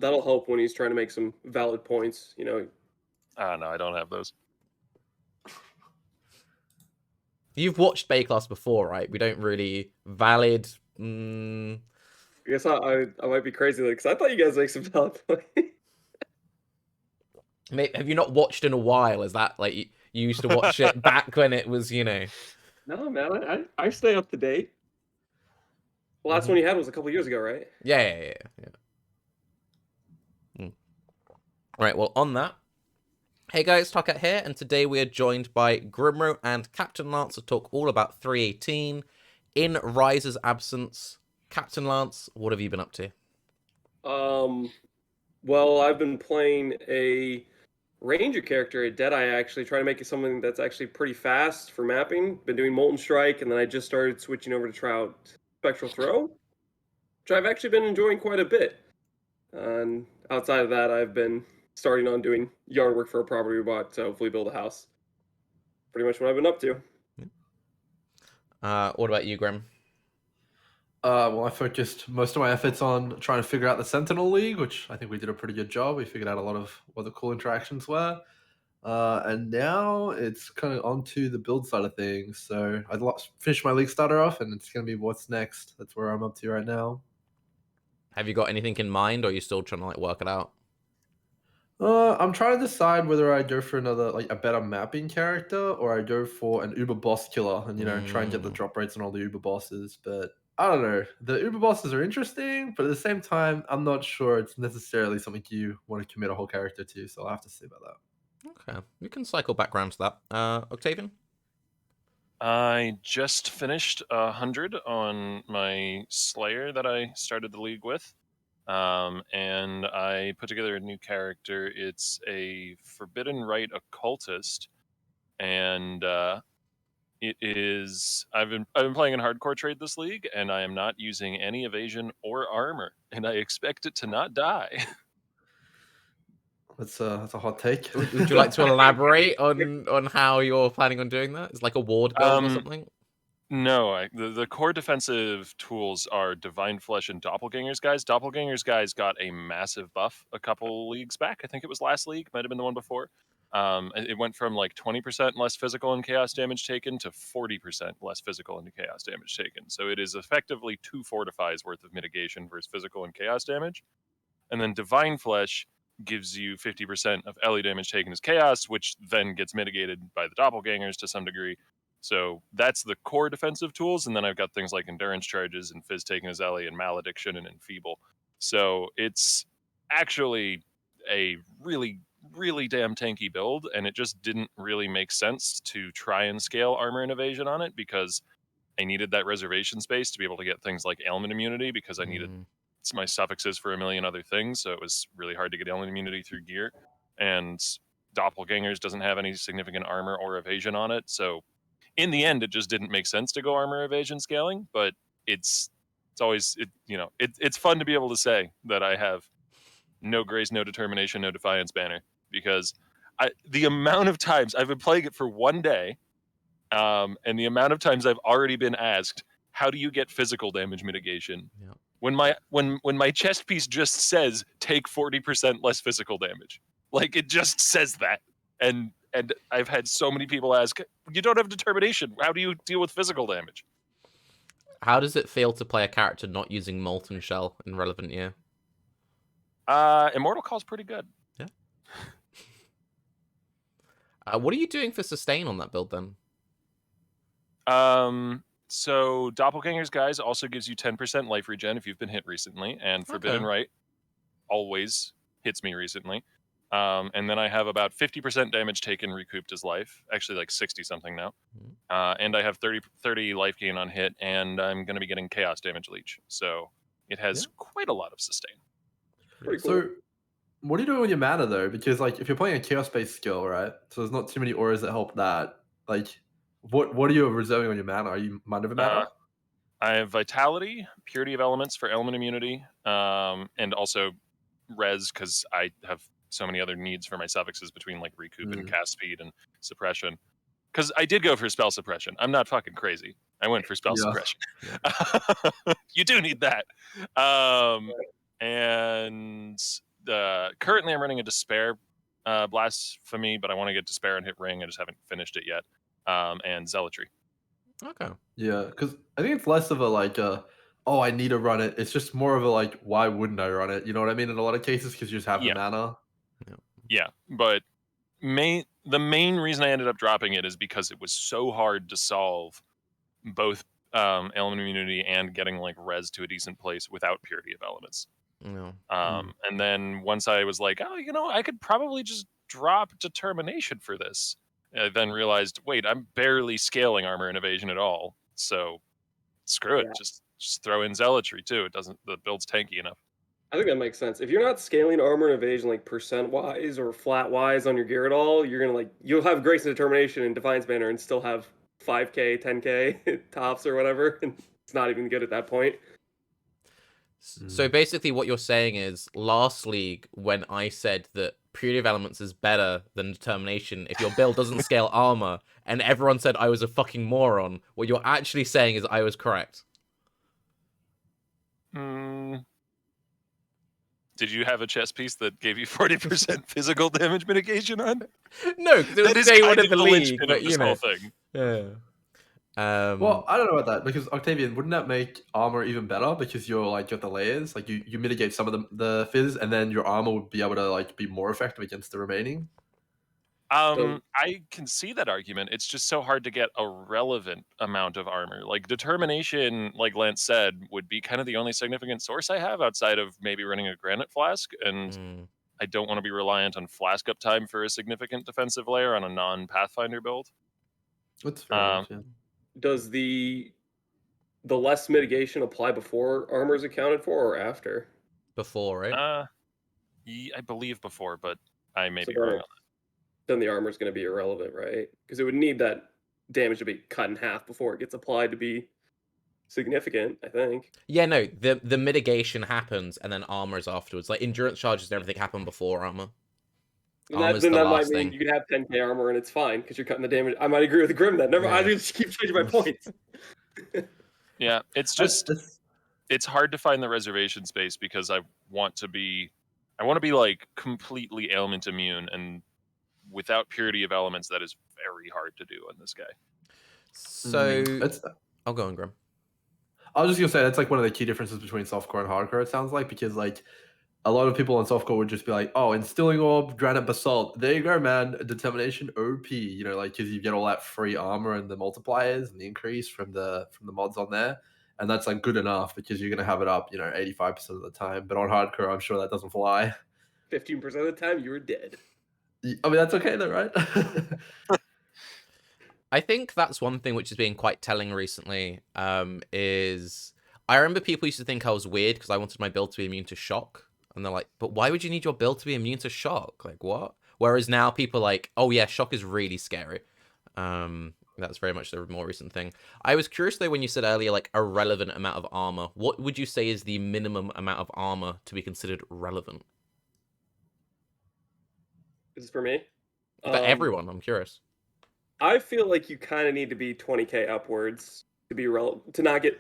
that'll help when he's trying to make some valid points. No, I don't have those. You've watched Baeclast before, right? We don't really valid. I guess I might be crazy because I thought you guys make some valid points. Have you not watched in a while? Is that like you used to watch it back when it was, No, man, I stay up to date. The last one you had was a couple years ago, right? Yeah. All right, well, on that, hey guys, Tarke here, and today we are joined by Grimro and CaptainLance to talk all about 318. In Rise's absence, CaptainLance, what have you been up to? Well, I've been playing a Ranger character at Deadeye, actually, trying to make it something that's actually pretty fast for mapping. Been doing Molten Strike, and then I just started switching over to try out Spectral Throw, which I've actually been enjoying quite a bit. And outside of that, I've been starting on doing yard work for a property we bought to hopefully build a house. Pretty much what I've been up to. What about you, Grim? Well, I focused most of my efforts on trying to figure out the Sentinel League, which I think we did a pretty good job. We figured out a lot of what the cool interactions were. And now it's kind of onto the build side of things. So I finished my League starter off, and it's going to be what's next. That's where I'm up to right now. Have you got anything in mind, or are you still trying to work it out? I'm trying to decide whether I go for a better mapping character, or I go for an Uber boss killer and, try and get the drop rates on all the Uber bosses. But I don't know. The Uber bosses are interesting, but at the same time, I'm not sure it's necessarily something you want to commit a whole character to. So I'll have to see about that. Okay, we can cycle back around to that. Octavian? I just finished 100 on my Slayer that I started the league with. And I put together a new character. It's a Forbidden Rite occultist, and it is. I've been playing in hardcore trade this league, and I am not using any evasion or armor, and I expect it to not die. That's a hot take. Would you like to elaborate on how you're planning on doing that? It's like a ward build or something? No, the core defensive tools are Divine Flesh and Doppelgangers Guys. Doppelgangers Guys got a massive buff a couple leagues back. I think it was last league, might have been the one before. It went from like 20% less physical and chaos damage taken to 40% less physical and chaos damage taken. So it is effectively 2 fortifies worth of mitigation versus physical and chaos damage. And then Divine Flesh gives you 50% of LE damage taken as chaos, which then gets mitigated by the Doppelgangers to some degree. So that's the core defensive tools, and then I've got things like endurance charges and Fizz taken as LE and malediction and enfeeble. So it's actually a really, really damn tanky build, and it just didn't really make sense to try and scale armor and evasion on it because I needed that reservation space to be able to get things like ailment immunity because I needed my suffixes for a million other things. So it was really hard to get ailment immunity through gear, and Doppelgangers doesn't have any significant armor or evasion on it. So in the end, it just didn't make sense to go armor evasion scaling, but it's always it's fun to be able to say that I have no grace, no determination, no defiance banner, because the amount of times I've been playing it for one day, and the amount of times I've already been asked, how do you get physical damage mitigation? Yeah. When my chest piece just says take 40% less physical damage, like it just says that, and I've had so many people ask, you don't have determination. How do you deal with physical damage? How does it feel to play a character not using Molten Shell in Relevant Year? Immortal Call's pretty good. Yeah. What are you doing for sustain on that build then? So Doppelgangers Guys also gives you 10% life regen if you've been hit recently, and Forbidden Rite always hits me recently. And then I have about 50% damage taken recouped as life, actually like 60 something now. And I have 30 life gain on hit, and I'm going to be getting chaos damage leech. So it has quite a lot of sustain. Pretty cool. So what are you doing with your mana though? Because like if you're playing a chaos based skill, right? So there's not too many auras that help that. Like what are you reserving on your mana? Are you mind over mana? I have Vitality, Purity of Elements for Ailment immunity, and also Res because I have so many other needs for my suffixes between like recoup and cast speed and suppression. Because I did go for spell suppression. I'm not fucking crazy. I went for spell suppression. You do need that. And currently I'm running a Despair Blasphemy, but I want to get Despair and hit Ring. I just haven't finished it yet. And Zealotry. Okay. Yeah, because I think it's less of a like oh, I need to run it. It's just more of a like, why wouldn't I run it? You know what I mean? In a lot of cases, because you just have the mana. Yeah, but the main reason I ended up dropping it is because it was so hard to solve both element immunity and getting like res to a decent place without purity of elements. Yeah. And then once I was like, oh, I could probably just drop determination for this. I then realized, wait, I'm barely scaling armor and evasion at all. So screw it. Yeah. Just throw in zealotry too. The build's tanky enough. I think that makes sense. If you're not scaling armor and evasion like percent wise or flat wise on your gear at all, you're gonna you'll have grace and determination and defiance banner and still have 5k, 10k tops or whatever, and it's not even good at that point. So basically what you're saying is, last league, when I said that Purity of Elements is better than Determination if your build doesn't scale armor, and everyone said I was a fucking moron, what you're actually saying is I was correct. Did you have a chess piece that gave you 40% physical damage mitigation on? No, because it was day one of the league, but this whole thing. Yeah. Well, I don't know about that, because Octavian, wouldn't that make armor even better? Because you're like got the layers, like you mitigate some of the fizz, and then your armor would be able to like be more effective against the remaining. I can see that argument. It's just so hard to get a relevant amount of armor. Like determination, like Lance said, would be kind of the only significant source I have outside of maybe running a granite flask, and I don't want to be reliant on flask uptime for a significant defensive layer on a non-Pathfinder build. That's fair enough, yeah. Does the less mitigation apply before armor is accounted for or after? Before, right? I believe before, but I may be So wrong on that. Then the armor is going to be irrelevant, right? Because it would need that damage to be cut in half before it gets applied to be significant, I think. Yeah, no, the mitigation happens and then armor is afterwards. Like endurance charges and everything happen before armor. Then that might mean you can have 10k armor and it's fine because you're cutting the damage. I might agree with Grim then. I just keep changing my points. Yeah, it's just it's hard to find the reservation space because I want to be like completely ailment immune, and without purity of elements, that is very hard to do on this guy. So I'll go on, Grim. I was just gonna say that's like one of the key differences between softcore and hardcore. It sounds like, because like a lot of people on softcore would just be like, "Oh, instilling orb, granite basalt. There you go, man. Determination OP." Like because you get all that free armor and the multipliers and the increase from the mods on there, and that's like good enough because you're gonna have it up, 85% of the time. But on hardcore, I'm sure that doesn't fly. 15% of the time, you were dead. I mean, that's okay though, right? I think that's one thing which has been quite telling recently, is I remember people used to think I was weird because I wanted my build to be immune to shock. And they're like, but why would you need your build to be immune to shock? Like, what? Whereas now people are like, oh yeah, shock is really scary. That's very much the more recent thing. I was curious though when you said earlier, like, a relevant amount of armor. What would you say is the minimum amount of armor to be considered relevant? This is for me? For everyone, I'm curious. I feel like you kind of need to be 20k upwards to be relevant, to not get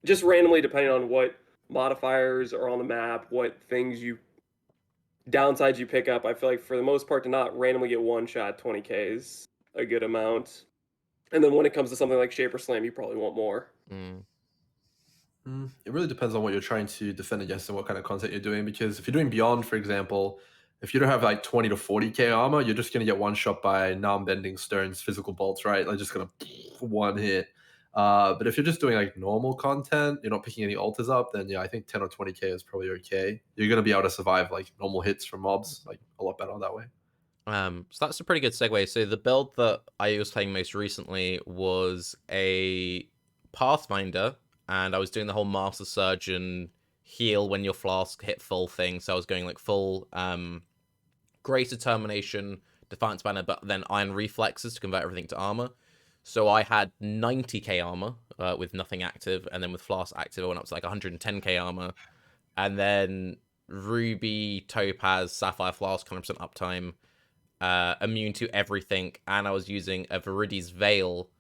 just randomly, depending on what modifiers are on the map, what downsides you pick up. I feel like for the most part, to not randomly get one shot, 20k is a good amount. And then when it comes to something like Shaper Slam, you probably want more. It really depends on what you're trying to defend against and what kind of content you're doing. Because if you're doing Beyond, for example, if you don't have like 20 to 40k armor, you're just going to get one shot by Narm Bending Stone's physical bolts, right? Like just going to one hit. But if you're just doing like normal content, you're not picking any altars up, then yeah, I think 10 or 20k is probably okay. You're going to be able to survive like normal hits from mobs, like a lot better that way. So that's a pretty good segue. So the build that I was playing most recently was a Pathfinder, and I was doing the whole Master Surgeon heal when your flask hit full thing. So I was going like full Great Determination, Defiance Banner, but then Iron Reflexes to convert everything to armor. So I had 90k armor with nothing active, and then with Flask active, I went up to like 110k armor. And then Ruby, Topaz, Sapphire Flask, 100% uptime, immune to everything, and I was using a Viridi's Veil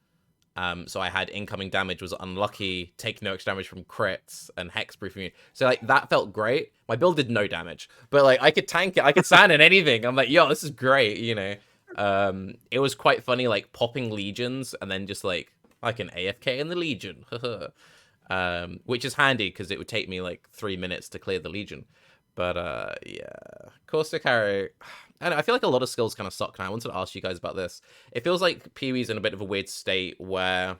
So I had incoming damage was unlucky, take no extra damage from crits, and hexproofing it. So like that felt great. My build did no damage, but like I could tank it, I could stand in anything. I'm like, yo, this is great, you know. It was quite funny, like popping legions and then just like I can AFK in the legion, which is handy because it would take me like 3 minutes to clear the legion. But yeah, Caustic Arrow. I don't know, I feel like a lot of skills kind of suck now. I wanted to ask you guys about this. It feels like Pee-wee's in a bit of a weird state where,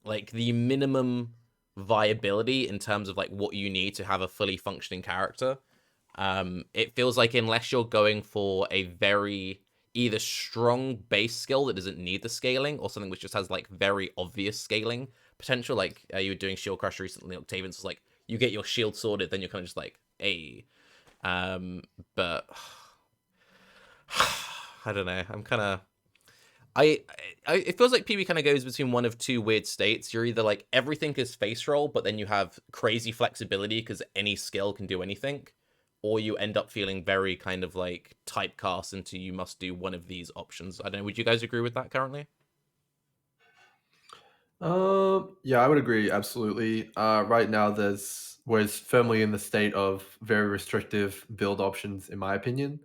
like, the minimum viability in terms of like what you need to have a fully functioning character. It feels like unless you're going for a very either strong base skill that doesn't need the scaling or something which just has like very obvious scaling potential, like you were doing Shield Crush recently, Octavian, so like you get your shield sorted, then you're kind of just like, hey, but I don't know. I'm kind of it feels like PB kind of goes between one of two weird states. You're either like everything is face roll, but then you have crazy flexibility because any skill can do anything, or you end up feeling very kind of like typecast into you must do one of these options. I don't know. Would you guys agree with that currently? Yeah, I would agree absolutely. Right now, we're firmly in the state of very restrictive build options, in my opinion.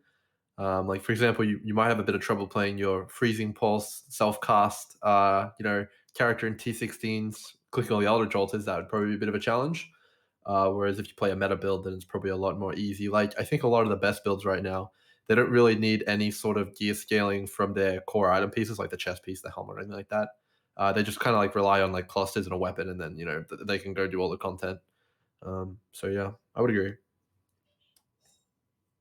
Like for example, you might have a bit of trouble playing your Freezing Pulse self-cast, character in T16s, clicking all the Eldritch Altars. That would probably be a bit of a challenge. Whereas if you play a meta build, then it's probably a lot more easy. Like I think a lot of the best builds right now, they don't really need any sort of gear scaling from their core item pieces, like the chest piece, the helmet, or anything like that. They just kind of like rely on like clusters and a weapon, and then they can go do all the content. So yeah, I would agree.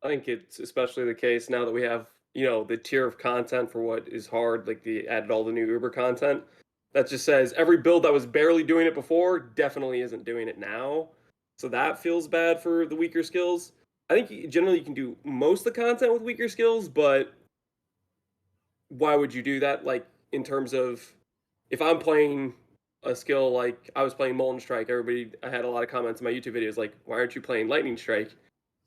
I think it's especially the case now that we have, the tier of content for what is hard, like the added all the new Uber content. That just says every build that was barely doing it before definitely isn't doing it now. So that feels bad for the weaker skills. I think generally you can do most of the content with weaker skills, but why would you do that? Like in terms of if I'm playing a skill like I was playing Molten Strike, I had a lot of comments in my YouTube videos like, why aren't you playing Lightning Strike?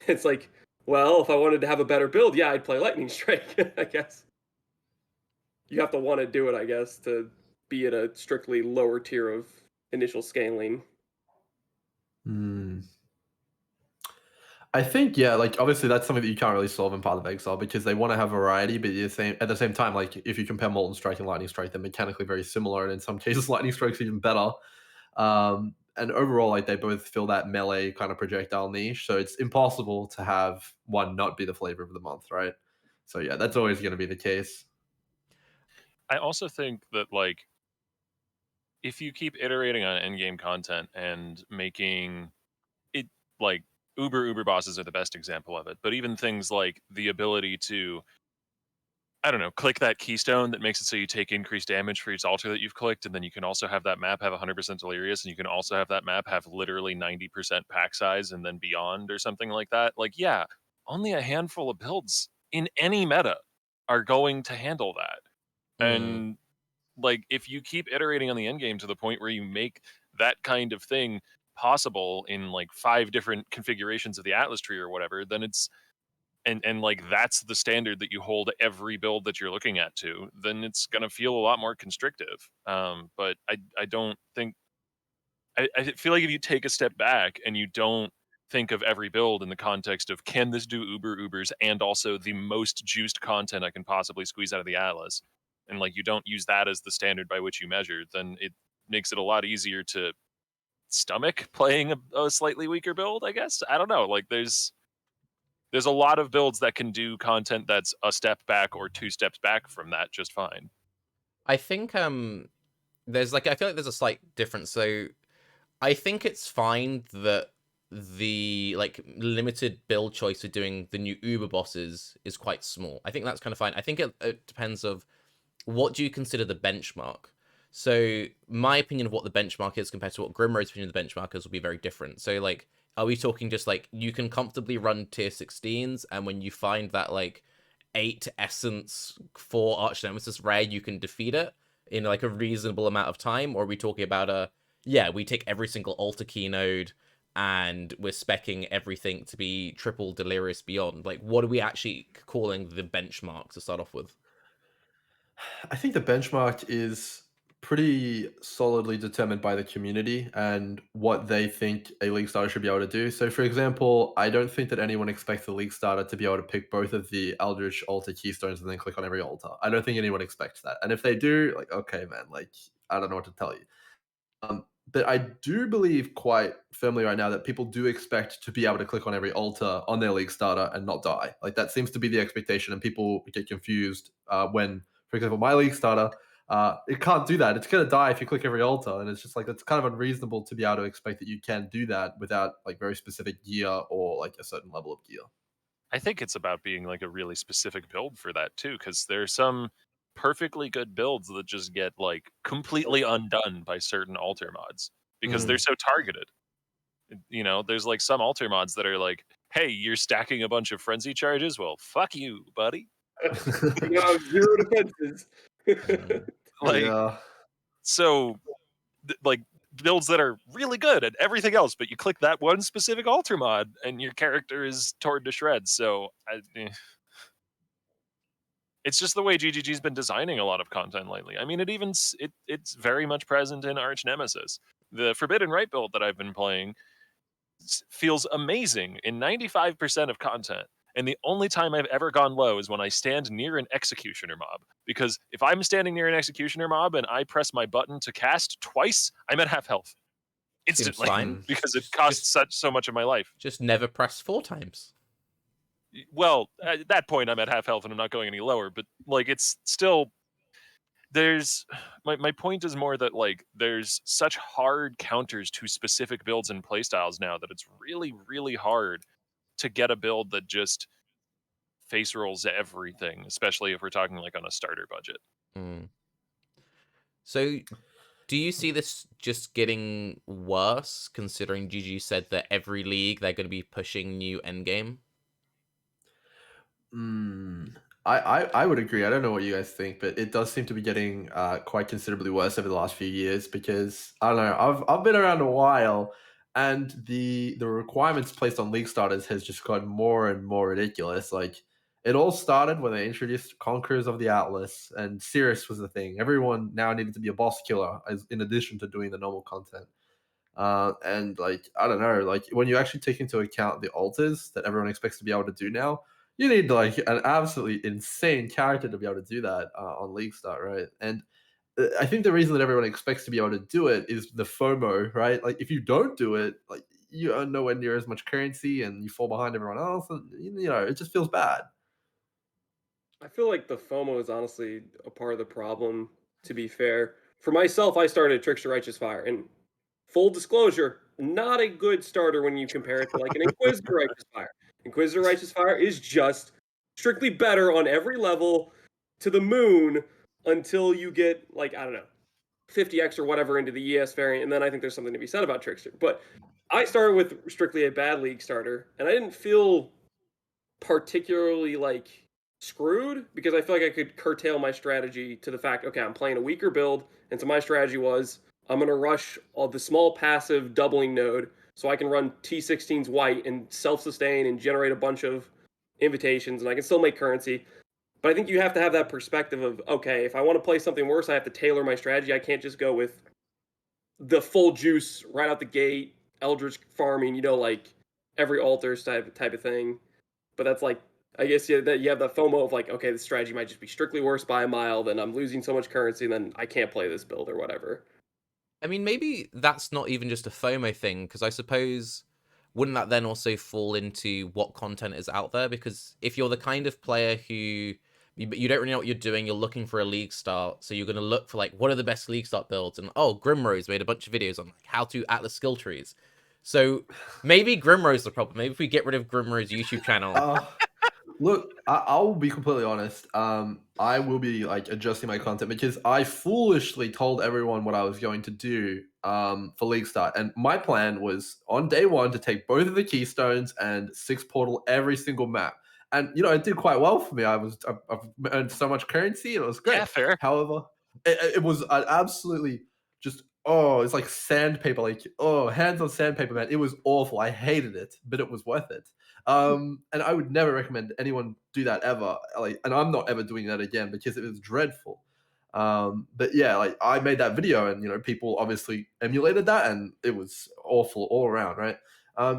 It's like, well, if I wanted to have a better build, yeah, I'd play Lightning Strike, I guess. You have to want to do it, I guess, to be at a strictly lower tier of initial scaling. Hmm. I think yeah, like obviously that's something that you can't really solve in Path of Exile because they want to have variety, but at the same time, like if you compare Molten Strike and Lightning Strike, they're mechanically very similar, and in some cases, Lightning Strike's even better. And overall, like they both fill that melee kind of projectile niche, so it's impossible to have one not be the flavor of the month, right? So yeah, that's always going to be the case. I also think that like if you keep iterating on endgame content and making it like uber bosses are the best example of it, but even things like the ability to, I don't know, click that keystone that makes it so you take increased damage for each altar that you've clicked, and then you can also have that map have 100% Delirious, and you can also have that map have literally 90% pack size and then beyond or something like that. Like, yeah, only a handful of builds in any meta are going to handle that. Mm. And like if you keep iterating on the end game to the point where you make that kind of thing possible in like 5 different configurations of the Atlas tree or whatever, then it's and like that's the standard that you hold every build that you're looking at to, then it's going to feel a lot more constrictive. But I don't think I feel like if you take a step back and you don't think of every build in the context of can this do ubers and also the most juiced content I can possibly squeeze out of the Atlas, and like you don't use that as the standard by which you measure, then it makes it a lot easier to stomach playing a slightly weaker build, I guess. I don't know. Like there's a lot of builds that can do content that's a step back or 2 steps back from that just fine. I think there's like I feel like there's a slight difference. So I think it's fine that the like limited build choice for doing the new Uber bosses is quite small. I think that's kind of fine. I think it depends of what do you consider the benchmark. So my opinion of what the benchmark is compared to what Grimro's opinion of the benchmark is will be very different. So like, are we talking just like you can comfortably run tier 16s, and when you find that like 8 essence 4 arch nemesis rare, you can defeat it in like a reasonable amount of time? Or are we talking about yeah, we take every single altar key node and we're specking everything to be triple delirious beyond? Like, what are we actually calling the benchmark to start off with? I think the benchmark is pretty solidly determined by the community and what they think a league starter should be able to do. So, for example, I don't think that anyone expects the league starter to be able to pick both of the Eldritch altar keystones and then click on every altar. I don't think anyone expects that. And if they do, like, okay, man, like, I don't know what to tell you. But I do believe quite firmly right now that people do expect to be able to click on every altar on their league starter and not die. Like that seems to be the expectation, and people get confused when, for example, my league starter, it can't do that. It's gonna die if you click every altar, and it's just like it's kind of unreasonable to be able to expect that you can do that without like very specific gear or like a certain level of gear. I think it's about being like a really specific build for that too, because there's some perfectly good builds that just get like completely undone by certain altar mods because they're so targeted. You know, there's like some altar mods that are like, hey, you're stacking a bunch of frenzy charges. Well, fuck you, buddy. You have 0 defenses. Like, Yeah. so like builds that are really good at everything else, but you click that one specific altar mod and your character is torn to shreds. So it's just the way GGG's been designing a lot of content lately. I mean, it's very much present in Arch Nemesis. The Forbidden Right build that I've been playing feels amazing in 95% of content. And the only time I've ever gone low is when I stand near an executioner mob. Because if I'm standing near an executioner mob and I press my button to cast twice, I'm at half health Seems instantly fine. because it costs so much of my life. Just never press 4 times. Well, at that point, I'm at half health and I'm not going any lower. But like, it's still there's my point is more that like there's such hard counters to specific builds and playstyles now that it's really, really hard to get a build that just face rolls everything, especially if we're talking like on a starter budget. So do you see this just getting worse, considering GG said that every league they're going to be pushing new endgame? I would agree. I don't know what you guys think, but it does seem to be getting quite considerably worse over the last few years because I don't know. I've been around a while, and the requirements placed on league starters has just gotten more and more ridiculous. Like it all started when they introduced Conquerors of the Atlas, and Cirrus was the thing. Everyone now needed to be a boss killer, as in addition to doing the normal content. And like I don't know, like when you actually take into account the altars that everyone expects to be able to do now, you need like an absolutely insane character to be able to do that on League Start, right? And I think the reason that everyone expects to be able to do it is the FOMO, right? Like if you don't do it, like you earn nowhere near as much currency and you fall behind everyone else, and you know it just feels bad. I feel like the FOMO is honestly a part of the problem, to be fair. For myself, I started Trickster Righteous Fire, and full disclosure, not a good starter when you compare it to like an Inquisitor Righteous Fire. Inquisitor Righteous Fire is just strictly better on every level to the moon until you get like, I don't know, 50x or whatever into the ES variant, and then I think there's something to be said about Trickster. But I started with strictly a bad league starter, and I didn't feel particularly like screwed because I feel like I could curtail my strategy to the fact, okay, I'm playing a weaker build, and so my strategy was I'm gonna rush all the small passive doubling node so I can run T16's white and self-sustain and generate a bunch of invitations, and I can still make currency. But I think you have to have that perspective of, okay, if I want to play something worse, I have to tailor my strategy. I can't just go with the full juice right out the gate, Eldritch farming, like every altars type of thing. But that's like, I guess that you have the FOMO of like, okay, the strategy might just be strictly worse by a mile, then I'm losing so much currency, and then I can't play this build or whatever. I mean, maybe that's not even just a FOMO thing, because I suppose wouldn't that then also fall into what content is out there? Because if you're the kind of player who you don't really know what you're doing, you're looking for a league start, so you're going to look for like what are the best league start builds, and Grimro's made a bunch of videos on like how to Atlas skill trees. So maybe Grimro's the problem. Maybe if we get rid of Grimro's YouTube channel. Look, I will be completely honest. I will be like adjusting my content because I foolishly told everyone what I was going to do for League Start, and my plan was on day one to take both of the keystones and 6 portal every single map. And it did quite well for me. I've earned so much currency, and it was great. Yeah, fair. However, it was an absolutely just it's like sandpaper, like hands on sandpaper, man. It was awful. I hated it, but it was worth it. And I would never recommend anyone do that ever. Like, and I'm not ever doing that again because it was dreadful. But yeah, like I made that video, and people obviously emulated that, and it was awful all around, right?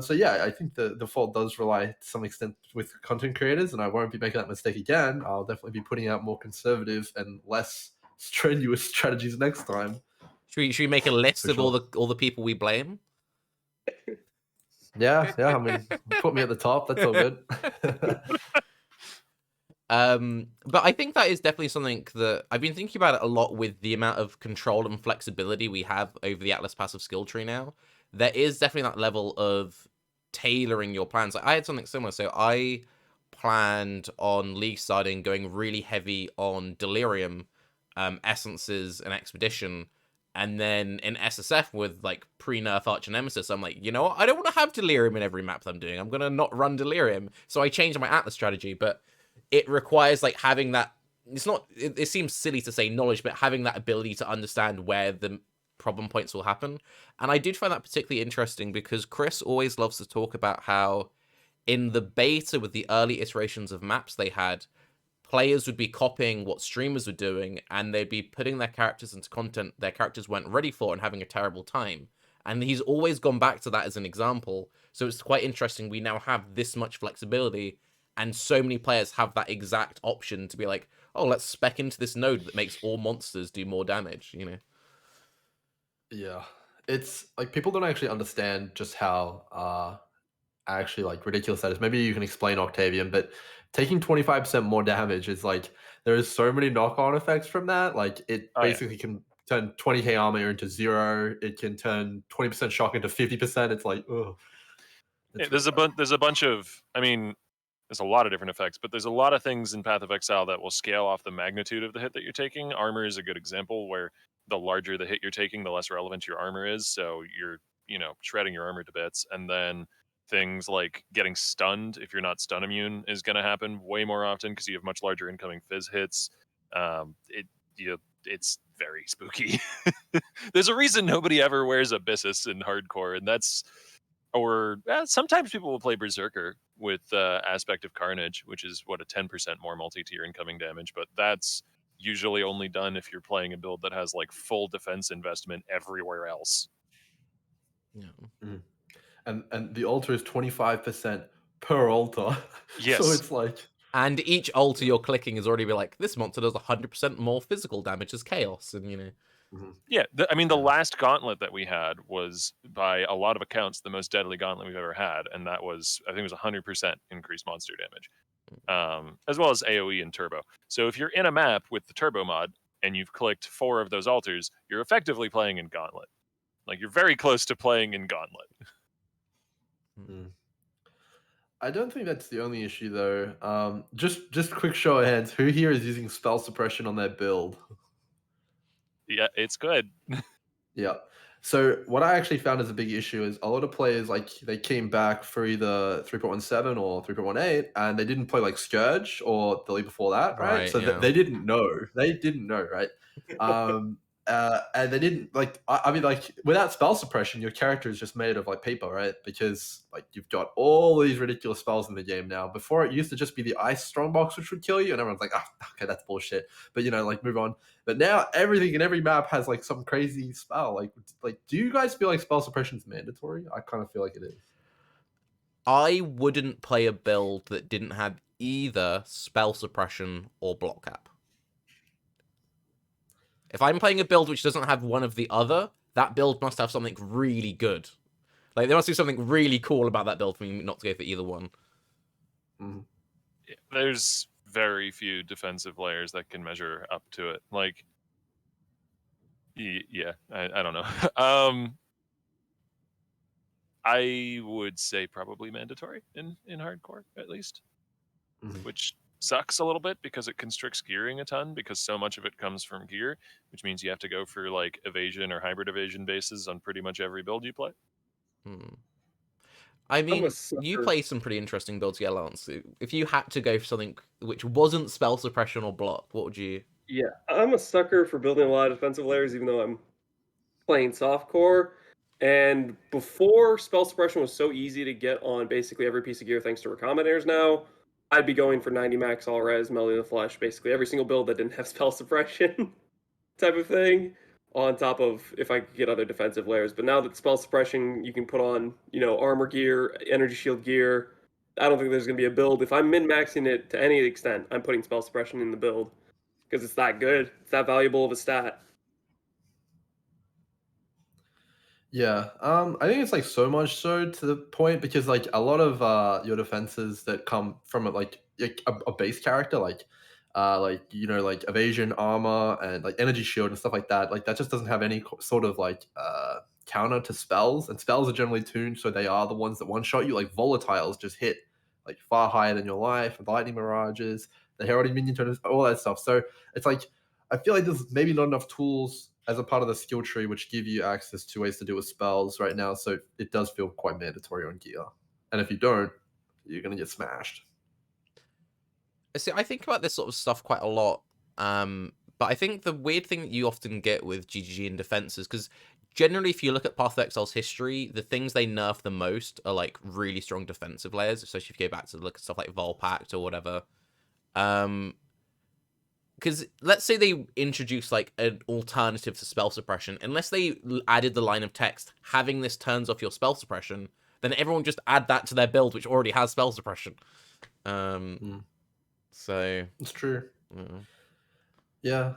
So yeah, I think the fault does rely to some extent with content creators, and I won't be making that mistake again. I'll definitely be putting out more conservative and less strenuous strategies next time. Should we make a list For of sure. all the people we blame? Yeah. I mean, put me at the top. That's all good. But I think that is definitely something that I've been thinking about it a lot with the amount of control and flexibility we have over the Atlas passive skill tree now. There is definitely that level of tailoring your plans. Like, I had something similar. So I planned on League starting going really heavy on Delirium, Essences, and Expedition. And then in SSF with like pre-nerf Arch and Nemesis, I'm like, you know what? I don't want to have Delirium in every map that I'm doing. I'm going to not run Delirium. So I changed my Atlas strategy, but it requires like having that. It's not. It seems silly to say knowledge, but having that ability to understand where the problem points will happen. And I did find that particularly interesting because Chris always loves to talk about how in the beta with the early iterations of maps they had, players would be copying what streamers were doing, and they'd be putting their characters into content their characters weren't ready for and having a terrible time. And he's always gone back to that as an example. So it's quite interesting. We now have this much flexibility, and so many players have that exact option to be like, oh, let's spec into this node that makes all monsters do more damage, Yeah, it's like people don't actually understand just how actually like ridiculous that is. Maybe you can explain Octavian, but taking 25% more damage is like there is so many knock-on effects from that. Like it Oh, yeah. basically can turn 20k armor into 0. It can turn 20% shock into 50%. It's like, oh, There's a bunch of. I mean, there's a lot of different effects, but there's a lot of things in Path of Exile that will scale off the magnitude of the hit that you're taking. Armor is a good example where the larger the hit you're taking, the less relevant your armor is. So you're, shredding your armor to bits. And then things like getting stunned, if you're not stun immune, is going to happen way more often because you have much larger incoming fizz hits. It's very spooky. There's a reason nobody ever wears Abyssus in hardcore, and that's sometimes people will play Berserker with Aspect of Carnage, which is a 10% more multi to your incoming damage, but that's usually only done if you're playing a build that has like full defense investment everywhere else. Yeah. Mm. And the altar is 25% per altar. Yes. So it's like, and each altar you're clicking is already be like, this monster does 100% more physical damage as chaos, and Yeah, the last gauntlet that we had was, by a lot of accounts, the most deadly gauntlet we've ever had, and that was, I think it was 100% increased monster damage, as well as AoE and turbo. So if you're in a map with the turbo mod and you've clicked 4 of those altars, you're effectively playing in gauntlet. Like, you're very close to playing in gauntlet. I don't think that's the only issue though. Just quick show of hands. Who here is using spell suppression on their build? Yeah, it's good. Yeah. So what I actually found as a big issue is a lot of players like they came back for either 3.17 or 3.18 and they didn't play like Scourge or the league before that, right? Right, So yeah. they didn't know. They didn't know, right? And they didn't like. I mean, like without spell suppression, your character is just made of like paper, right? Because like you've got all these ridiculous spells in the game now. Before it used to just be the ice strongbox which would kill you, and everyone's like, okay, that's bullshit. But like move on. But now everything in every map has like some crazy spell. Like, do you guys feel like spell suppression is mandatory? I kind of feel like it is. I wouldn't play a build that didn't have either spell suppression or block cap. If I'm playing a build which doesn't have one of the other, that build must have something really good. Like, there must be something really cool about that build for me not to go for either one. Mm-hmm. There's very few defensive layers that can measure up to it. Like, yeah, I don't know. I would say probably mandatory in hardcore, at least, which sucks a little bit because it constricts gearing a ton because so much of it comes from gear, which means you have to go for like evasion or hybrid evasion bases on pretty much every build you play. I mean, you play some pretty interesting builds, yeah, Lance. If you had to go for something which wasn't spell suppression or block, what would you? Yeah, I'm a sucker for building a lot of defensive layers, even though I'm playing softcore. And before, spell suppression was so easy to get on basically every piece of gear thanks to recommendators now, I'd be going for 90 max all res, Melody of the Flesh, basically every single build that didn't have spell suppression. type of thing. On top of if I could get other defensive layers, but now that spell suppression, you can put on armor gear, energy shield gear. I don't think there's gonna be a build. If I'm min maxing it to any extent, I'm putting spell suppression in the build because it's that good. It's that valuable of a stat. Yeah, I think it's like so much so to the point because like a lot of your defenses that come from a base character like like evasion, armor, and like energy shield and stuff like that just doesn't have any sort of like counter to spells, and spells are generally tuned so they are the ones that one shot you. Like volatiles just hit like far higher than your life, and lightning mirages, the heralding minion turners, all that stuff. So it's like I feel like there's maybe not enough tools as a part of the skill tree which give you access to ways to do with spells right now. So it does feel quite mandatory on gear. And if you don't, you're gonna get smashed. See, I think about this sort of stuff quite a lot. But I think the weird thing that you often get with GGG and defenses, because generally, if you look at Path of Exile's history, the things they nerf the most are like really strong defensive layers, especially if you go back to look at stuff like Volpact or whatever. Because let's say they introduce like an alternative to spell suppression, unless they added the line of text, having this turns off your spell suppression, then everyone just add that to their build, which already has spell suppression. So It's true. mm. Yeah,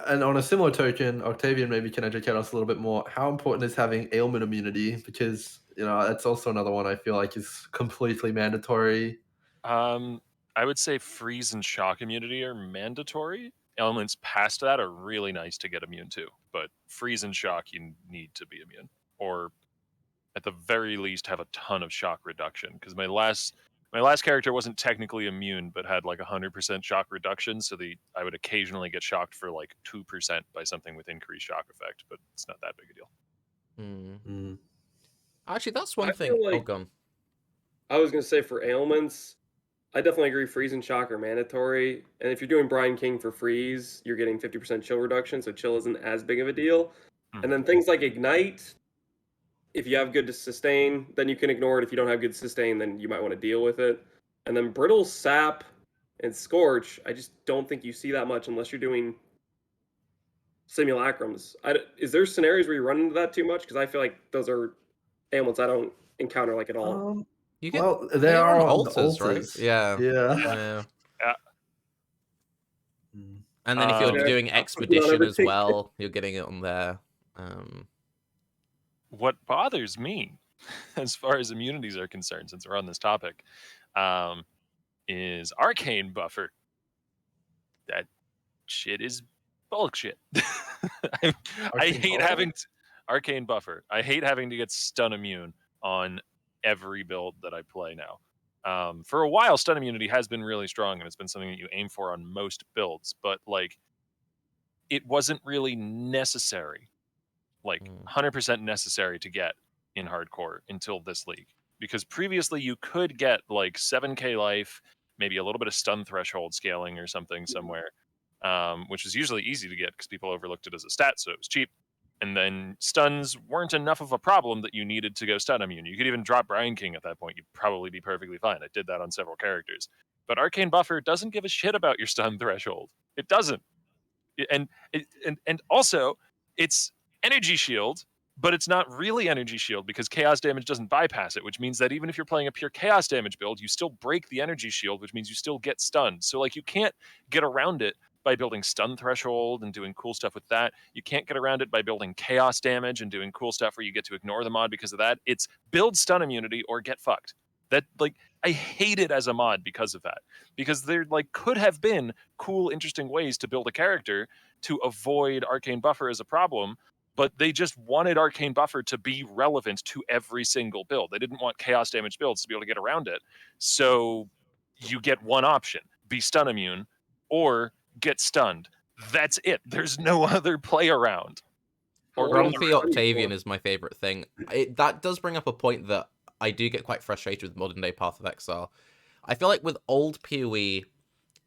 and on a similar token, Octavian maybe can educate us a little bit more. How important is having ailment immunity? Because that's also another one I feel like is completely mandatory. I would say freeze and shock immunity are mandatory. Elements past that are really nice to get immune to, but freeze and shock you need to be immune, or at the very least have a ton of shock reduction. Because my last character wasn't technically immune, but had like 100% shock reduction, so I would occasionally get shocked for like 2% by something with increased shock effect, but it's not that big a deal. Actually, that's one I thing. feel like- gone. I was gonna say for ailments, I definitely agree. Freeze and shock are mandatory, and if you're doing Brian King for freeze, you're getting 50% chill reduction, so chill isn't as big of a deal. And then things like ignite, if you have good sustain, then you can ignore it. If you don't have good sustain, then you might want to deal with it. And then brittle, sap, and scorch, I just don't think you see that much unless you're doing simulacrums. Is there scenarios where you run into that too much? Because I feel like those are ailments I don't encounter like at all. You get Well, they they are are on on the altars, right? altars. Yeah. Yeah. And then if you're Yeah. doing Not expedition as everything. well, you're getting it on there. What bothers me, as far as immunities are concerned, since we're on this topic, is arcane buffer. That shit is bulk shit. I hate having arcane buffer. I hate having to get stun immune on every build that I play now. For a while, stun immunity has been really strong, and it's been something that you aim for on most builds, but like it wasn't really necessary, like 100% necessary to get in hardcore until this league. Because previously you could get like 7k life, maybe a little bit of stun threshold scaling or something somewhere, which is usually easy to get because people overlooked it as a stat, so it was cheap. And then stuns weren't enough of a problem that you needed to go stun immune. You could even drop Brian King at that point. You'd probably be perfectly fine. I did that on several characters. But Arcane Buffer doesn't give a shit about your stun threshold. It doesn't. And also, it's energy shield, but it's not really energy shield because chaos damage doesn't bypass it, which means that even if you're playing a pure chaos damage build, you still break the energy shield, which means you still get stunned. So like you can't get around it by building stun threshold and doing cool stuff with that. You can't get around it by building chaos damage and doing cool stuff where you get to ignore the mod because of that. It's build stun immunity or get fucked. That like I hate it as a mod because of that. Because there like could have been cool, interesting ways to build a character to avoid arcane buffer as a problem, but they just wanted arcane buffer to be relevant to every single build. They didn't want chaos damage builds to be able to get around it. So you get one option: be stun immune or get stunned. That's it. There's no other play around. Or Grumpy Octavian is my favorite thing. That does bring up a point that I do get quite frustrated with modern day Path of Exile. I feel like with old PoE,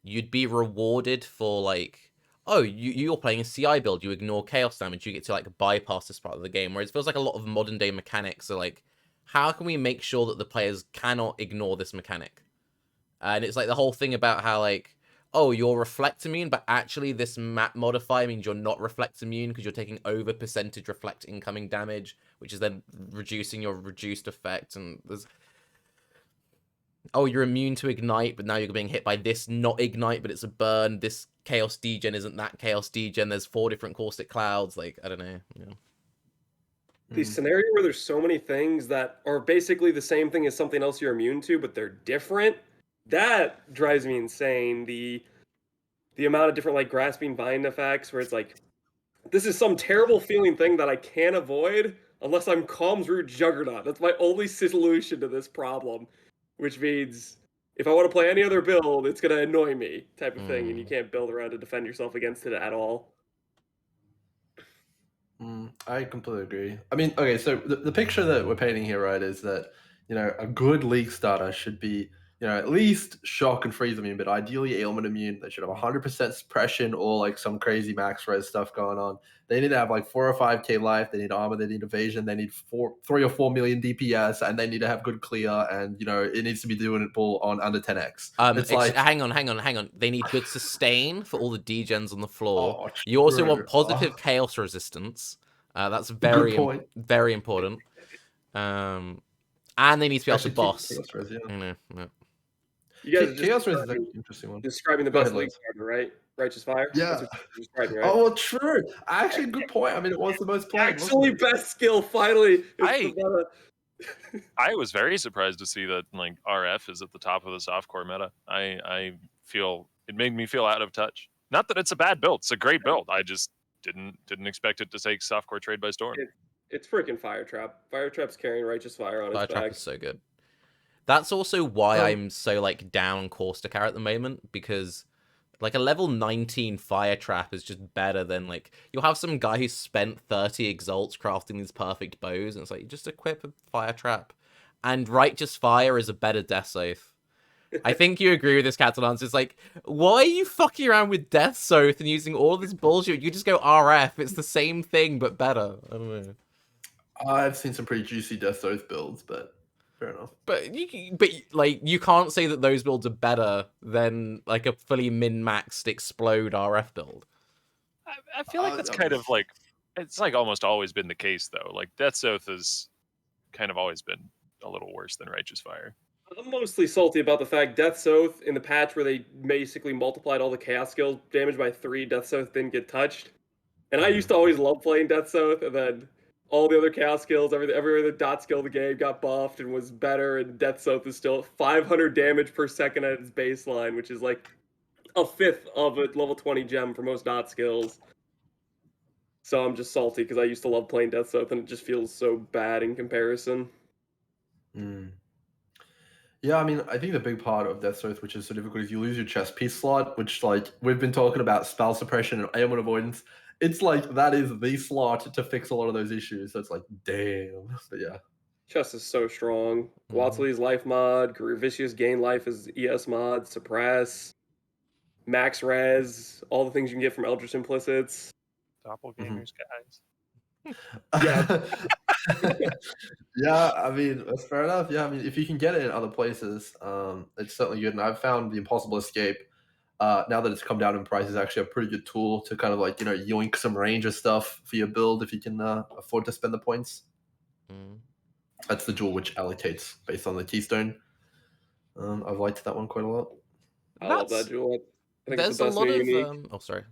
you'd be rewarded for like, oh, you're playing a CI build, you ignore chaos damage, you get to like bypass this part of the game. Whereas it feels like a lot of modern day mechanics are like, how can we make sure that the players cannot ignore this mechanic? And it's like the whole thing about how like, oh, you're reflect immune, but actually this map modifier means you're not reflect immune because you're taking over percentage reflect incoming damage, which is then reducing your reduced effect. And there's, oh, you're immune to ignite, but now you're being hit by this not ignite, but it's a burn. This chaos degen isn't that chaos degen. There's 4 different caustic clouds. Like, I don't know. Yeah. The scenario where there's so many things that are basically the same thing as something else you're immune to, but they're different, that drives me insane. The amount of different like grasping vine effects where it's like, this is some terrible feeling thing that I can't avoid unless I'm Calm's Root Juggernaut. That's my only solution to this problem, which means if I want to play any other build, it's going to annoy me type of thing, and you can't build around to defend yourself against it at all. I completely agree. I mean, okay, so the picture that we're painting here, right, is that, you know, a good league starter should be, you know, at least shock and freeze immune, but ideally ailment immune. They should have 100% suppression or like some crazy max res stuff going on. They need to have like 4 or 5k life. They need armor. They need evasion. They need 3 or 4 million DPS, and they need to have good clear. And you know, it needs to be doing it all on under 10x. It's like, hang on. They need good sustain for all the degens on the floor. oh, You also true. want positive chaos resistance. That's Good point. very important. And they need to be able to Actually, boss. Chaos Res, yeah. Yeah. You guys are just Chaos Res is an interesting one. describing the Go best ahead, league Lance. starter, right? Righteous Fire? Yeah. That's what you're describing, right? Oh, true. Actually, good point. I mean, it was the most played. Actually, best skill, finally. I was very surprised to see that like RF is at the top of the softcore meta. I feel it made me feel out of touch. Not that it's a bad build; it's a great build. I just didn't expect it to take softcore trade by storm. It's freaking Fire Trap. Fire Trap's carrying Righteous Fire on Fire its Trap back. is so good. That's also why I'm so like down Caustic at the moment, because like a level 19 Fire Trap is just better than like you'll have some guy who spent 30 exalts crafting these perfect bows, and it's like you just equip a Fire Trap, and Righteous Fire is a better Death Oath. I think you agree with this, CaptainLance. It's like, why are you fucking around with Death Oath and using all this bullshit? You just go RF. It's the same thing but better. I don't know. I've seen some pretty juicy Death Oath builds, but fair enough. But like you can't say that those builds are better than like a fully min-maxed explode RF build. I feel like that's kind of like it's like almost always been the case though. Like Death Oath has kind of always been a little worse than Righteous Fire. I'm mostly salty about the fact Death's Oath in the patch where they basically multiplied all the Chaos skills damage by 3, Death's Oath didn't get touched. And I used to always love playing Death's Oath, and then all the other Chaos skills, every other dot skill of the game got buffed and was better, and Death's Oath is still 500 damage per second at its baseline, which is like a fifth of a level 20 gem for most dot skills. So I'm just salty because I used to love playing Death's Oath, and it just feels so bad in comparison. Yeah, I mean, I think the big part of Death Oath, which is so difficult, is you lose your chest piece slot, which, like, we've been talking about spell suppression and ailment avoidance. It's like that is the slot to fix a lot of those issues. So it's like, damn. But yeah. Chest is so strong. Watsly's life mod, Vicious gain life as ES mod, suppress, max res, all the things you can get from Eldritch Implicits. Doppelgangers, guys. Yeah, I mean, that's fair enough. Yeah, I mean, if you can get it in other places, it's certainly good. And I've found the Impossible Escape, now that it's come down in price, is actually a pretty good tool to kind of like, you know, yoink some ranger stuff for your build if you can afford to spend the points. That's the jewel which allocates based on the keystone. I've liked that one quite a lot. I love that jewel. I think There's it's the best a lot new of unique. oh sorry.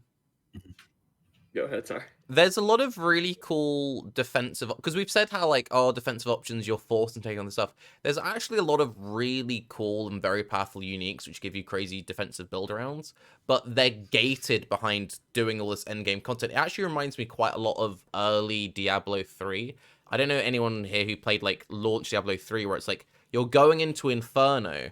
Go ahead, sorry. There's a lot of really cool defensive, because we've said how like, oh, defensive options, you're forced to take on this stuff. There's actually a lot of really cool and very powerful uniques which give you crazy defensive build arounds, but they're gated behind doing all this endgame content. It actually reminds me quite a lot of early Diablo 3. I don't know anyone here who played like launch Diablo 3 where it's like you're going into Inferno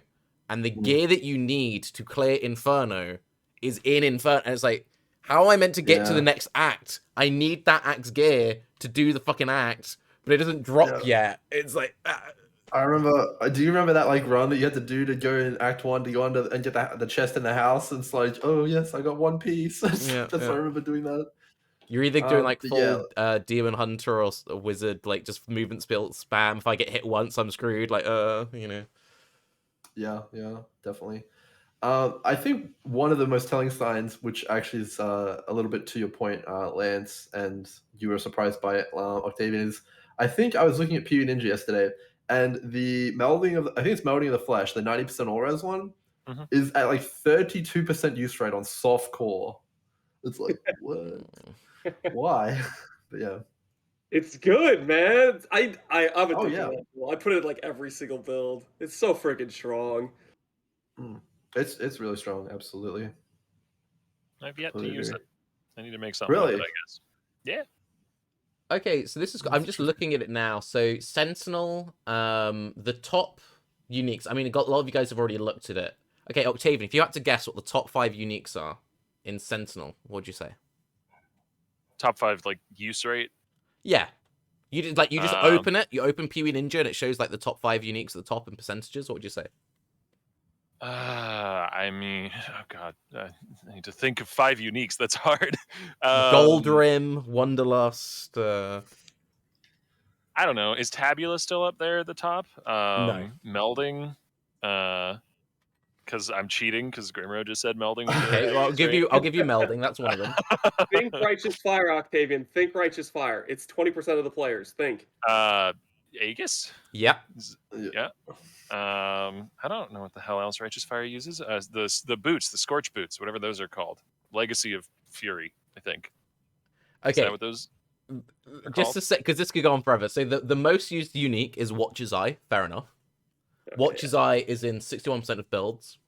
and the gear that you need to clear Inferno is in Inferno, and it's like, how am I meant to get to the next act? I need that act's gear to do the fucking act, but it doesn't drop yet. It's like... I remember... Do you remember that like run that you had to do to go in Act 1 to go under and get the chest in the house? And it's like, oh yes, I got one piece. That's what I remember doing that. You're either doing like full Demon Hunter or a Wizard, like just movement spell spam. If I get hit once, I'm screwed. Like, you know. Yeah, definitely. I think one of the most telling signs, which actually is a little bit to your point, Lance, and you were surprised by it, Octavian, is I think I was looking at PV Ninja yesterday, and the melding of, I think it's melding of the flesh, the 90% all res one, Mhm. is at like 32% use rate on soft core. It's like, what? Why? But yeah. It's good, man. I'm Oh addicted yeah. to that tool. I put it in like every single build. It's so freaking strong. It's really strong, absolutely. I've yet to Totally use agree. it. I need to make something with it, Really? I guess. Yeah. Okay, so this is. I'm just looking at it now. So Sentinel, the top uniques. I mean, a lot of you guys have already looked at it. Okay, Octavian, if you had to guess what the top 5 uniques are in Sentinel, what'd you say? Top 5 like use rate. Yeah, you just Um, open it. You open PV Ninja and it shows like the top 5 uniques at the top in percentages. What would you say? I mean, oh god, I need to think of 5 uniques. That's hard. Gold Rim, Wanderlust. I don't know. Is Tabula still up there at the top? No. Melding. Because I'm cheating because Grimro just said melding was the Okay, well, I'll use give rate. you melding. That's one of them. Think Righteous Fire, Octavian. Think Righteous Fire. It's 20% of the players. Think. Aegis. Yep. Yeah. I don't know what the hell else Righteous Fire uses. The boots, the Scorch boots, whatever those are called. Legacy of Fury, I think. Is that Okay. what those are Just called? to say, because this could go on forever. So the most used unique is Watcher's Eye. Fair enough. Okay, Watcher's Eye is in 61% of builds.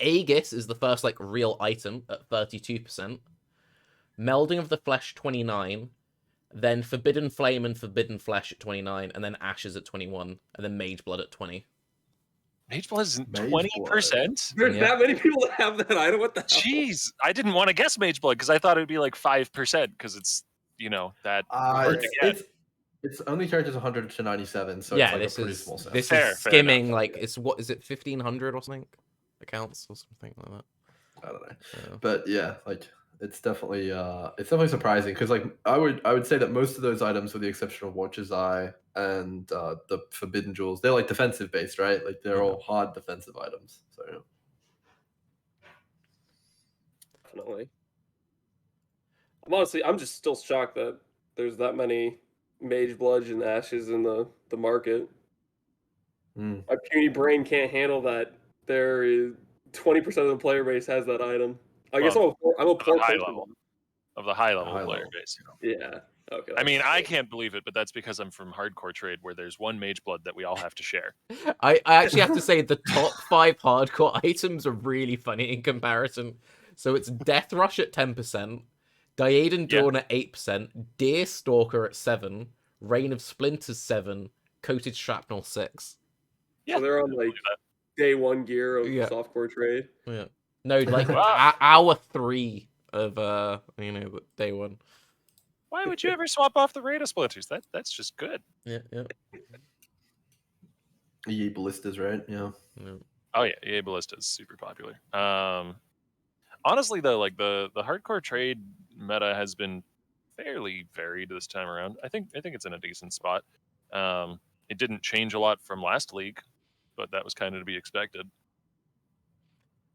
Aegis is the first like real item at 32%. Melding of the Flesh 29. Then Forbidden Flame and Forbidden Flesh at 29, and then Ashes at 21, and then Mage Blood at 20. Mage Blood is Mage 20%. There's Yeah. that many people that have that item. What the hell? Jeez, I didn't want to guess Mage Blood because I thought it would be like 5% because it's that hard to get. It's only characters 100 to 97, so Yeah, it's like this a pretty is small sample. this Fair is enough. skimming like it's what is it 1500 or something accounts or something like that. I don't know. Yeah. But yeah, like it's definitely surprising because like I would say that most of those items, with the exception of Watcher's Eye and the Forbidden Jewels, they're like defensive based, right? Like they're all hard defensive items. So yeah. Definitely. I'm just still shocked that there's that many Mage Bludge and Ashes in the market. Mm. My puny brain can't handle that. There is 20% of the player base has that item. I guess I'm a Of the poor high person. level. Of the high level High player level. base. Yeah. Okay. I mean, that's- I can't believe it, but that's because I'm from hardcore trade where there's one Mage Blood that we all have to share. I actually have to say the top 5 hardcore items are really funny in comparison. So it's Death Rush at 10%, Diaden Yeah. Dawn at 8%, Deer Stalker at 7, Reign of Splinters 7, Coated Shrapnel 6. Yeah, So they're on like day 1 gear of Yeah. softcore trade. Yeah. No, like Wow. hour 3 of day 1. Why would you ever swap off the Raider Splinters? That's just good. Yeah, yeah. EA Ballistas, right? Yeah. Oh yeah, EA Ballista is super popular. Honestly though, like the hardcore trade meta has been fairly varied this time around. I think it's in a decent spot. It didn't change a lot from last league, but that was kind of to be expected.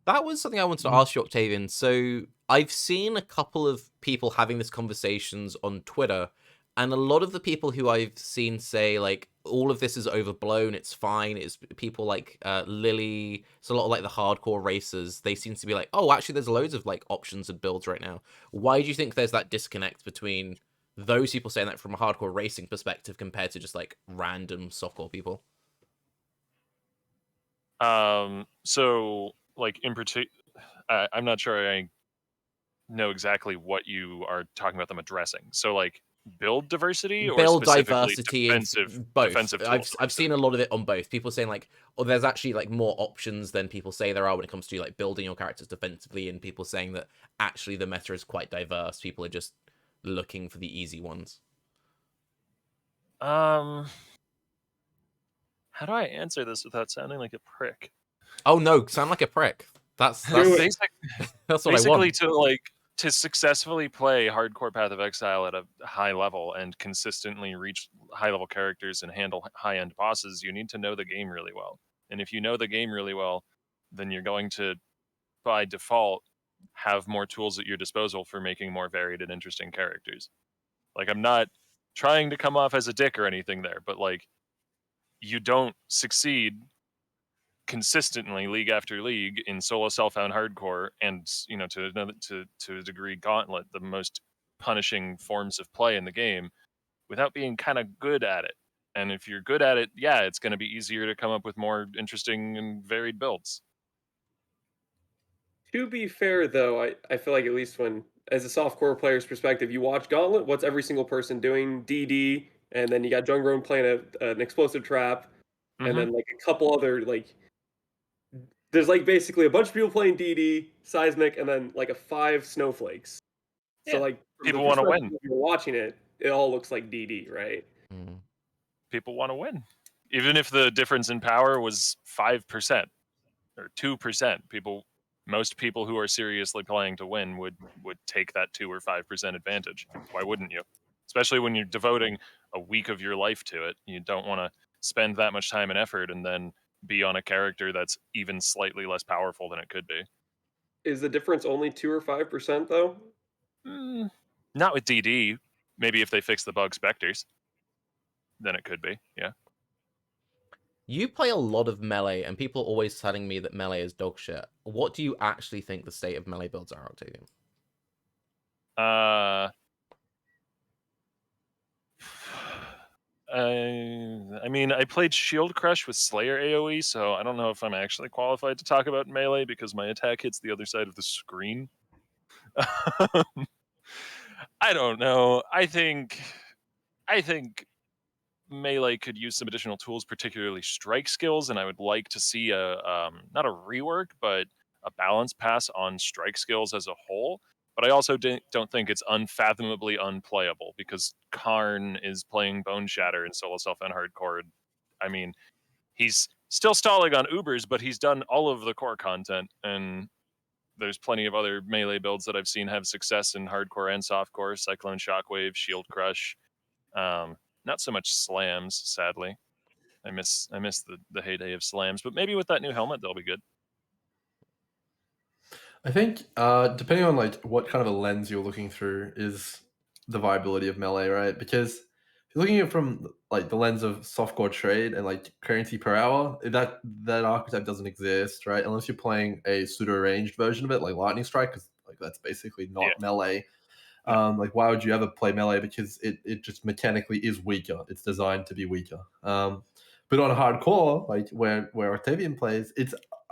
That was something I wanted to ask you, Octavian. So I've seen a couple of people having these conversations on Twitter, and a lot of the people who I've seen say like all of this is overblown, it's fine. It's people like Lily. It's a lot of like the hardcore racers. They seem to be like, oh, actually, there's loads of like options and builds right now. Why do you think there's that disconnect between those people saying that from a hardcore racing perspective compared to just like random softcore people? So like in particular, I'm not sure I know exactly what you are talking about them addressing. So like build diversity or Build specifically diversity defensive both. defensive I've tools. seen a lot of it on both. People saying like, oh, there's actually like more options than people say there are when it comes to like building your characters defensively, and people saying that actually the meta is quite diverse. People are just looking for the easy ones. How do I answer this without sounding like a prick? Oh no, sound like a prick. That's that's what I basically want. to successfully play hardcore Path of Exile at a high level and consistently reach high level characters and handle high end bosses, you need to know the game really well. And if you know the game really well, then you're going to, by default, have more tools at your disposal for making more varied and interesting characters. Like, I'm not trying to come off as a dick or anything there, but like, you don't succeed consistently league after league in solo self-found hardcore and, you know, to a degree gauntlet, the most punishing forms of play in the game, without being kind of good at it. And if you're good at it, yeah, it's going to be easier to come up with more interesting and varied builds. To be fair, though, I feel like at least when, as a softcore player's perspective, you watch Gauntlet, what's every single person doing? DD, and then you got Jungroan playing an explosive trap, and then like a couple other, like, there's like basically a bunch of people playing DD, Seismic, and then like a 5 snowflakes. Yeah. So like from People the want to perspective win. of you're watching it, it all looks like DD, right? People want to win. Even if the difference in power was 5% or 2%, most people who are seriously playing to win would take that 2 or 5% advantage. Why wouldn't you? Especially when you're devoting a week of your life to it. You don't want to spend that much time and effort and then be on a character that's even slightly less powerful than it could be. Is the difference only 2 or 5% though? Not with DD. Maybe if they fix the bug specters, then it could be. Yeah. You play a lot of melee, and people are always telling me that melee is dog shit. What do you actually think the state of melee builds are, Octavian? I mean, I played Shield Crush with Slayer AoE, so I don't know if I'm actually qualified to talk about melee because my attack hits the other side of the screen. I don't know. I think melee could use some additional tools, particularly strike skills, and I would like to see a not a rework, but a balance pass on strike skills as a whole. But I also don't think it's unfathomably unplayable because Karn is playing Bone Shatter in solo self and hardcore. I mean, he's still stalling on Ubers, but he's done all of the core content, and there's plenty of other melee builds that I've seen have success in hardcore and softcore. Cyclone Shockwave, Shield Crush. Not so much slams, sadly. I miss the heyday of slams, but maybe with that new helmet they'll be good. I think depending on like what kind of a lens you're looking through is the viability of melee, right? Because if you're looking at it from like the lens of softcore trade and like currency per hour, that archetype doesn't exist, right? Unless you're playing a pseudo ranged version of it, like Lightning Strike, because like that's basically not melee. Like why would you ever play melee? Because it just mechanically is weaker. It's designed to be weaker. But on hardcore, like where Octavian plays,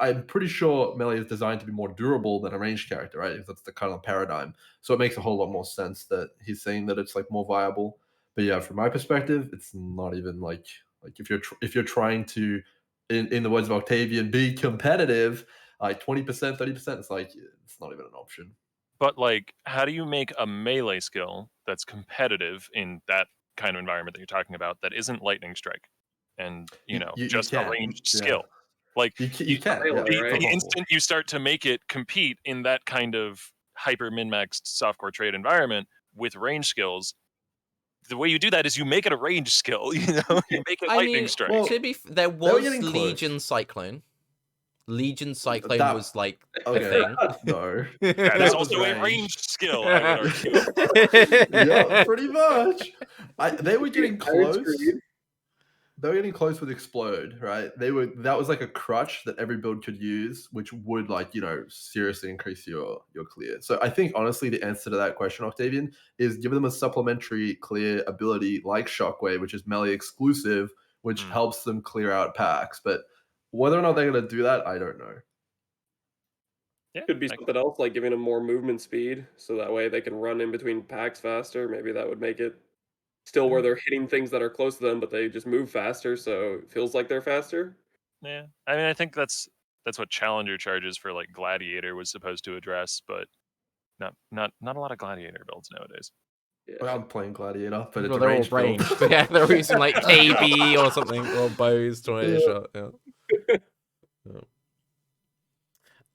I'm pretty sure melee is designed to be more durable than a ranged character, right? That's the kind of paradigm. So it makes a whole lot more sense that he's saying that it's like more viable. But yeah, from my perspective, it's not even like if you're trying to, in the words of Octavian, be competitive, like 20%, 30%, it's like it's not even an option. But like, how do you make a melee skill that's competitive in that kind of environment that you're talking about that isn't Lightning Strike and just a ranged skill? Like you can, the instant you start to make it compete in that kind of hyper min-maxed softcore trade environment with range skills, the way you do that is you make it a range skill. You make it Lightning Strike. Well, there was Legion Cyclone. Legion Cyclone was like a thing. No, that is also a ranged skill, I would argue. Yeah, pretty much. They were getting close. They were getting close with Explode, right? That was like a crutch that every build could use, which would seriously increase your clear. So I think honestly the answer to that question, Octavian, is give them a supplementary clear ability like Shockwave, which is melee exclusive, which helps them clear out packs. But whether or not they're going to do that, I don't know. Yeah, could be something else, like giving them more movement speed, so that way they can run in between packs faster. Maybe that would make it still where they're hitting things that are close to them, but they just move faster, so it feels like they're faster. Yeah, I mean, I think that's what Challenger charges for like Gladiator was supposed to address, but not a lot of Gladiator builds nowadays. Yeah. Well, I'm playing Gladiator, but it's they're all ranged. Yeah, they're using like KB or something, or bows, tornado shot.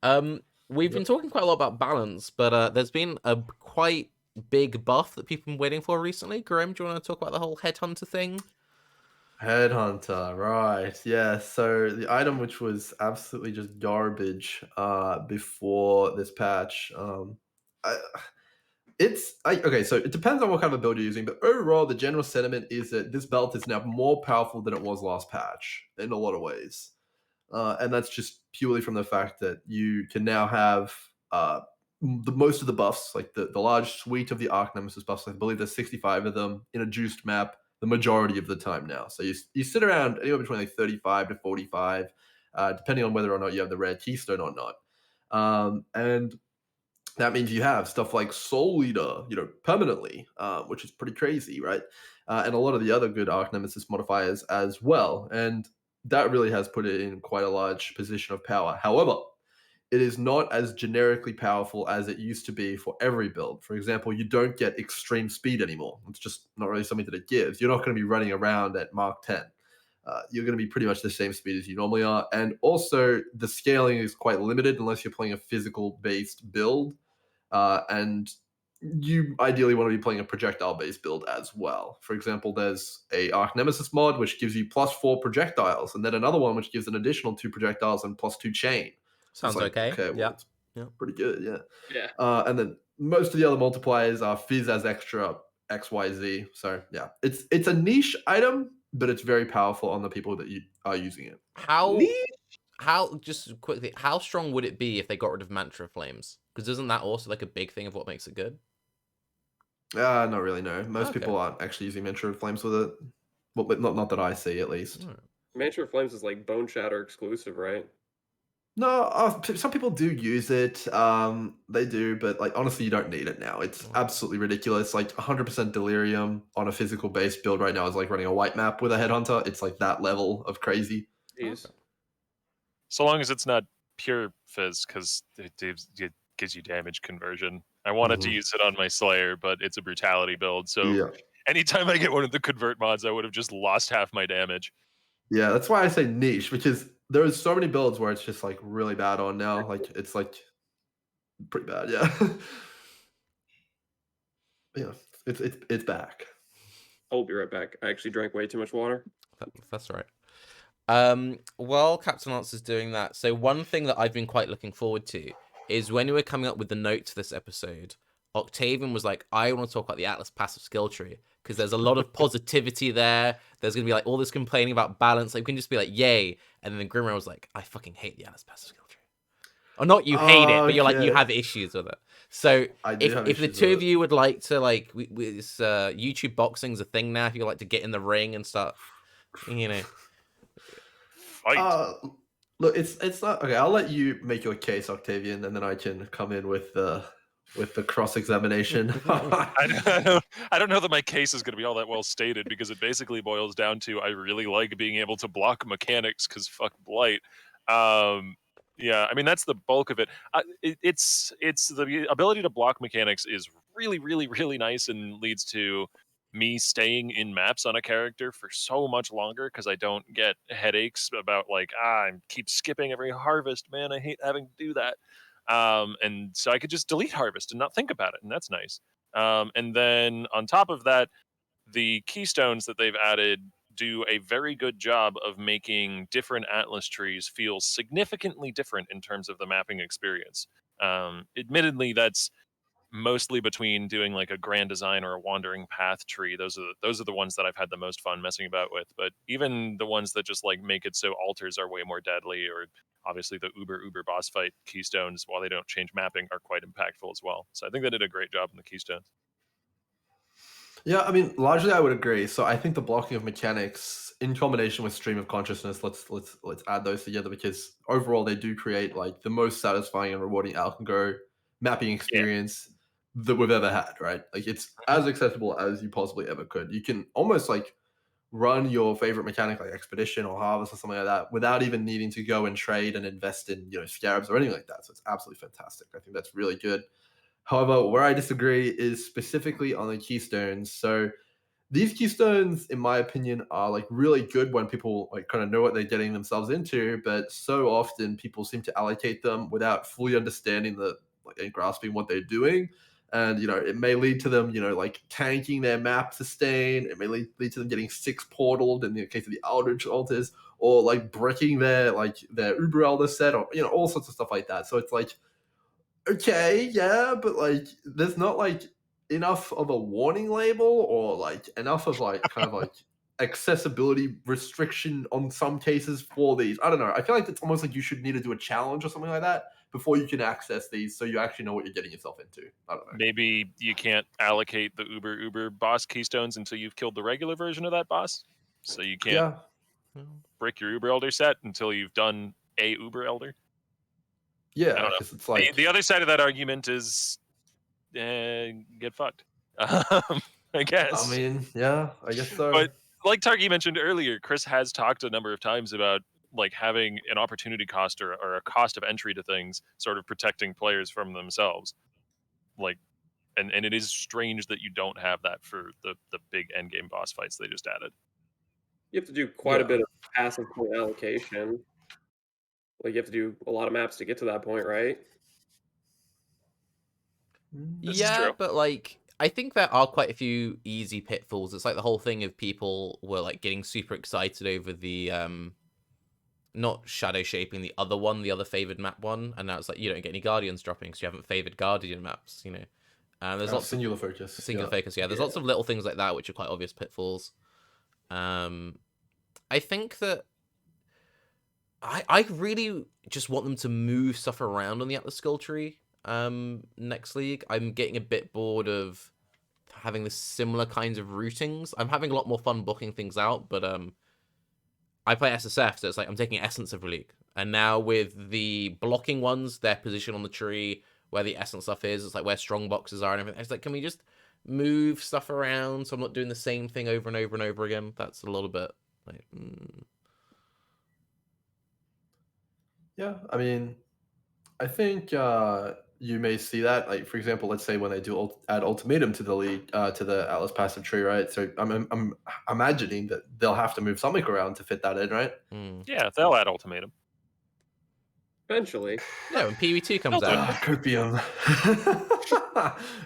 Yeah. We've been talking quite a lot about balance, but there's been a quite big buff that people have been waiting for recently. Grim, do you want to talk about the whole Headhunter thing? Headhunter, right. Yeah, so the item which was absolutely just garbage before this patch. I, okay, so it depends on what kind of a build you're using, but overall the general sentiment is that this belt is now more powerful than it was last patch in a lot of ways. And that's just purely from the fact that you can now have the most of the buffs, like the large suite of the Arc Nemesis buffs. I believe there's 65 of them in a juiced map the majority of the time now. So you sit around anywhere between like 35 to 45, depending on whether or not you have the rare keystone or not. And that means you have stuff like Soul Leader, permanently, which is pretty crazy, right? And a lot of the other good Arc Nemesis modifiers as well. And that really has put it in quite a large position of power. However, it is not as generically powerful as it used to be for every build. For example, you don't get extreme speed anymore. It's just not really something that it gives. You're not going to be running around at Mark 10. You're going to be pretty much the same speed as you normally are. And also, the scaling is quite limited unless you're playing a physical-based build. And you ideally want to be playing a projectile-based build as well. For example, there's a Arc Nemesis mod, which gives you +4 projectiles, and then another one which gives an additional 2 projectiles and +2 chain. Sounds okay. Okay, well, Yeah. it's pretty good, yeah. Yeah. And then most of the other multipliers are Fizz as extra XYZ. So yeah, it's a niche item, but it's very powerful on the people that you are using it. How just quickly, how strong would it be if they got rid of Mantra Flames? Because isn't that also like a big thing of what makes it good? Not really, no. Most Okay. people aren't actually using Mantra Flames with it. Well, but not that I see, at least. Alright. Mantra Flames is like Bone Shatter exclusive, right? No, some people do use it. They do, but like honestly, you don't need it now. It's absolutely ridiculous. Like 100% Delirium on a physical based build right now is like running a white map with a Headhunter. It's like that level of crazy. Jeez. Okay. So long as it's not pure Fizz, because it gives you damage conversion. I wanted to use it on my Slayer, but it's a brutality build. So Yeah. anytime I get one of the convert mods, I would have just lost half my damage. Yeah, that's why I say niche, because there's so many builds where it's just like really bad on now. Like it's like pretty bad, yeah. Yeah, it's back. I'll be right back. I actually drank way too much water. That's right. While Captain Lance is doing that, so one thing that I've been quite looking forward to is when we were coming up with the notes to this episode, Octavian was like, I want to talk about the Atlas passive skill tree because there's a lot of positivity there. There's going to be like all this complaining about balance. Like, we can just be like, yay. And then Grimro was like, I fucking hate the Atlas passive skill tree. Or not you hate it, but you're like, you Okay. have issues with it. So I do have if the issues two with of it. you would like to like, this YouTube boxing's a thing now. If you like to get in the ring and start, Fight. Look, it's not okay. I'll let you make your case, Octavian, and then I can come in with the cross examination. I don't know that my case is going to be all that well stated because it basically boils down to I really like being able to block mechanics because fuck blight. Yeah, I mean that's the bulk of it. It's the ability to block mechanics is really really really nice and leads to me staying in maps on a character for so much longer because I don't get headaches about like I keep skipping every harvest. Man, I hate having to do that. And so I could just delete harvest and not think about it, and that's nice. And then on top of that, the keystones that they've added do a very good job of making different atlas trees feel significantly different in terms of the mapping experience. Admittedly, that's mostly between doing like a grand design or a wandering path tree. Those are the ones that I've had the most fun messing about with. But even the ones that just like make it so altars are way more deadly, or obviously the uber boss fight keystones, while they don't change mapping, are quite impactful as well. So I think they did a great job on the keystones. Yeah, I mean, largely I would agree. So I think the blocking of mechanics in combination with stream of consciousness, let's add those together because overall they do create like the most satisfying and rewarding Alcon mapping experience that we've ever had, right? Like it's as accessible as you possibly ever could. You can almost like run your favorite mechanic like Expedition or Harvest or something like that without even needing to go and trade and invest in, scarabs or anything like that. So it's absolutely fantastic. I think that's really good. However, where I disagree is specifically on the keystones. So these keystones, in my opinion, are like really good when people like kind of know what they're getting themselves into, but so often people seem to allocate them without fully understanding and grasping what they're doing. And it may lead to them, like tanking their map sustain. It may lead to them getting 6 portaled in the case of the Eldritch Altars, or like breaking their Uber Elder set, or all sorts of stuff like that. So it's like, okay, yeah, but like there's not like enough of a warning label, or like enough of like kind of like accessibility restriction on some cases for these. I don't know. I feel like it's almost like you should need to do a challenge or something like that before you can access these, so you actually know what you're getting yourself into. I don't know. Maybe you can't allocate the Uber boss keystones until you've killed the regular version of that boss. So you can't break your Uber Elder set until you've done a Uber Elder. Yeah, I don't know. because it's like The other side of that argument is get fucked. I guess. I mean, yeah, I guess so. But like Tarke mentioned earlier, Chris has talked a number of times about like having an opportunity cost or a cost of entry to things, sort of protecting players from themselves. Like, and it is strange that you don't have that for the big end game boss fights they just added. You have to do quite a bit of passive point allocation. Like you have to do a lot of maps to get to that point, right? This is Yeah, true. but like I think there are quite a few easy pitfalls. It's like the whole thing of people were like getting super excited over the not shadow shaping, the other one, the other favored map one, and now it's like you don't get any guardians dropping because you haven't favored guardian maps, there's lots singular of focus. singular focus, there's lots of little things like that which are quite obvious pitfalls. I think that I really just want them to move stuff around on the Atlas Skull tree next league. I'm getting a bit bored of having the similar kinds of routings. I'm having a lot more fun booking things out, but I play SSF, so it's like I'm taking essence of league. And now with the blocking ones, their position on the tree, where the essence stuff is, it's like where strong boxes are and everything. It's like, can we just move stuff around so I'm not doing the same thing over and over and over again? That's a little bit like... Yeah, I mean, I think you may see that, like for example, let's say when they do add ultimatum to the league, to the Atlas passive tree, right? So I'm imagining that they'll have to move something around to fit that in, right? Yeah, they'll add ultimatum Eventually. Yeah, when PV2 comes out. Copium.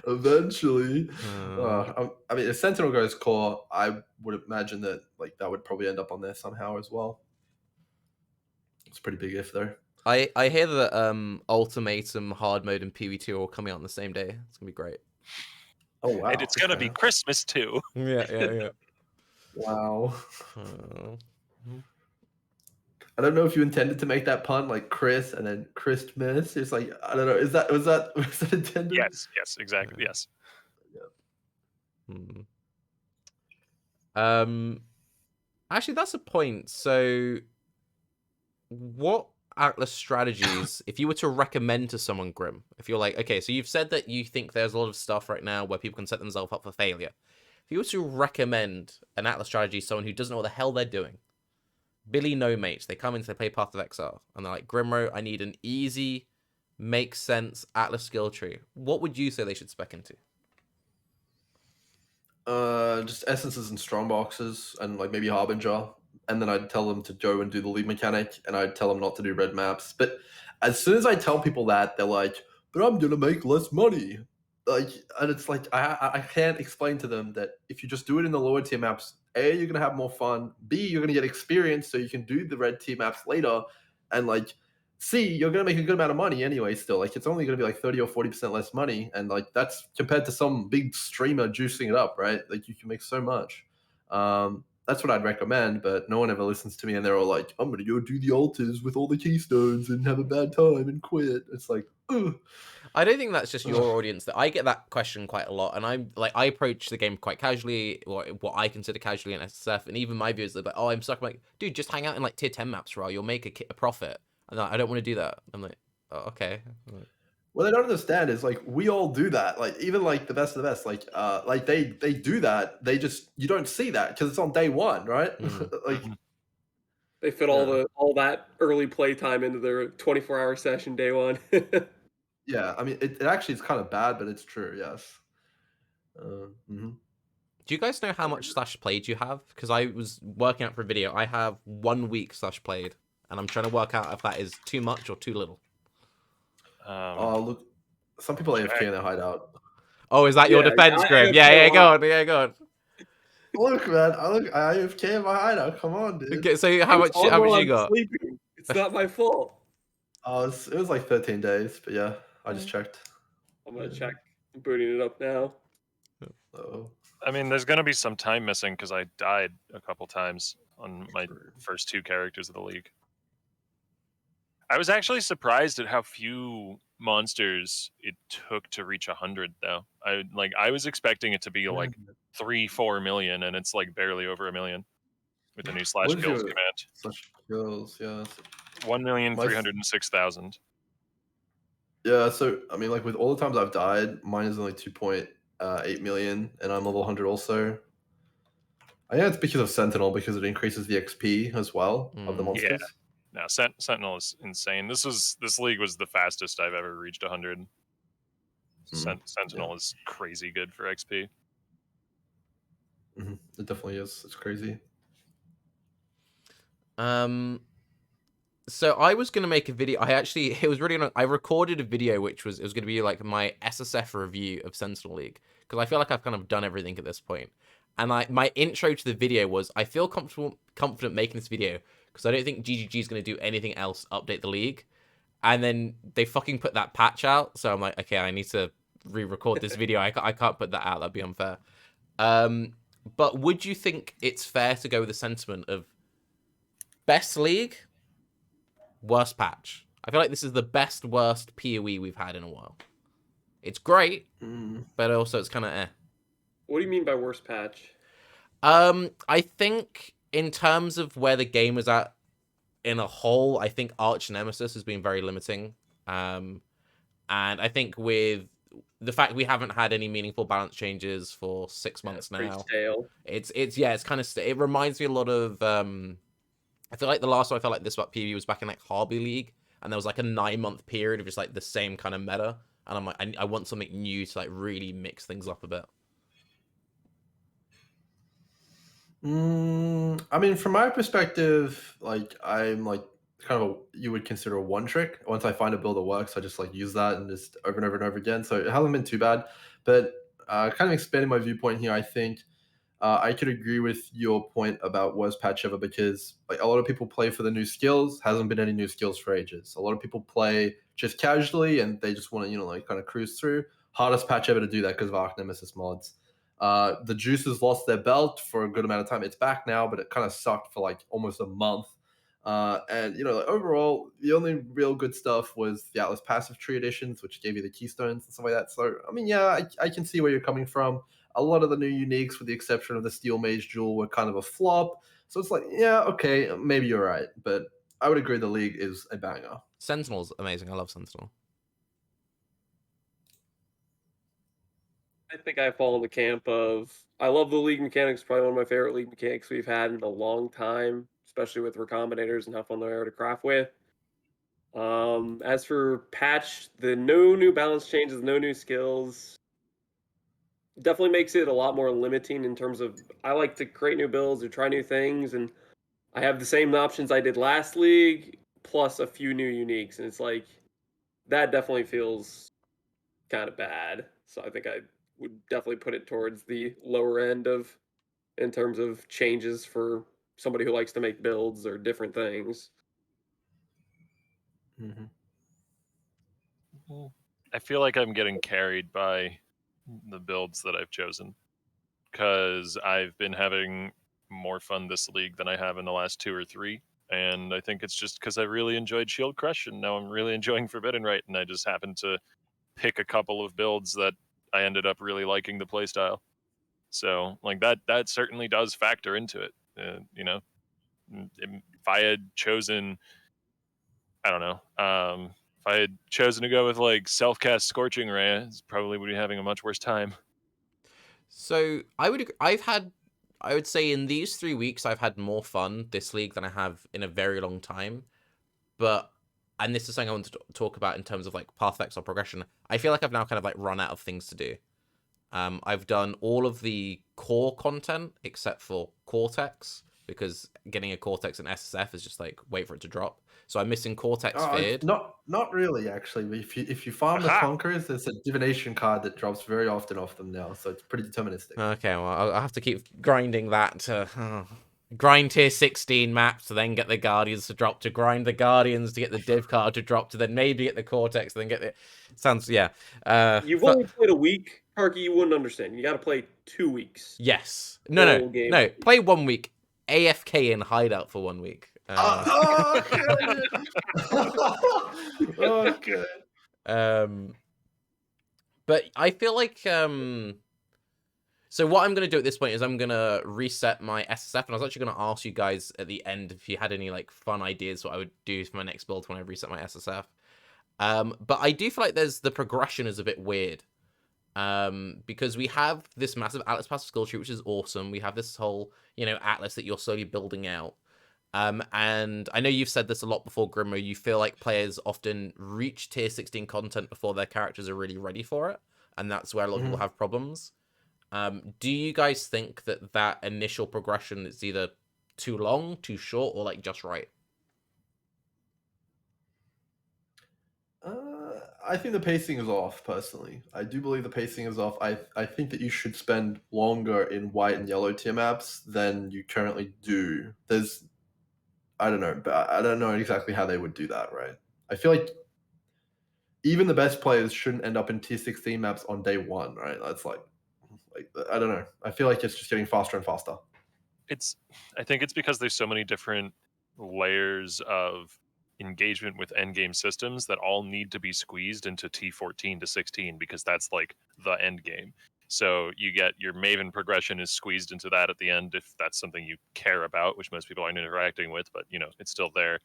Eventually. I mean, if Sentinel goes core, I would imagine that like that would probably end up on there somehow as well. It's a pretty big if though. I hear that Ultimatum, Hard Mode, and PV2 are all coming out on the same day. It's gonna be great. Oh wow! And it's gonna be Christmas too. Yeah. Wow. I don't know if you intended to make that pun, like Chris and then Christmas. It's like I don't know. Was that intended? Yes, exactly. Yes. Actually, that's a point. So, what Atlas strategies, if you were to recommend to someone, Grim, if you're like, okay, so you've said that you think there's a lot of stuff right now where people can set themselves up for failure. If you were to recommend an Atlas strategy to someone who doesn't know what the hell they're doing, Billy No Mates, they come in, they play Path of Exile, and they're like, Grimro, I need an easy, makes sense Atlas skill tree. What would you say they should spec into? Just essences and strong boxes, and like maybe Harbinger. And then I'd tell them to go and do the league mechanic, and I'd tell them not to do red maps. But as soon as I tell people that, they're like, "But I'm gonna make less money." Like, and it's like I can't explain to them that if you just do it in the lower tier maps, A, you're gonna have more fun. B, you're gonna get experience, so you can do the red tier maps later, and like C, you're gonna make a good amount of money anyway. Still, like it's only gonna be like 30 or 40% less money, and like that's compared to some big streamer juicing it up, right? Like you can make so much. That's what I'd recommend, but no one ever listens to me, and they're all like, "I'm gonna go do the altars with all the keystones and have a bad time and quit." It's like, ugh. I don't think that's just your audience. That I get that question quite a lot, and I'm like, I approach the game quite casually, or what I consider casually in SSF, and even my viewers are like, "Oh, I'm stuck." I'm like, dude, just hang out in like tier 10 maps, Raw. You'll make a profit. And I don't want to do that. I'm like, oh, okay. What they don't understand is like we all do that. Like even like the best of the best, like they do that. They just you don't see that because it's on day one, right? Like they fit all that early play time into their 24-hour session day one. Yeah, I mean it actually is kind of bad, but it's true. Yes. Do you guys know how much slash played you have? Because I was working out for a video. I have 1 week slash played, and I'm trying to work out if that is too much or too little. Look, some people AFK in their hideout. Oh, is that your Yeah, defense, I Grim? AFK Yeah, a go lot. on, yeah, go on. Look, man, I AFK in my hideout. Come on, dude. Okay, so how much All while you I'm got? sleeping. It's not my fault. It was like 13 days, but yeah, I just checked. I'm gonna check. I'm booting it up now. Oh, I mean, there's going to be some time missing because I died a couple times on my true. first 2 characters of the league. I was actually surprised at how few monsters it took to reach 100, though. I was expecting it to be like 3-4 million, and it's like barely over 1 million with the new slash What is kills your command. slash kills? Yeah. 1,306,000. Yeah, so I mean, like with all the times I've died, mine is only 2.8 million, and I'm level 100 also. I think it's because of Sentinel, because it increases the XP as well of the Mm. monsters. No, Sentinel is insane. This league was the fastest I've ever reached 100. Sentinel is crazy good for XP. It definitely is. It's crazy. So I was gonna make a video. It was really annoying. I recorded a video which was gonna be like my SSF review of Sentinel League, because I feel like I've kind of done everything at this point. And my intro to the video was, I feel confident making this video because I don't think GGG is gonna do anything else update the league. And then they fucking put that patch out, so I'm like, okay, I need to re-record this video. I can't put that out. That'd be unfair. But would you think it's fair to go with the sentiment of best league, worst patch? I feel like this is the best worst PoE we've had in a while. It's great, but also it's kind of eh. What do you mean by worst patch? I think in terms of where the game is at in a whole, I think Arch Nemesis has been very limiting. And I think with the fact we haven't had any meaningful balance changes for 6 months now, Stale. it's kind of it reminds me a lot of I feel like the last time I felt like this about PvE was back in like Hobby League, and there was like a 9-month period of just like the same kind of meta, and I'm like, I want something new to like really mix things up a bit. I mean, from my perspective, like I'm like kind of you would consider a one trick. Once I find a build that works, I just like use that and just over and over and over again. So it hasn't been too bad. But kind of expanding my viewpoint here, I think I could agree with your point about worst patch ever, because like a lot of people play for the new skills. Hasn't been any new skills for ages. A lot of people play just casually and they just want to like kind of cruise through. Hardest patch ever to do that because of Arch Nemesis mods. The Juicers lost their belt for a good amount of time. It's back now, but it kind of sucked for like almost a month. And like, overall, the only real good stuff was the Atlas passive tree editions, which gave you the keystones and stuff like that. So I mean, yeah, I can see where you're coming from. A lot of the new uniques, with the exception of the Steel Mage Jewel, were kind of a flop. So it's like, yeah, okay, maybe you're right, but I would agree the league is a banger. Sentinel's amazing. I love Sentinel. I think I fall in the camp of I love the league mechanics. Probably one of my favorite league mechanics we've had in a long time, especially with recombinators and how fun they are to craft with. As for patch, the no new balance changes, no new skills, definitely makes it a lot more limiting in terms of I like to create new builds or try new things, and I have the same options I did last league plus a few new uniques, and it's like that definitely feels kind of bad. So I think I would definitely put it towards the lower end of in terms of changes for somebody who likes to make builds or different things. I feel like I'm getting carried by the builds that I've chosen because I've been having more fun this league than I have in the last 2 or 3. And I think it's just because I really enjoyed Shield Crush, and now I'm really enjoying Forbidden Right, and I just happened to pick a couple of builds that I ended up really liking the playstyle. So like that certainly does factor into it. If I had chosen, I don't know, if I had chosen to go with like self-cast Scorching Ray, I probably would be having a much worse time. So I would say in these 3 weeks I've had more fun this league than I have in a very long time. But, and this is something I want to talk about in terms of like Path of Exile progression, I feel like I've now kind of like run out of things to do. I've done all of the core content except for Cortex, because getting a Cortex and SSF is just like wait for it to drop. So I'm missing Cortex Oh, Feared. not really actually. If you farm the Aha! Conquerors, there's a divination card that drops very often off them now, so it's pretty deterministic. Okay, well I'll have to keep grinding that to grind tier 16 maps to then get the Guardians to drop, to grind the Guardians to get the div card to drop, to then maybe get the Cortex, then get the... Sounds, yeah. You've only played a week, Tarke. You wouldn't understand. You got to play 2 weeks. Yes. No. Full game. No. Play 1 week. AFK in hideout for 1 week. Okay. Okay. But I feel like so what I'm gonna do at this point is I'm gonna reset my SSF, and I was actually gonna ask you guys at the end if you had any like fun ideas what I would do for my next build when I reset my SSF. But I do feel like the progression is a bit weird. Because we have this massive Atlas passive skill tree, which is awesome. We have this whole, Atlas that you're slowly building out. And I know you've said this a lot before, Grimro. You feel like players often reach tier 16 content before their characters are really ready for it, and that's where a lot of people have problems. Do you guys think that initial progression is either too long, too short, or like just right? I think the pacing is off, personally. I do believe the pacing is off. I think that you should spend longer in white and yellow tier maps than you currently do. I don't know, but I don't know exactly how they would do that, right? I feel like even the best players shouldn't end up in tier 16 maps on day one, right? That's like I don't know. I feel like it's just getting faster and faster. I think it's because there's so many different layers of engagement with endgame systems that all need to be squeezed into T14 to 16 because that's like the end game. So you get your Maven progression is squeezed into that at the end if that's something you care about, which most people aren't interacting with, but it's still there.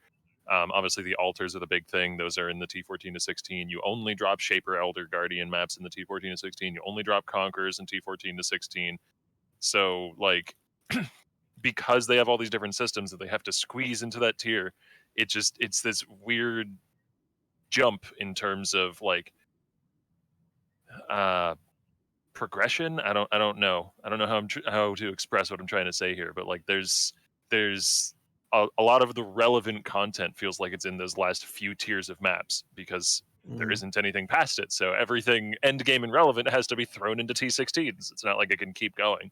Obviously, the altars are the big thing. Those are in the T14 to 16. You only drop Shaper, Elder, Guardian maps in the T14 to 16. You only drop Conquerors in T14 to 16. So, like, because they have all these different systems that they have to squeeze into that tier, it's this weird jump in terms of like progression. I don't know how to express what I'm trying to say here, but like there's a lot of the relevant content feels like it's in those last few tiers of maps because there isn't anything past it. So everything end game and relevant has to be thrown into T16s. It's not like it can keep going.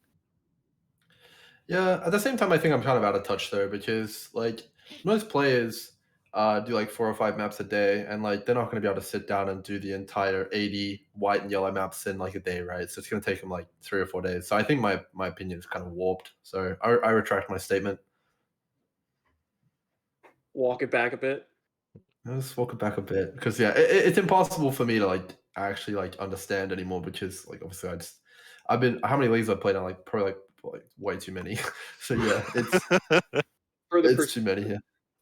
Yeah, at the same time, I think I'm kind of out of touch though, because like most players do like 4 or 5 maps a day, and like they're not going to be able to sit down and do the entire 80 white and yellow maps in like a day, right? So it's going to take them like 3 or 4 days. So I think my opinion is kind of warped. So I retract my statement. Walk it back a bit. Let's walk it back a bit, because yeah, it's impossible for me to like actually like understand anymore, because like obviously I've been, how many leagues I've played on, like probably like way too many. So yeah, it's too many here.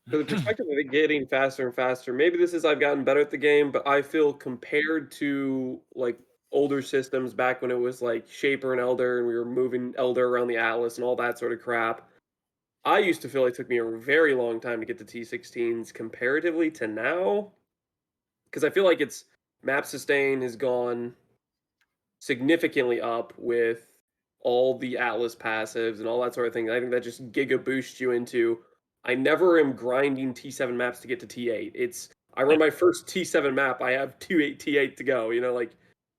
For the perspective of it getting faster and faster, maybe this is I've gotten better at the game, but I feel compared to like older systems back when it was like Shaper and Elder and we were moving Elder around the Atlas and all that sort of crap, I used to feel it took me a very long time to get to T16s comparatively to now. Because I feel like its map sustain has gone significantly up with all the Atlas passives and all that sort of thing. I think that just giga boosts you into. I never am grinding T7 maps to get to T8. I run my first T7 map. I have T8 to go.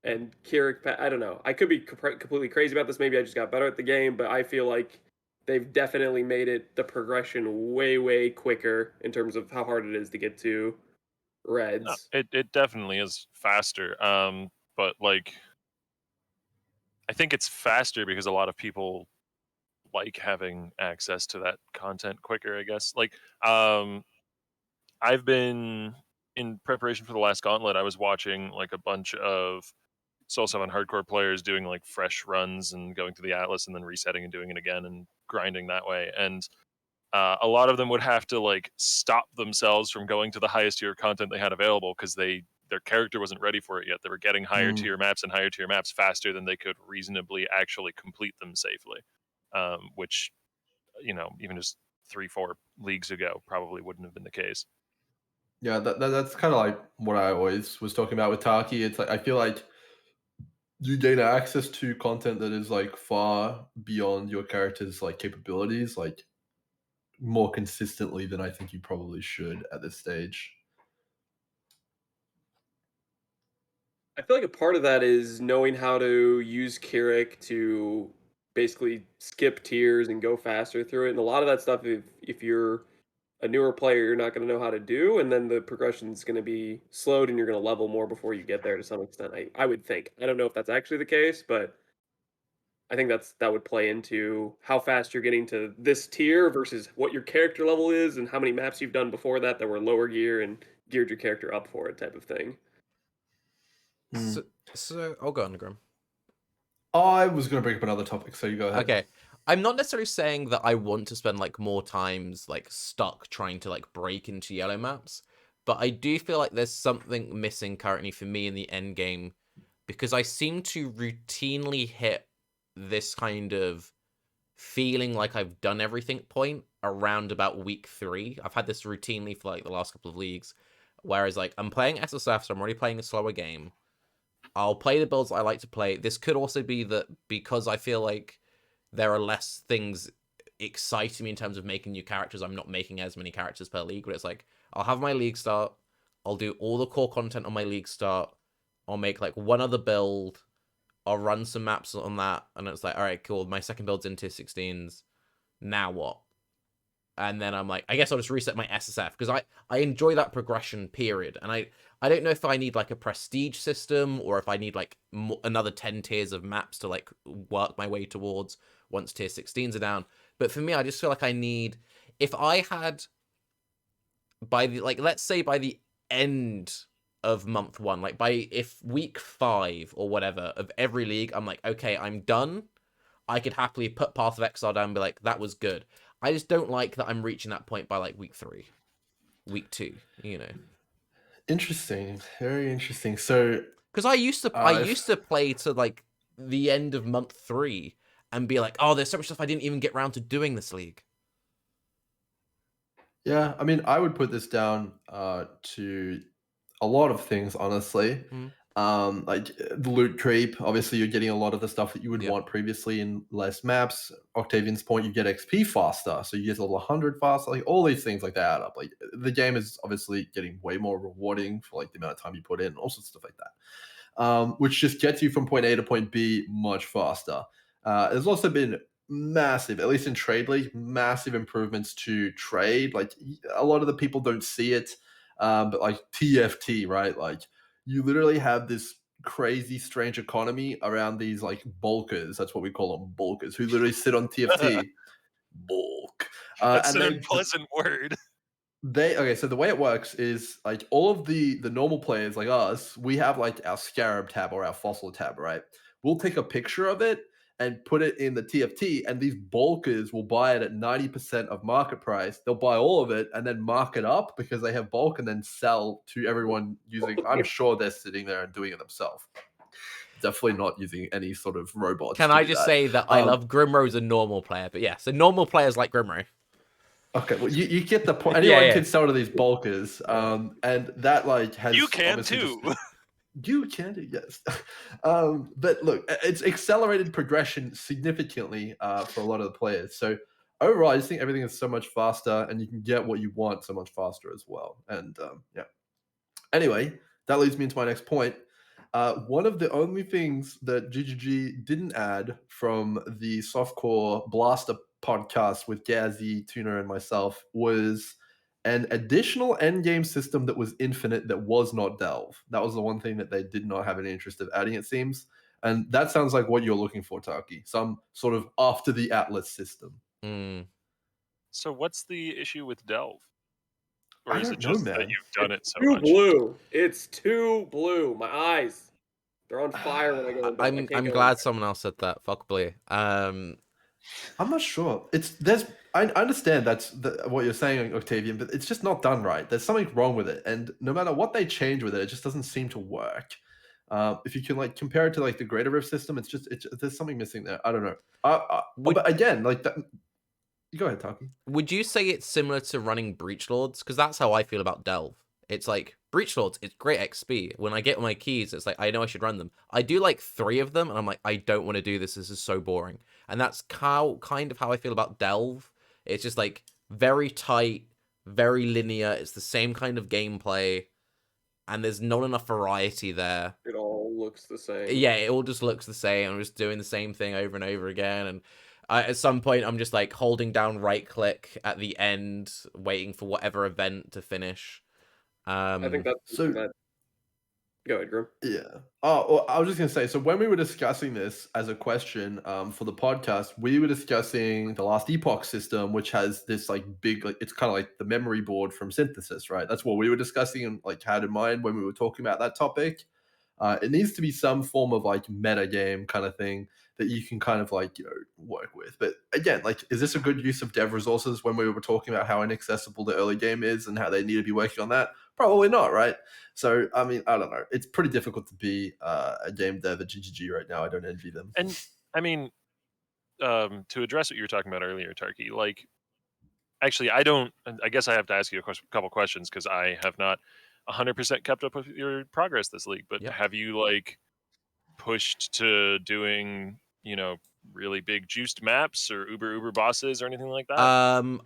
And Keurig. I don't know. I could be completely crazy about this. Maybe I just got better at the game, but I feel like they've definitely made the progression way quicker in terms of how hard it is to get to Reds. No, it definitely is faster. But like, I think it's faster because a lot of people like having access to that content quicker, I guess. Like, I've been in preparation for the last gauntlet, I was watching like a bunch of Soul 7 hardcore players doing like fresh runs and going to the Atlas and then resetting and doing it again and grinding that way. And a lot of them would have to like stop themselves from going to the highest tier content they had available because their character wasn't ready for it yet. They were getting higher tier maps and higher tier maps faster than they could reasonably actually complete them safely, which even just 3-4 leagues ago probably wouldn't have been the case. Yeah, that's kind of like what I always was talking about with Tarke. It's like I feel like you gain access to content that is like far beyond your character's like capabilities. Like more consistently than I think you probably should at this stage. I feel like a part of that is knowing how to use Keurig to basically skip tiers and go faster through it. And a lot of that stuff, if you're a newer player, you're not going to know how to do, and then the progression's going to be slowed, and you're going to level more before you get there to some extent. I would think. I don't know if that's actually the case, but I think that would play into how fast you're getting to this tier versus what your character level is and how many maps you've done before that were lower gear and geared your character up for it, type of thing. So, I'll go on, Grim. I was going to bring up another topic, so you go ahead. Okay. I'm not necessarily saying that I want to spend like more times like stuck trying to like break into yellow maps, but I do feel like there's something missing currently for me in the end game, because I seem to routinely hit this kind of feeling like I've done everything point around about week 3. I've had this routinely for like the last couple of leagues, whereas like I'm playing SSF, so I'm already playing a slower game. I'll play the builds I like to play. This could also be that because I feel like there are less things exciting me in terms of making new characters, I'm not making as many characters per league, but it's like, I'll have my league start, I'll do all the core content on my league start, I'll make like one other build, I'll run some maps on that, and it's like, alright, cool, my second build's into 16s, now what? And then I'm like, I guess I'll just reset my SSF, because I enjoy that progression period, and I don't know if I need like a prestige system, or if I need like another 10 tiers of maps to like work my way towards once tier 16s are down. But for me, I just feel like I need, if I had, by the, like, let's say by the end of month 1, like if week 5 or whatever of every league, I'm like, okay, I'm done, I could happily put Path of Exile down and be like, that was good. I just don't like that I'm reaching that point by like week 3, week 2, you know. Interesting, very interesting. So, because I used to play to like the end of month 3 and be like, oh, there's so much stuff I didn't even get around to doing this league. Yeah, I mean, I would put this down to a lot of things, honestly. Like the loot creep. Obviously, you're getting a lot of the stuff that you would want previously in less maps. Octavian's point, you get XP faster, so you get level 100 faster. Like all these things, like they add up. Like the game is obviously getting way more rewarding for like the amount of time you put in, all sorts of stuff like that. Which just gets you from point A to point B much faster. There's also been massive, at least in Trade League, massive improvements to trade. Like a lot of the people don't see it, but like TFT, right? Like you literally have this crazy, strange economy around these like bulkers. That's what we call them, bulkers, who literally sit on TFT. Bulk. That's and an they, unpleasant word. So the way it works is like all of the normal players like us, we have like our scarab tab or our fossil tab, right? We'll take a picture of it and put it in the TFT, and these bulkers will buy it at 90% of market price. They'll buy all of it and then mark it up because they have bulk, and then sell to everyone using, I'm sure they're sitting there and doing it themselves. Definitely not using any sort of robots. Can I just say that I love Grimro as a normal player? But yeah, so normal players like Grimro. Okay, well, you get the point. Anyone can sell to these bulkers, and that like has you can too. You can do, yes. But look, it's accelerated progression significantly for a lot of the players. So overall, I just think everything is so much faster, and you can get what you want so much faster as well. And yeah. Anyway, that leads me into my next point. One of the only things that GGG didn't add from the Softcore Blaster podcast with Gazzy, Tuna, and myself was an additional endgame system that was infinite that was not Delve. That was the one thing that they did not have any interest of adding, it seems. And that sounds like what you're looking for, Tarke. Some sort of after the Atlas system. So what's the issue with Delve? Or I is don't it know, just man. that you've done it so Too much? blue. It's too blue. My eyes. They're on fire when I go to bed. I'm glad someone else said that. Fuck blue. I'm not sure. I understand that's what you're saying, Octavian, but it's just not done right. There's something wrong with it, and no matter what they change with it, it just doesn't seem to work. If you can like compare it to like the Greater Rift system, there's something missing there. I don't know. But again, like that. Go ahead, Taki. Would you say it's similar to running Breach Lords? Because that's how I feel about Delve. It's like Breach Lords, it's great XP. When I get my keys, it's like I know I should run them. I do like 3 of them, and I'm like, I don't want to do this. This is so boring. And that's kind of how I feel about Delve. It's just like very tight, very linear. It's the same kind of gameplay, and there's not enough variety there. It all looks the same. Yeah, it all just looks the same. I'm just doing the same thing over and over again, and at some point, I'm just like holding down right click at the end, waiting for whatever event to finish. I think that's So- that. Go ahead, Grim. Yeah. Oh, well, I was just gonna say. So when we were discussing this as a question for the podcast, we were discussing the Last Epoch system, which has this like big, like it's kind of like the memory board from Synthesis, right? That's what we were discussing and like had in mind when we were talking about that topic. It needs to be some form of like meta game kind of thing that you can kind of like, work with. But again, like, is this a good use of dev resources when we were talking about how inaccessible the early game is and how they need to be working on that? Probably not, right? So, I mean, I don't know. It's pretty difficult to be a game dev at GGG right now. I don't envy them. And I mean, to address what you were talking about earlier, Tarke, like, actually, I guess I have to ask you a couple questions because I have not 100% kept up with your progress this league. But Yep. have you like pushed to doing, really big juiced maps or uber bosses or anything like that?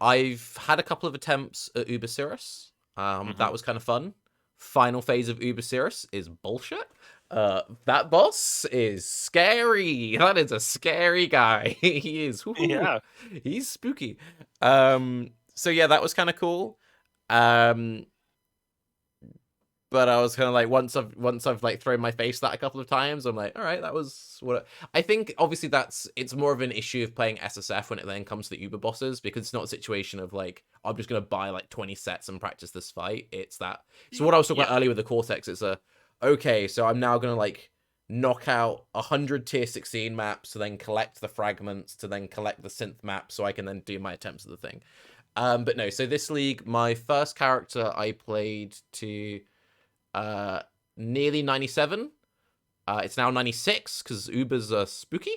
I've had a couple of attempts at Uber Cirrus. That was kind of fun. Final phase of Uber Cirrus is bullshit. That boss is scary. That is a scary guy. He is. Woo-hoo. Yeah. He's spooky. So yeah, that was kind of cool. But I was kind of like, once I've like thrown my face that a couple of times, I'm like, all right, that was what I think. Obviously, it's more of an issue of playing SSF when it then comes to the Uber bosses, because it's not a situation of like, I'm just gonna buy like 20 sets and practice this fight. It's that. So what I was talking about earlier with the Cortex, it's okay, so I'm now gonna like knock out 100 tier 16 maps to then collect the fragments to then collect the synth map so I can then do my attempts at the thing. But no, so this league, my first character I played to nearly 97. It's now 96 because Ubers are spooky.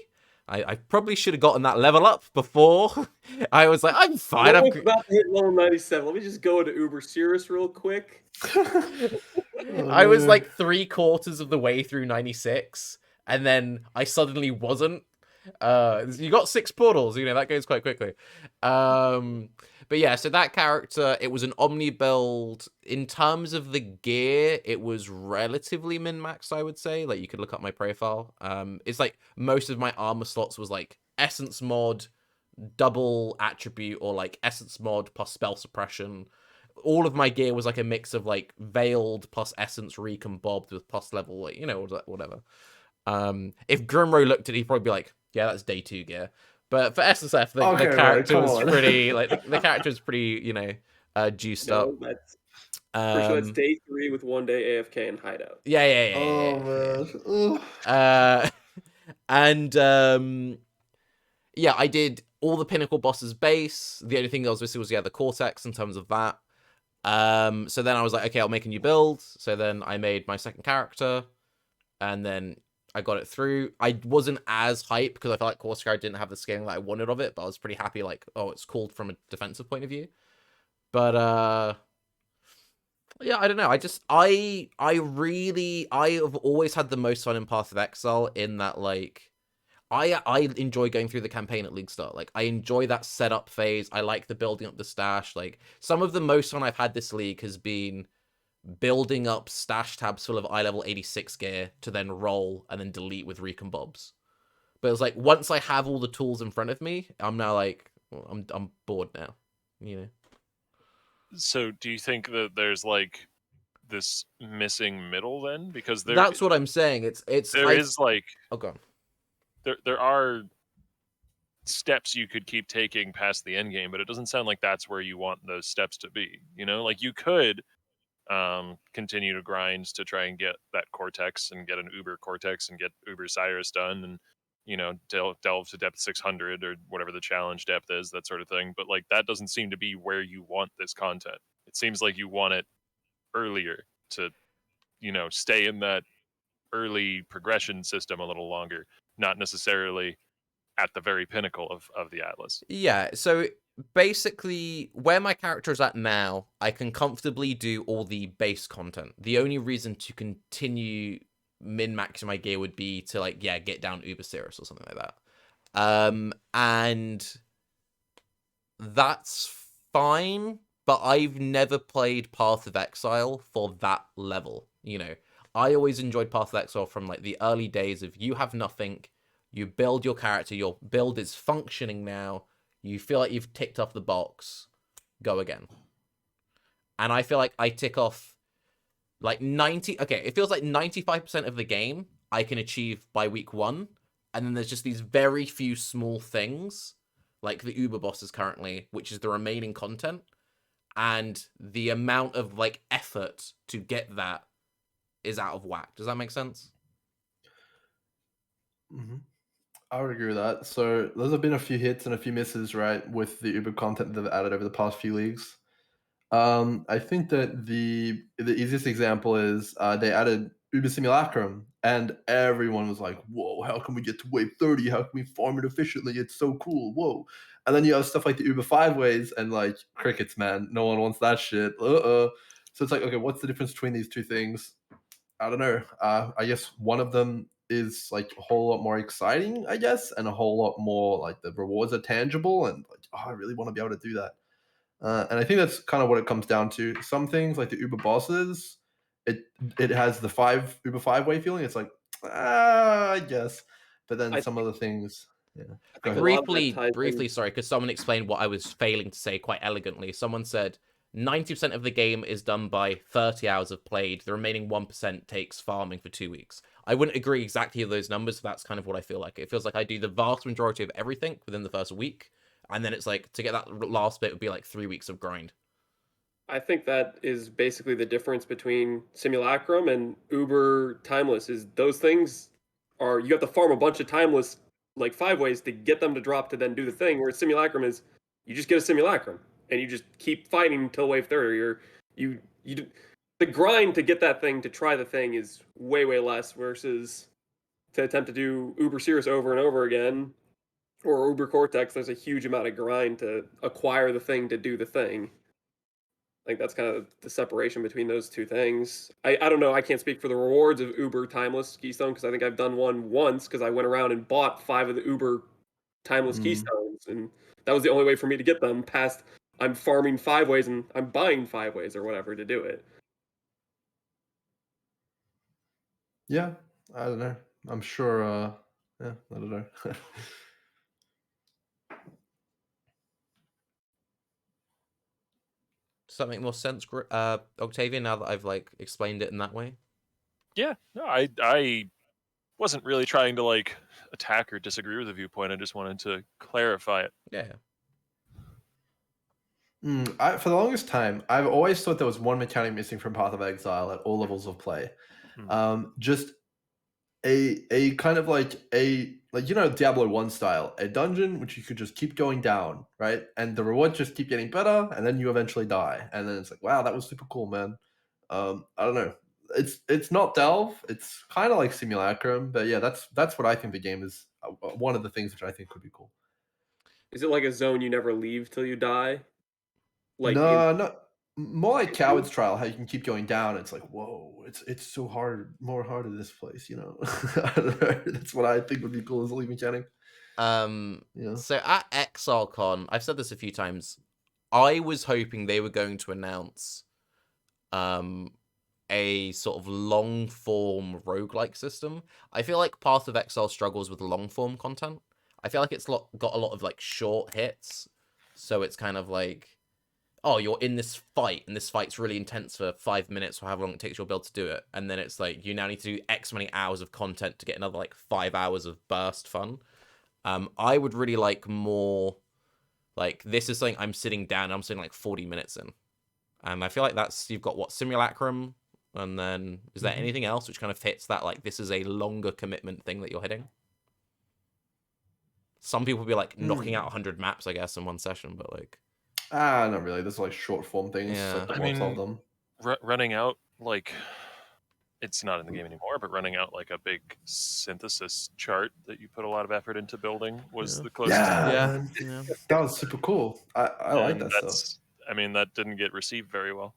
I probably should have gotten that level up before. I was like, I'm fine. I'm about to hit level 97. Let me just go into Uber Cirrus real quick. I was like 3/4 of the way through 96, and then I suddenly wasn't. You got 6 portals, that goes quite quickly. But yeah, so that character, it was an Omni build. In terms of the gear, it was relatively min-maxed, I would say. Like, you could look up my profile. It's like most of my armor slots was like Essence mod, double attribute, or like Essence mod plus spell suppression. All of my gear was like a mix of like Veiled plus Essence recombobed with plus level, like, whatever. If Grimro looked at it, he'd probably be like, yeah, that's day 2 gear. But for SSF, the character was pretty, like, the character is pretty, juiced up. That's for sure. That's day 3 with 1 day AFK and hideout. Yeah. Oh, man. And yeah, I did all the Pinnacle bosses base. The only thing that was missing was the Cortex in terms of that. So then I was like, okay, I'll make a new build. So then I made my second character, and then I got it through. I wasn't as hyped because I felt like Corsair didn't have the scaling that I wanted of it, but I was pretty happy, like, oh, it's called from a defensive point of view. But yeah, I don't know. I have always had the most fun in Path of Exile in that, like, I enjoy going through the campaign at League Start. Like, I enjoy that setup phase. I like the building up the stash. Like, some of the most fun I've had this league has been building up stash tabs full of eye level 86 gear to then roll and then delete with recon bobs. But it's like, once I have all the tools in front of me, I'm now like, well, I'm bored now, So do you think that there's like this missing middle then? Because that's what I'm saying. There is like, oh, go on. There are steps you could keep taking past the end game, but it doesn't sound like that's where you want those steps to be. Like, you could continue to grind to try and get that Cortex and get an Uber Cortex and get Uber Cyrus done, and delve to depth 600 or whatever the challenge depth is, that sort of thing. But like, that doesn't seem to be where you want this content. It seems like you want it earlier to stay in that early progression system a little longer, not necessarily at the very pinnacle of the Atlas. Yeah, so basically, where my character is at now, I can comfortably do all the base content. The only reason to continue min-maxing my gear would be to, like, get down Uber Cirrus or something like that. And that's fine, but I've never played Path of Exile for that level. You know, I always enjoyed Path of Exile from like the early days of you have nothing, you build your character, your build is functioning now, you feel like you've ticked off the box, go again. And I feel like I tick off like 90, okay, it feels like 95% of the game I can achieve by week 1, and then there's just these very few small things, like the Uber bosses currently, which is the remaining content, and the amount of like effort to get that is out of whack. Does that make sense? Mm-hmm. I would agree with that. So those have been a few hits and a few misses, right, with the Uber content they've added over the past few leagues. I think that the easiest example is they added Uber Simulacrum, and everyone was like, "Whoa! How can we get to wave 30? How can we farm it efficiently? It's so cool! Whoa!" And then you have stuff like the Uber 5-ways and like crickets, man. No one wants that shit. So it's like, okay, what's the difference between these two things? I don't know. I guess one of them is like a whole lot more exciting, I guess, and a whole lot more like the rewards are tangible, and like, oh, I really want to be able to do that. And I think that's kind of what it comes down to. Some things like the Uber bosses, it has the Uber 5-way feeling. It's like, I guess. But then I some other things, yeah. I Go think a ahead. lot of that ties Briefly, in. sorry, because someone explained what I was failing to say quite elegantly. Someone said 90% of the game is done by 30 hours of played. The remaining 1% takes farming for 2 weeks. I wouldn't agree exactly with those numbers, but that's kind of what I feel like. It feels like I do the vast majority of everything within the first week, and then it's like to get that last bit would be like 3 weeks of grind. I think that is basically the difference between Simulacrum and Uber Timeless. Is those things are you have to farm a bunch of Timeless like 5-ways to get them to drop to then do the thing. Whereas Simulacrum is you just get a Simulacrum and you just keep fighting until wave 30. Or you the grind to get that thing to try the thing is way less versus to attempt to do Uber Cirrus over and over again or Uber Cortex. There's a huge amount of grind to acquire the thing to do the thing. I think that's kind of the separation between those two things. I don't know. I can't speak for the rewards of Uber Timeless Keystone because I think I've done one once because I went around and bought 5 of the Uber Timeless Keystones, and that was the only way for me to get them past. I'm farming 5-ways and I'm buying 5-ways or whatever to do it. Yeah, I don't know. I'm sure. Yeah, I don't know. Does that make more sense, Octavian, now that I've like explained it in that way? Yeah, no, I wasn't really trying to like attack or disagree with the viewpoint. I just wanted to clarify it. Yeah. For the longest time, I've always thought there was one mechanic missing from Path of Exile at all levels of play. Just a kind of like Diablo 1 style, a dungeon which you could just keep going down, right? And the rewards just keep getting better, and then you eventually die. And then it's like, wow, that was super cool, man. I don't know. It's not Delve. It's kind of like Simulacrum, but yeah, that's what I think the game is. One of the things which I think could be cool. Is it like a zone you never leave till you die? Like No, more like Coward's Trial, how you can keep going down. It's like, whoa, it's so hard, more hard in this place, you know. I don't know. That's what I think would be cool as a league mechanic. Yeah. So at ExileCon, I've said this a few times, I was hoping they were going to announce a sort of long form roguelike system. I feel like Path of Exile struggles with long form content. I feel like it's got a lot of like short hits, so it's kind of like, oh, you're in this fight, and this fight's really intense for 5 minutes or however long it takes your build to do it, and then it's like you now need to do X many hours of content to get another like 5 hours of burst fun. I would really like more, like, this is something I'm sitting down, I'm sitting like 40 minutes in. And I feel like that's, you've got what, Simulacrum, and then is there anything else which kind of fits that, like, this is a longer commitment thing that you're hitting? Some people will be like knocking out 100 maps, I guess, in one session, but like... Not really. There's like short form things. Yeah. Like I mean, of them. Running out like it's not in the game anymore, but running out like a big synthesis chart that you put a lot of effort into building was the closest. Yeah. That was super cool. I like that stuff. I mean, that didn't get received very well.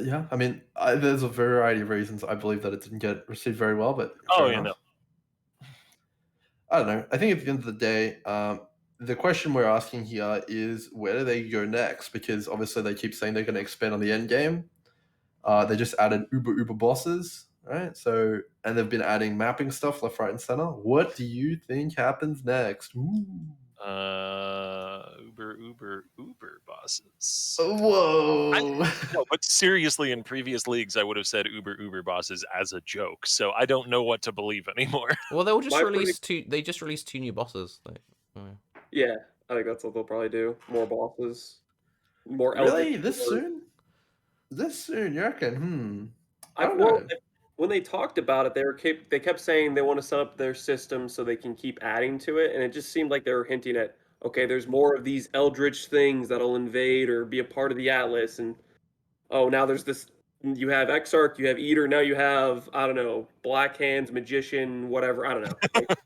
Yeah, I mean, there's a variety of reasons I believe that it didn't get received very well, but fair enough. No. I don't know. I think at the end of the day, the question we're asking here is where do they go next? Because obviously they keep saying they're going to expand on the end game. They just added uber bosses, right? So, and they've been adding mapping stuff left, right, and center. What do you think happens next? Ooh. Uber bosses. Whoa! No, but seriously, in previous leagues, I would have said Uber bosses as a joke. So I don't know what to believe anymore. Well, they'll just My release two. They just released 2 new bosses. Like, Yeah, I think that's what they'll probably do. More bosses, more eldritch. Really? This soon? This soon? You reckon? I don't Well, know. when they talked about it, they kept saying they want to set up their system so they can keep adding to it, and it just seemed like they were hinting at, okay, there's more of these eldritch things that'll invade or be a part of the Atlas, and oh, now there's this. You have Exarch, you have Eater, now you have, I don't know, Black Hands, Magician, whatever. I don't know. Like,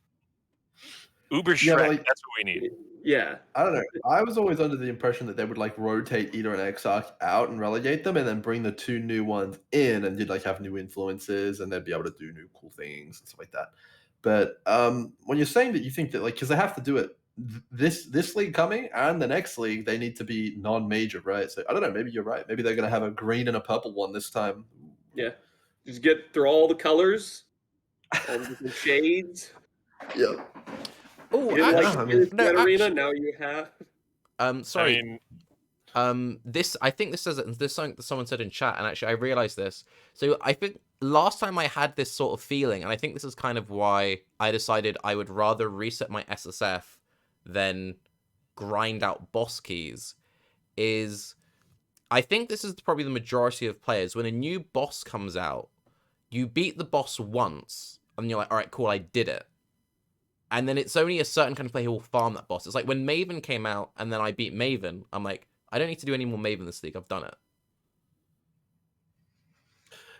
Uber Yeah, Shrek, but like, that's what we need. yeah, I don't know. I was always under the impression that they would like rotate Eater and Exarch out and relegate them, and then bring the 2 new ones in, and you'd like have new influences, and they'd be able to do new cool things and stuff like that. But when you're saying that you think that like because they have to do it this league coming and the next league, they need to be non-major, right? So I don't know. Maybe you're right. Maybe they're gonna have a green and a purple one this time. yeah. Just get through all the colors, all the different shades. Yeah. oh, You didn't Yeah, like I the mean- Red Arena, now you have. sorry. I mean, This I think this says this something that someone said in chat, and actually I realized this. So I think last time I had this sort of feeling, and I think this is kind of why I decided I would rather reset my SSF than grind out boss keys. Is I think this is probably the majority of players. When a new boss comes out, you beat the boss once, and you're like, all right, cool, I did it. And then it's only a certain kind of player who will farm that boss. It's like when Maven came out, and then I beat Maven, I'm like, I don't need to do any more Maven this league. I've done it.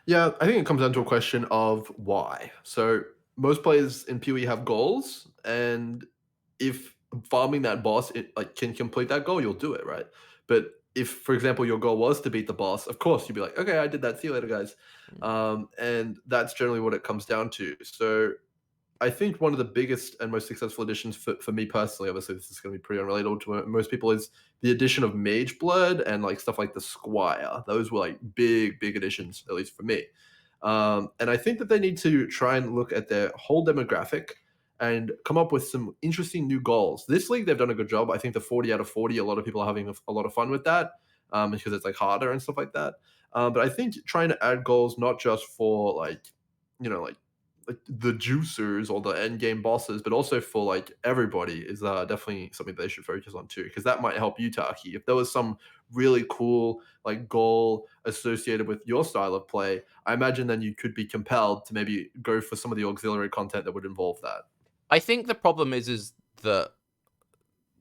Yeah, I think it comes down to a question of why. So most players in PoE have goals, and if farming that boss like can complete that goal, you'll do it, right? But if, for example, your goal was to beat the boss, of course you'd be like, okay, I did that. See you later, guys. And that's generally what it comes down to. So I think one of the biggest and most successful additions for me personally, obviously this is going to be pretty unrelatable to most people, is the addition of Mage Blood and like stuff like the Squire. Those were like big additions, at least for me. And I think that they need to try and look at their whole demographic and come up with some interesting new goals. This league, they've done a good job. I think the 40 out of 40, a lot of people are having a lot of fun with that because it's like harder and stuff like that. But I think trying to add goals, not just for like, like the juicers or the end game bosses, but also for like everybody is definitely something they should focus on too, because that might help you, Tarke. If there was some really cool like goal associated with your style of play, I imagine then you could be compelled to maybe go for some of the auxiliary content that would involve that. I think the problem is that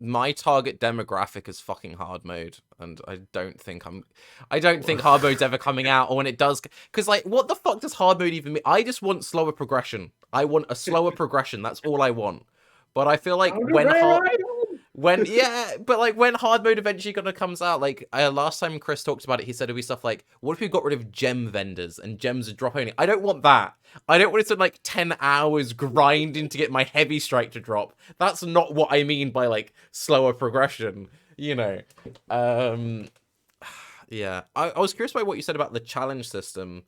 my target demographic is fucking hard mode, and I don't think hard mode's ever coming out, or when it does, because like, what the fuck does hard mode even mean? I just want slower progression. I want a slower progression. That's all I want. But I feel like when hard mode eventually gonna comes out, like last time Chris talked about it, he said it'd be stuff like, what if we got rid of gem vendors and gems are drop only? I don't want that. I don't want it to like 10 hours grinding to get my heavy strike to drop. That's not what I mean by like slower progression, you know. Yeah. I was curious by what you said about the challenge system,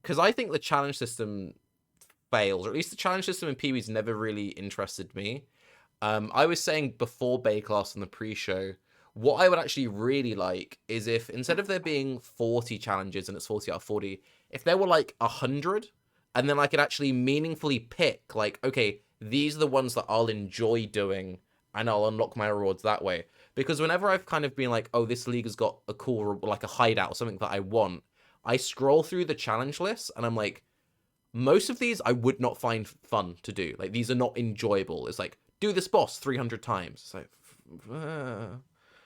because I think the challenge system fails, or at least the challenge system in PoE's never really interested me. I was saying before Baeclast on the pre-show, what I would actually really like is if instead of there being 40 challenges and it's 40 out of 40, if there were like 100, and then I could actually meaningfully pick, like, okay, these are the ones that I'll enjoy doing, and I'll unlock my rewards that way. Because whenever I've kind of been like, oh, this league has got a cool, like a hideout or something that I want, I scroll through the challenge list, and I'm like, most of these I would not find fun to do. Like, these are not enjoyable. It's like, do this boss 300 times. It's like,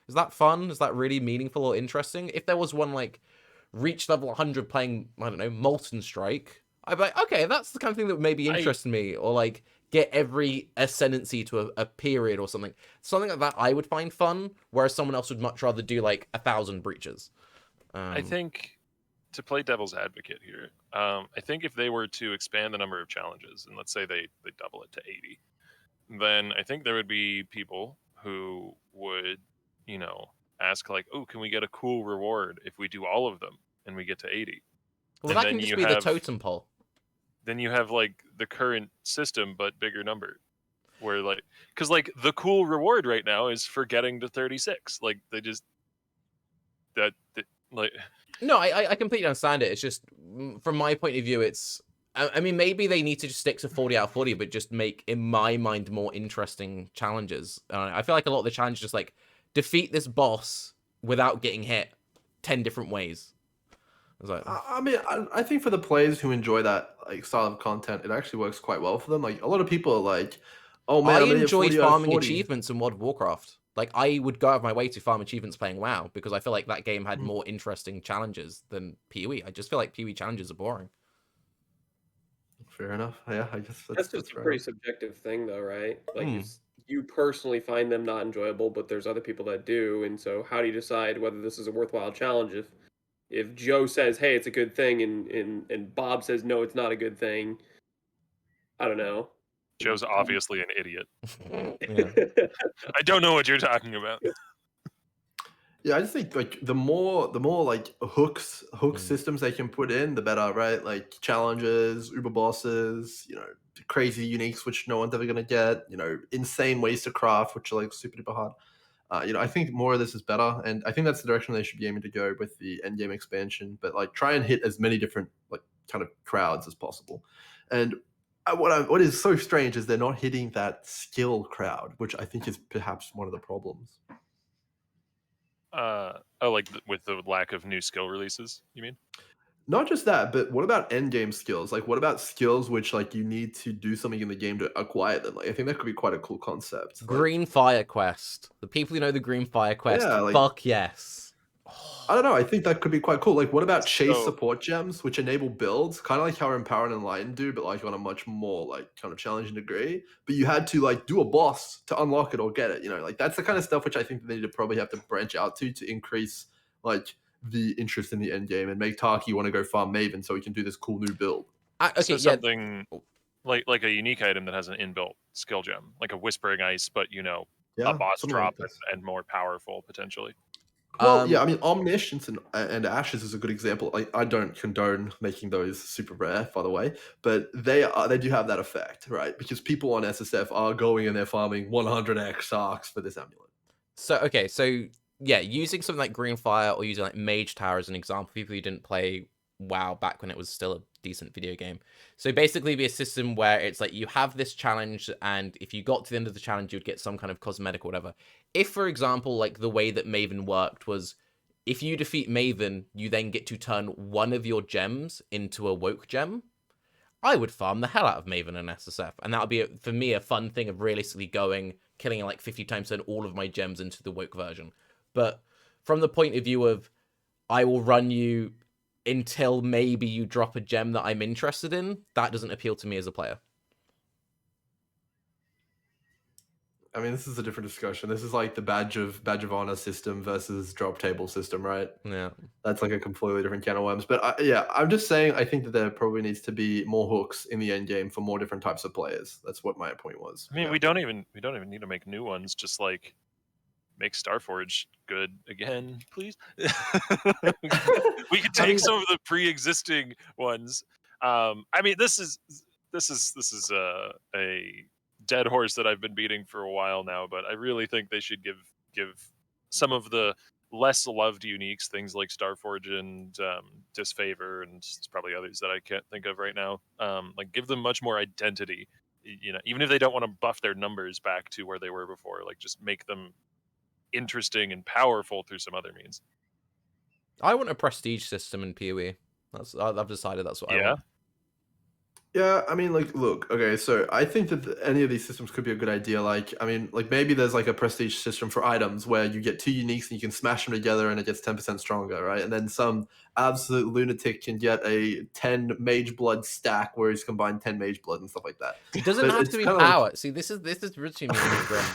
is that fun? Is that really meaningful or interesting? If there was one like reach level 100 playing, I don't know, Molten Strike, I'd be like, okay, that's the kind of thing that would maybe interest me. Or like get every ascendancy to a period or something. Something like that I would find fun, whereas someone else would much rather do like 1,000 breaches. I think, to play devil's advocate here, I think if they were to expand the number of challenges, and let's say they double it to 80, then I think there would be people who would, ask like, "Oh, can we get a cool reward if we do all of them and we get to 80?" Well, And that then can just you be the have- totem pole. Then you have like the current system but bigger number, where like, because like the cool reward right now is for getting to 36. Like they just like. No, I completely understand it. It's just, from my point of view, it's... I mean, maybe they need to just stick to 40 out of 40, but just make, in my mind, more interesting challenges. I feel like a lot of the challenges just like, defeat this boss without getting hit 10 different ways. I was like, I mean, I think for the players who enjoy that like style of content, it actually works quite well for them. Like a lot of people are like, "Oh man, I I'm gonna get enjoy 40 out of farming 40." achievements in World of Warcraft. Like, I would go out of my way to farm achievements playing WoW, because I feel like that game had more interesting challenges than PoE. I just feel like PoE challenges are boring. Fair enough. Yeah, I guess That's just a fair pretty enough. subjective thing, though, right? Like, Hmm. you personally find them not enjoyable, but there's other people that do. And so, how do you decide whether this is a worthwhile challenge? If Joe says, "Hey, it's a good thing," and Bob says, "No, it's not a good thing," I don't know. Joe's obviously an idiot. Yeah. I don't know what you're talking about. Yeah, I just think like the more like hook systems they can put in, the better, right? Like challenges, Uber bosses, crazy uniques which no one's ever gonna get, insane ways to craft, which are like super duper hard. I think more of this is better, and I think that's the direction they should be aiming to go with the end game expansion. But like, try and hit as many different like kind of crowds as possible. And what is so strange is they're not hitting that skill crowd, which I think is perhaps one of the problems. With the lack of new skill releases, you mean? Not just that, but what about end game skills? Like, what about skills which like you need to do something in the game to acquire them? Like, I think that could be quite a cool concept. Green Fire Quest. The people who know the Green Fire Quest, Yeah, like- fuck yes. I don't know. I think that could be quite cool. Like, what about chase So- support gems, which enable builds, kind of like how Empower and Enlighten do, but like on a much more like kind of challenging degree. But you had to like do a boss to unlock it or get it. Like that's the kind of stuff which I think they need to probably have to branch out to increase like the interest in the end game and make Tarke want to go farm Maven so he can do this cool new build. Okay, So yeah. something like a unique item that has an inbuilt skill gem, like a Whispering Ice, but Yeah, a boss something drop like this. and more powerful potentially. Well, yeah, I mean, Omniscience and Ashes is a good example. I don't condone making those super rare, by the way, but they do have that effect, right? Because people on SSF are going and they're farming 100x arcs for this amulet. So yeah, using something like Green Fire or using like Mage Tower as an example, people who didn't play WoW back when it was still a decent video game. So basically be a system where it's like you have this challenge, and if you got to the end of the challenge, you'd get some kind of cosmetic or whatever. If, for example, like the way that Maven worked was, if you defeat Maven, you then get to turn one of your gems into a woke gem, I would farm the hell out of Maven and SSF. And that would be, for me, a fun thing of realistically killing like 50 times, turn all of my gems into the woke version. But from the point of view of, I will run you until maybe you drop a gem that I'm interested in, that doesn't appeal to me as a player. I mean, this is a different discussion. This is like the badge of honor system versus drop table system, right? Yeah. That's like a completely different can of worms. But yeah, I'm just saying, I think that there probably needs to be more hooks in the end game for more different types of players. That's what my point was. I mean, Yeah. we don't even need to make new ones. Just like make Starforge good again, please. We could take some of the pre-existing ones. I mean, this is a dead horse that I've been beating for a while now, but I really think they should give some of the less loved uniques, things like Starforge and Disfavor, and there's probably others that I can't think of right now. Like give them much more identity. Even if they don't want to buff their numbers back to where they were before, like just make them interesting and powerful through some other means. I want a prestige system in PoE. I've decided that's what I want. Yeah, I mean, like, look, okay, so I think that any of these systems could be a good idea. Like, I mean, like maybe there's like a prestige system for items where you get two uniques and you can smash them together and it gets 10% stronger, right? And then some absolute lunatic can get a 10 mage blood stack where he's combined 10 mage blood and stuff like that. It doesn't But have it's to be kinda power. like- See, this is rich me, Grim.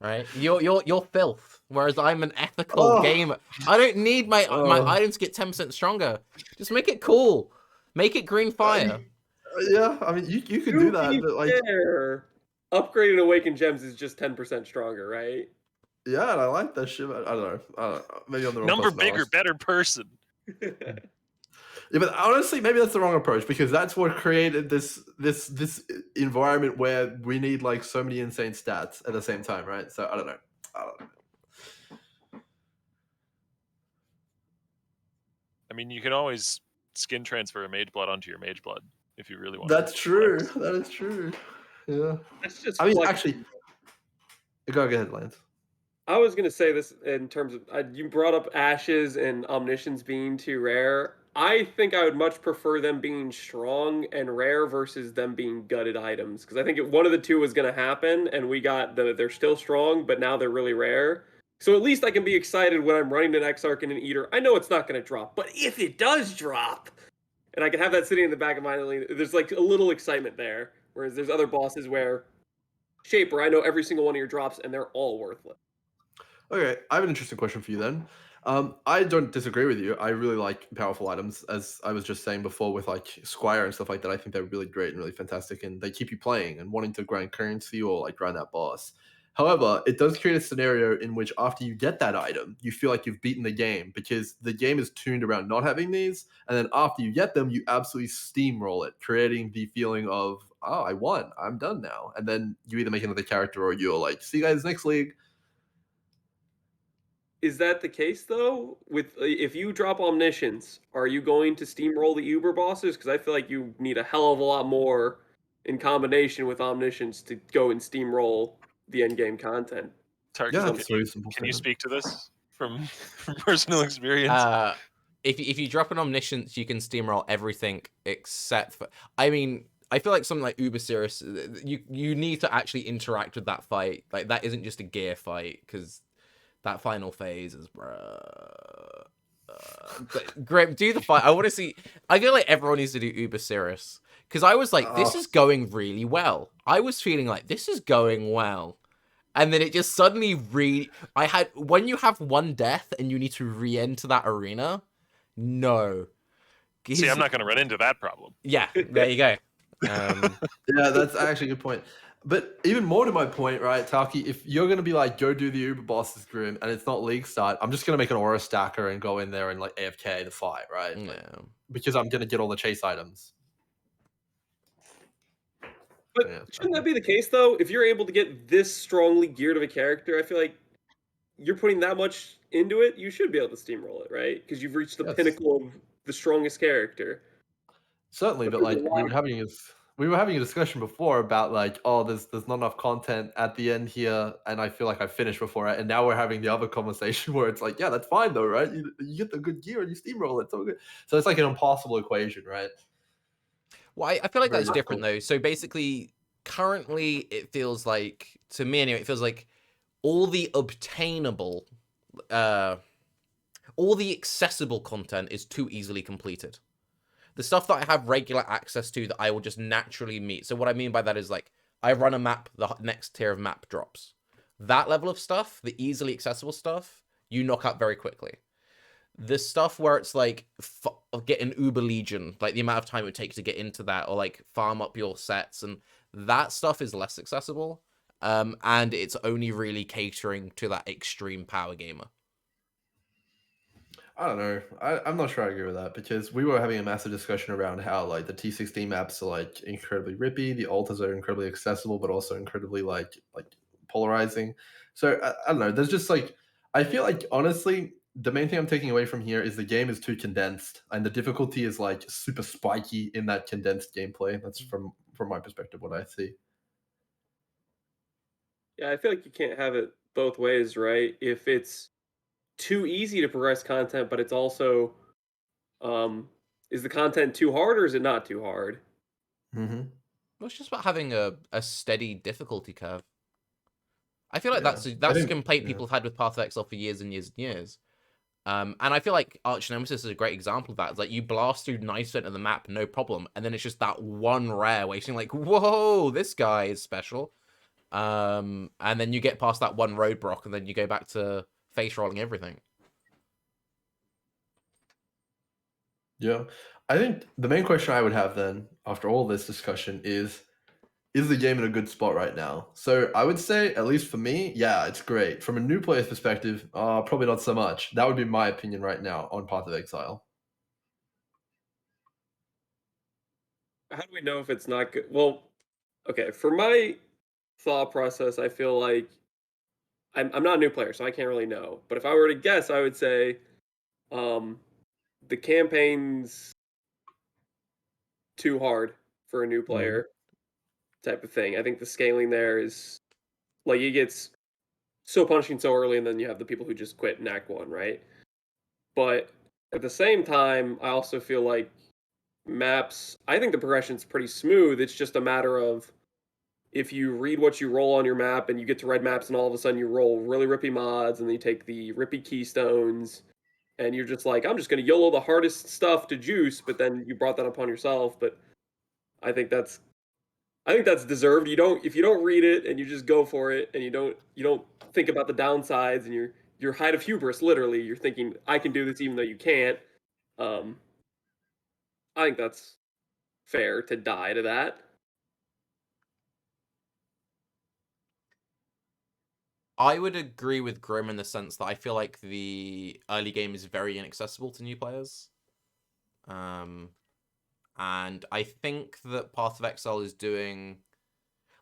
Right? You're filth, whereas I'm an ethical gamer. I don't need my items to get 10% stronger. Just make it cool. Make it Green Fire. Yeah, I mean, you could do that, but like, Fair. Upgrading Awakened Gems is just 10% stronger, right? Yeah, and I like that shit. But I don't know. Maybe I'm the wrong Number person to bigger, ask. better person. Yeah, but honestly, maybe that's the wrong approach because that's what created this environment where we need like so many insane stats at the same time, right? So I don't know. I mean, you can always skin transfer a Mage Blood onto your Mage Blood if you really want. That's true. That is true. Yeah. That's just I mean, flex. actually, go ahead, Lance. I was gonna say this in terms of you brought up Ashes and Omniscience being too rare. I think I would much prefer them being strong and rare versus them being gutted items because I think one of the two was gonna happen, and we got they're still strong, but now they're really rare. So at least I can be excited when I'm running an Exarch and an Eater. I know it's not gonna drop, but if it does drop, and I can have that sitting in the back of my mind, there's like a little excitement there. Whereas there's other bosses where Shaper, I know every single one of your drops, and they're all worthless. Okay, I have an interesting question for you then. I don't disagree with you. I really like powerful items, as I was just saying before with like Squire and stuff like that. I think they're really great and really fantastic, and they keep you playing and wanting to grind currency or like grind that boss. However, it does create a scenario in which after you get that item, you feel like you've beaten the game because the game is tuned around not having these, and then after you get them, you absolutely steamroll it, creating the feeling of, oh, I won, I'm done now. And then you either make another character or you're like, see you guys next league. Is that the case though? With if you drop Omniscience, are you going to steamroll the Uber bosses? Because I feel like you need a hell of a lot more in combination with Omniscience to go and steamroll the end game content. Tarke, Yeah, can that's you, very simple can you statement. speak to this from personal experience? If you drop an Omniscience, you can steamroll everything except for. I mean, I feel like something like Uber Serious, you need to actually interact with that fight. Like that isn't just a gear fight because that final phase is Grim, do the fight. I want to see. I feel like everyone needs to do Uber Serious because I was like, this is going really well. I was feeling like this is going well. And then it just suddenly when you have one death and you need to re-enter that arena, no. See, I'm not going to run into that problem. Yeah, there you go. Yeah, that's actually a good point. But even more to my point, right, Taki, if you're going to be like, go do the Uber bosses, Grim, and it's not league start, I'm just going to make an aura stacker and go in there and like AFK the fight, right? Yeah. Like, because I'm going to get all the chase items. But Yeah, shouldn't that be the case though? If you're able to get this strongly geared of a character, I feel like you're putting that much into it, you should be able to steamroll it, right? Because you've reached the Yes. pinnacle of the strongest character. Certainly, but like we were having a discussion before about like, oh, there's not enough content at the end here, and I feel like I finished before it, and now we're having the other conversation where it's like, yeah, that's fine though, right? You get the good gear and you steamroll it, so good. So it's like an impossible equation, right? Well, I feel like Very that's different difficult. though. So basically, currently, it feels like, to me anyway, it feels like all the obtainable, all the accessible content is too easily completed. The stuff that I have regular access to that I will just naturally meet. So what I mean by that is like, I run a map, the next tier of map drops. That level of stuff, the easily accessible stuff, you knock out very quickly. The stuff where it's like get an Uber Legion, like the amount of time it would take to get into that, or like farm up your sets, and that stuff is less accessible. And it's only really catering to that extreme power gamer. I don't know. I'm not sure I agree with that because we were having a massive discussion around how like the T16 maps are like incredibly rippy, the altars are incredibly accessible, but also incredibly like polarizing. So I don't know. There's just like I feel like honestly, the main thing I'm taking away from here is the game is too condensed, and the difficulty is like super spiky in that condensed gameplay. That's from my perspective what I see. Yeah, I feel like you can't have it both ways, right? If it's too easy to progress content, but it's also is the content too hard or is it not too hard? Mm-hmm. Well, it's just about having a steady difficulty curve. I feel like Yeah, I that's a think complaint yeah. people have had with Path of Exile for years and years and years. And I feel like Arch Nemesis is a great example of that. It's like you blast through 90% of the map, no problem, and then it's just that one rare where you're like, whoa, this guy is special. And then you get past that one roadblock, and then you go back to face rolling everything. Yeah. I think the main question I would have then after all this discussion is is the game in a good spot right now? So I would say, at least for me, yeah, it's great. From a new player's perspective, probably not so much. That would be my opinion right now on Path of Exile. How do we know if it's not good? Well, okay, for my thought process, I feel like I'm not a new player, so I can't really know. But if I were to guess, I would say um, the campaign's too hard for a new player type of thing. I think the scaling there is like it gets so punishing so early, and then you have the people who just quit in Act 1, right? But at the same time, I also feel like maps, I think the progression's pretty smooth. It's just a matter of if you read what you roll on your map and you get to red maps and all of a sudden you roll really rippy mods and then you take the rippy keystones and you're just like, I'm just going to YOLO the hardest stuff to juice, but then you brought that upon yourself. But I think that's I think that's deserved. You don't if you don't read it and you just go for it and you don't think about the downsides and your height of hubris literally you're thinking I can do this even though you can't. Um, I think that's fair to die to that. I would agree with Grim in the sense that I feel like the early game is very inaccessible to new players. And I think that Path of Exile is doing,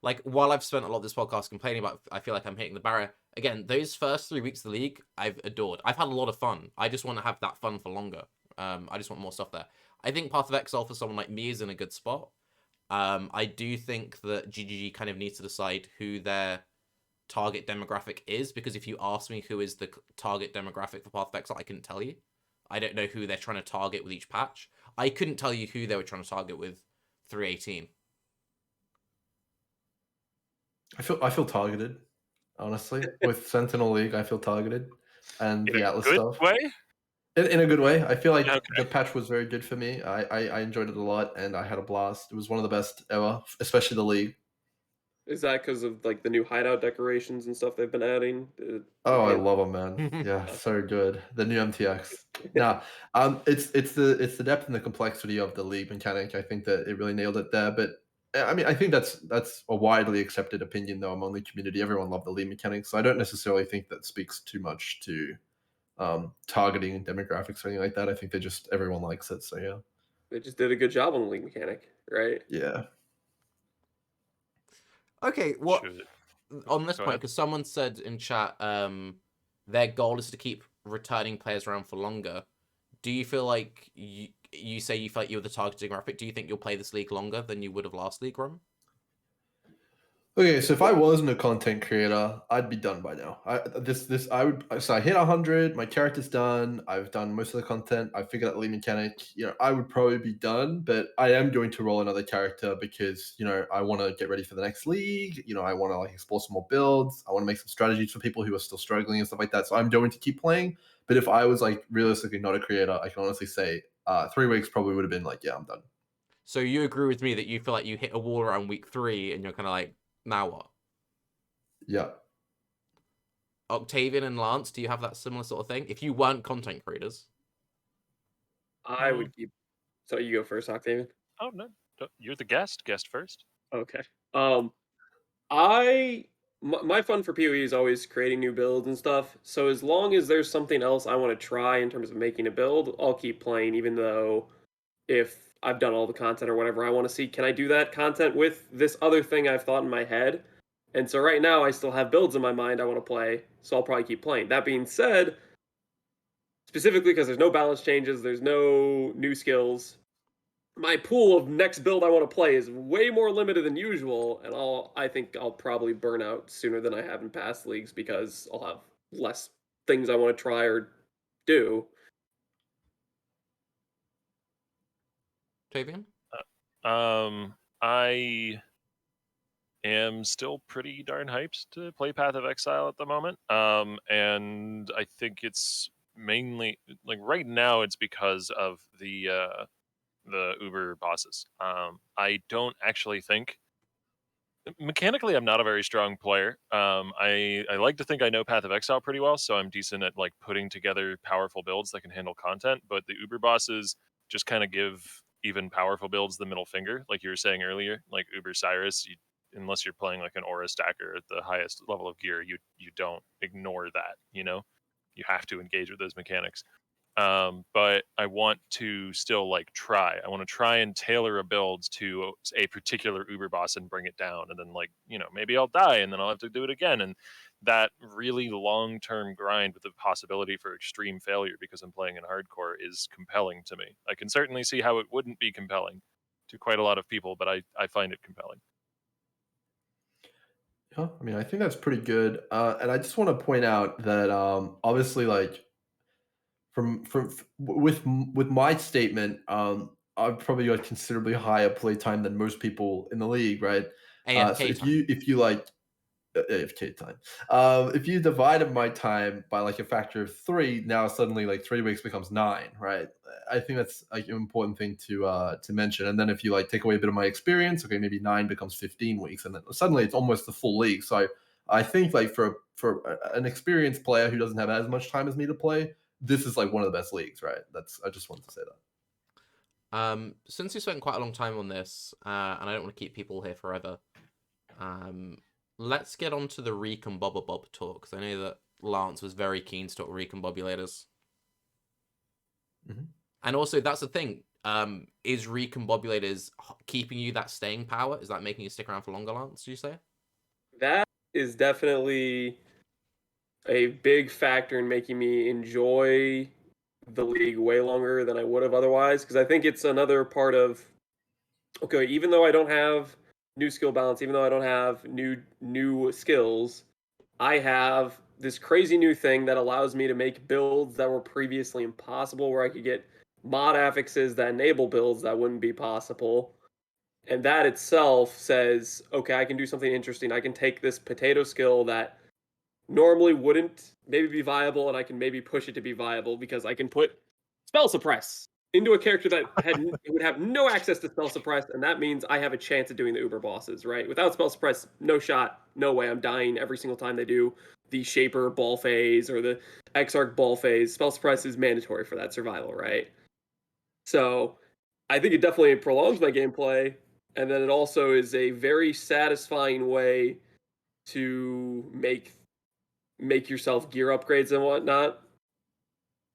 like, while I've spent a lot of this podcast complaining about, I feel like I'm hitting the barrier. Again, those first 3 weeks of the league, I've adored. I've had a lot of fun. I just want to have that fun for longer. I just want more stuff there. I think Path of Exile for someone like me is in a good spot. I do think that GGG kind of needs to decide who their target demographic is, because if you ask me who is the target demographic for Path of Exile, I couldn't tell you. I don't know who they're trying to target with each patch. I couldn't tell you who they were trying to target with 318. I feel targeted, honestly. With Sentinel League, I feel targeted. And In the a Atlas good stuff. way? In a good way. I feel like Okay. the patch was very good for me. I enjoyed it a lot and I had a blast. It was one of the best ever, especially the league. Is that because of like the new hideout decorations and stuff they've been adding? Oh, I love them, man. Yeah, so good. The new MTX. Nah, it's the depth and the complexity of the league mechanic. I think that it really nailed it there. But I mean, I think that's a widely accepted opinion, though, among the community. Everyone loved the league mechanic, so I don't necessarily think that speaks too much to targeting and demographics or anything like that. I think everyone likes it. So yeah, They just did a good job on the league mechanic, right? yeah. Okay, what Should on this go point, ahead. because someone said in chat, their goal is to keep returning players around for longer. Do you feel like you say you feel like you're the target demographic? Do you think you'll play this league longer than you would have last league, Ron? Okay, so if I wasn't a content creator, I'd be done by now. I hit 100, my character's done, I've done most of the content, I've figured out the lead mechanic, I would probably be done, but I am going to roll another character because, I want to get ready for the next league, I want to like explore some more builds, I want to make some strategies for people who are still struggling and stuff like that. So I'm going to keep playing, but if I was like realistically not a creator, I can honestly say 3 weeks probably would have been like, yeah, I'm done. So you agree with me that you feel like you hit a wall around week 3 and you're kind of like, now what? Yeah. Octavian and Lance, do you have that similar sort of thing? If you weren't content creators. I would keep. So you go first, Octavian. Oh no, you're the guest. Guest first. Okay. Um, my fun for PoE is always creating new builds and stuff. So as long as there's something else I want to try in terms of making a build, I'll keep playing, even though if I've done all the content or whatever I want to see, can I do that content with this other thing I've thought in my head? And so right now I still have builds in my mind I want to play, so I'll probably keep playing. That being said, specifically because there's no balance changes, there's no new skills, my pool of next build I want to play is way more limited than usual, and I think I'll probably burn out sooner than I have in past leagues because I'll have less things I want to try or do. Octavian? I am still pretty darn hyped to play Path of Exile at the moment. And I think it's mainly like right now it's because of the Uber bosses. I don't actually think mechanically I'm not a very strong player. I like to think I know Path of Exile pretty well, so I'm decent at like putting together powerful builds that can handle content. But the Uber bosses just kind of give even powerful builds the middle finger, like you were saying earlier. Like Uber Cyrus, unless you're playing like an aura stacker at the highest level of gear, you don't ignore that. You have to engage with those mechanics. But I want to still like try. I want to try and tailor a build to a particular Uber boss and bring it down, and then like maybe I'll die and then I'll have to do it again. And that really long-term grind with the possibility for extreme failure because I'm playing in hardcore is compelling to me. I can certainly see how it wouldn't be compelling to quite a lot of people, but I find it compelling. Yeah, I mean, I think that's pretty good. And I just want to point out that obviously, like with my statement, I've probably got considerably higher playtime than most people in the league, right? AFK So time. if you like AFK time, if you divided my time by like a factor of 3, now suddenly like 3 weeks becomes 9, right? I think that's like an important thing to mention. And then if you like take away a bit of my experience, okay, maybe 9 becomes 15 weeks, and then suddenly it's almost the full league. So I think like for an experienced player who doesn't have as much time as me to play, this is like one of the best leagues, right? I just wanted to say that. Since we spent quite a long time on this, and I don't want to keep people here forever, let's get on to the Recombobbob talk, because I know that Lance was very keen to talk Recombobulators. Mm-hmm. And also, that's the thing. Is Recombobulators keeping you that staying power? Is that making you stick around for longer, Lance, do you say? That is definitely a big factor in making me enjoy the league way longer than I would have otherwise. Because I think it's another part of, okay, even though I don't have new skill balance, even though I don't have new skills, I have this crazy new thing that allows me to make builds that were previously impossible, where I could get mod affixes that enable builds that wouldn't be possible. And that itself says, okay, I can do something interesting. I can take this potato skill that normally wouldn't maybe be viable, and I can maybe push it to be viable because I can put spell suppress into a character that would have no access to spell suppress, and that means I have a chance at doing the uber bosses, right? Without spell suppress, no shot, no way. I'm dying every single time they do the shaper ball phase or the exarch ball phase. Spell suppress is mandatory for that survival, right? So I think it definitely prolongs my gameplay, and then it also is a very satisfying way to make yourself gear upgrades and whatnot,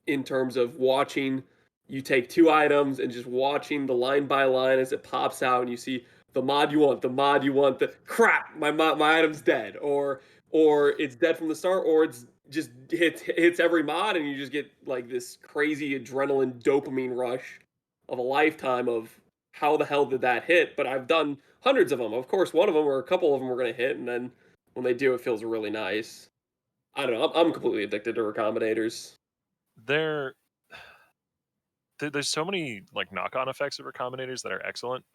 in terms of watching you take 2 items and just watching the line by line as it pops out, and you see the mod you want, the crap, my item's dead, or it's dead from the start, or it's just hits every mod, and you just get like this crazy adrenaline dopamine rush of a lifetime of how the hell did that hit? But I've done hundreds of them. Of course, one of them or a couple of them were going to hit, and then when they do, it feels really nice. I don't know. I'm completely addicted to recombinators. There's so many like knock-on effects of recombinators that are excellent.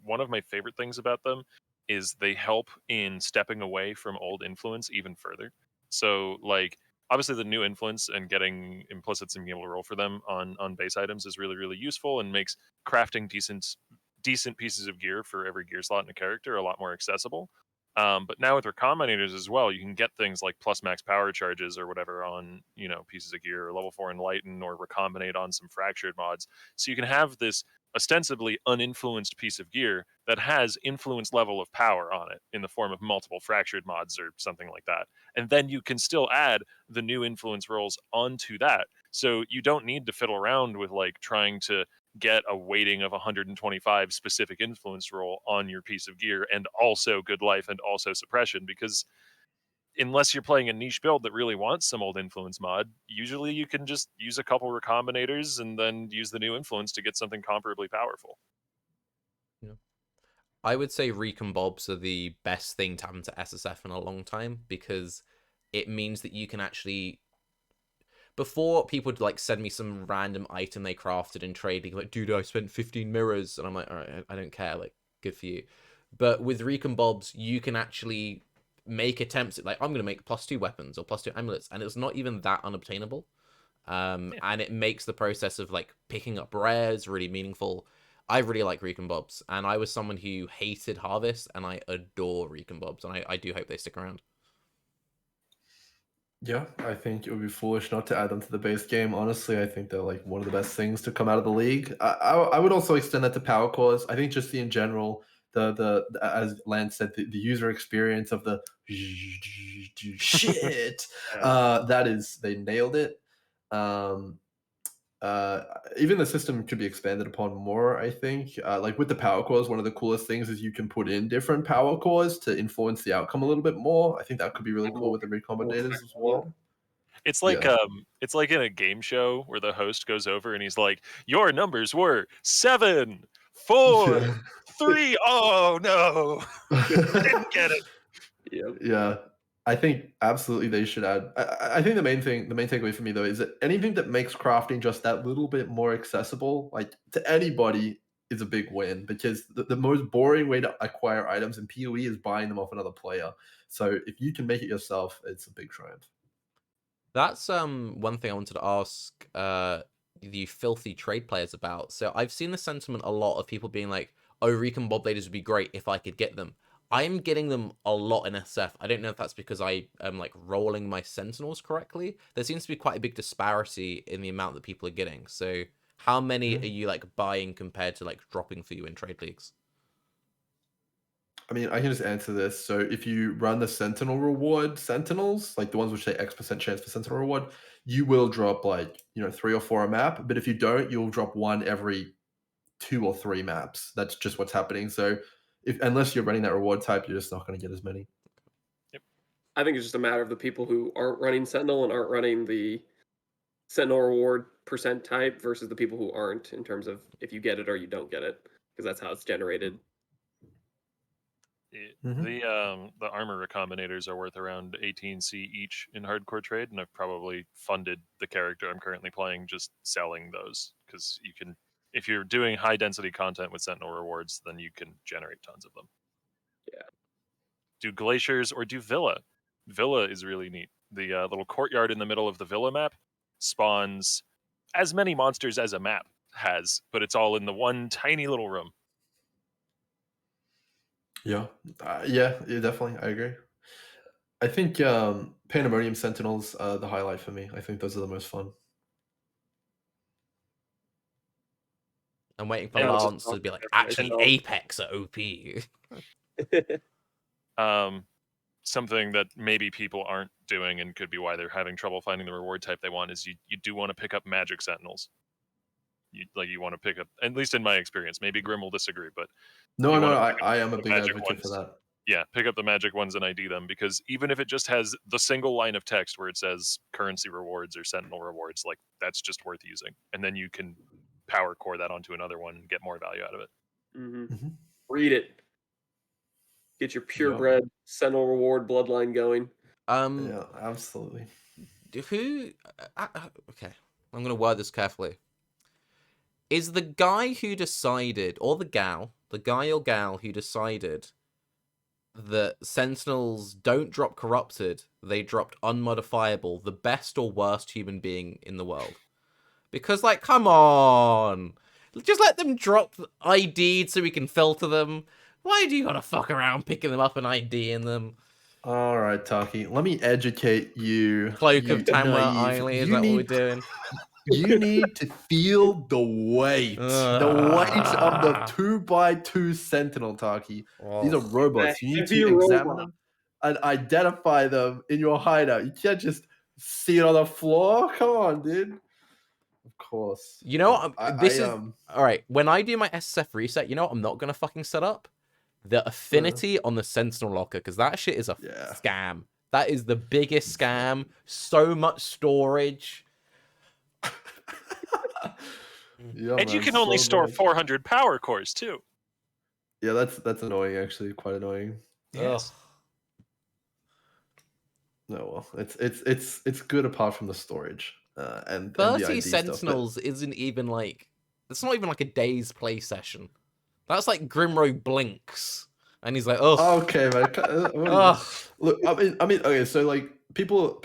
One of my favorite things about them is they help in stepping away from old influence even further. So like obviously the new influence and getting implicits and being able to roll for them on base items is really, really useful and makes crafting decent pieces of gear for every gear slot in a character a lot more accessible. But now with recombinators as well, you can get things like plus max power charges or whatever on pieces of gear, or level 4 enlighten, or recombinate on some fractured mods. So you can have this ostensibly uninfluenced piece of gear that has influence level of power on it in the form of multiple fractured mods or something like that. And then you can still add the new influence rolls onto that. So you don't need to fiddle around with like trying to get a weighting of 125 specific influence roll on your piece of gear and also good life and also suppression, because unless you're playing a niche build that really wants some old influence mod, usually you can just use a couple recombinators and then use the new influence to get something comparably powerful. Yeah. I would say Recombobs are the best thing to happen to SSF in a long time, because it means that you can actually... Before, people would like send me some random item they crafted in trading, like, dude, I spent 15 mirrors, and I'm like, all right, I don't care, like, good for you. But with Recombobs, you can actually make attempts at, like, I'm going to make +2 weapons or +2 amulets, and it's not even that unobtainable. And it makes the process of, like, picking up rares really meaningful. I really like Recombobs, and I was someone who hated Harvest, and I adore Recombobs, and I do hope they stick around. Yeah, I think it would be foolish not to add them to the base game. Honestly, I think they're like one of the best things to come out of the league. I would also extend that to power cores. I think just in general, as Lance said, the user experience of the shit. They nailed it. Even the system could be expanded upon more, I think. Like with the power cores, one of the coolest things is you can put in different power cores to influence the outcome a little bit more. I think that could be really cool with the recombinators as well. It's like Yeah. it's like in a game show where the host goes over and he's like, "Your numbers were 7, 4, 3. Oh no, I didn't get it." Yep. Yeah, I think absolutely they should add. I think the main takeaway for me though is that anything that makes crafting just that little bit more accessible, like to anybody, is a big win, because the most boring way to acquire items in PoE is buying them off another player. So if you can make it yourself, it's a big triumph. That's one thing I wanted to ask the filthy trade players about. So I've seen the sentiment a lot of people being like, "Oh, recon bob bladers would be great if I could get them." I'm getting them a lot in SF. I don't know if that's because I am like rolling my sentinels correctly. There seems to be quite a big disparity in the amount that people are getting. So how many are you like buying compared to like dropping for you in trade leagues? I mean, I can just answer this. So if you run the Sentinel reward Sentinels, like the ones which say X% chance for Sentinel reward, you will drop like, 3 or 4 a map. But if you don't, you'll drop 1 every 2 or 3 maps. That's just what's happening. So unless you're running that reward type, you're just not going to get as many. I think it's just a matter of the people who aren't running Sentinel and aren't running the Sentinel reward percent type versus the people who aren't, in terms of if you get it or you don't get it, because that's how it's generated. The armor recombinators are worth around 18C each in hardcore trade, and I've probably funded the character I'm currently playing just selling those, because you can, if you're doing high density content with Sentinel rewards, then you can generate tons of them. Yeah. Do glaciers or do Villa. Villa is really neat. The little courtyard in the middle of the Villa map spawns as many monsters as a map has, but it's all in the one tiny little room. Yeah, definitely. I agree. I think Pandemonium Sentinels are the highlight for me. I think those are the most fun. I'm waiting for Yeah, Lance to be like, actually, Apex are OP. Something that maybe people aren't doing and could be why they're having trouble finding the reward type they want is you do want to pick up magic sentinels. You want to pick up, at least in my experience, maybe Grim will disagree, but no, I am a big advocate for that. Yeah, pick up the magic ones and ID them, because even if it just has the single line of text where it says currency rewards or sentinel rewards, like that's just worth using. And then you can power core that onto another one and get more value out of it. Mm-hmm. Read it. Get your purebred Sentinel reward bloodline going. Yeah, absolutely. Okay, I'm going to word this carefully. Is the guy who decided, or the guy or gal who decided that Sentinels don't drop corrupted, they dropped unmodifiable, the best or worst human being in the world? Because, like, come on! Just let them drop ID'd so we can filter them. Why do you gotta fuck around picking them up and IDing them? All right, Tarke, let me educate you. Cloak of Tamra Eiley, is that what we're doing? You need to feel the weight. The weight of the 2x2 Sentinel, Tarke. These are robots. You need to examine them and identify them in your hideout. You can't just see it on the floor. Come on, dude. Of course. You know what? All right. When I do my SSF reset, you know what I'm not going to fucking set up? The affinity on the Sentinel locker, because that shit is a scam. That is the biggest scam. So much storage. And you can only store 400 power cores too. Yeah, that's annoying. Actually, quite annoying. Yes. No, well, it's good apart from the storage and 30 the ID Sentinels stuff, isn't even like, it's not even like a day's play session. That's like Grimro blinks, and he's like, "Oh, okay, man." Look, I mean, okay, so like people,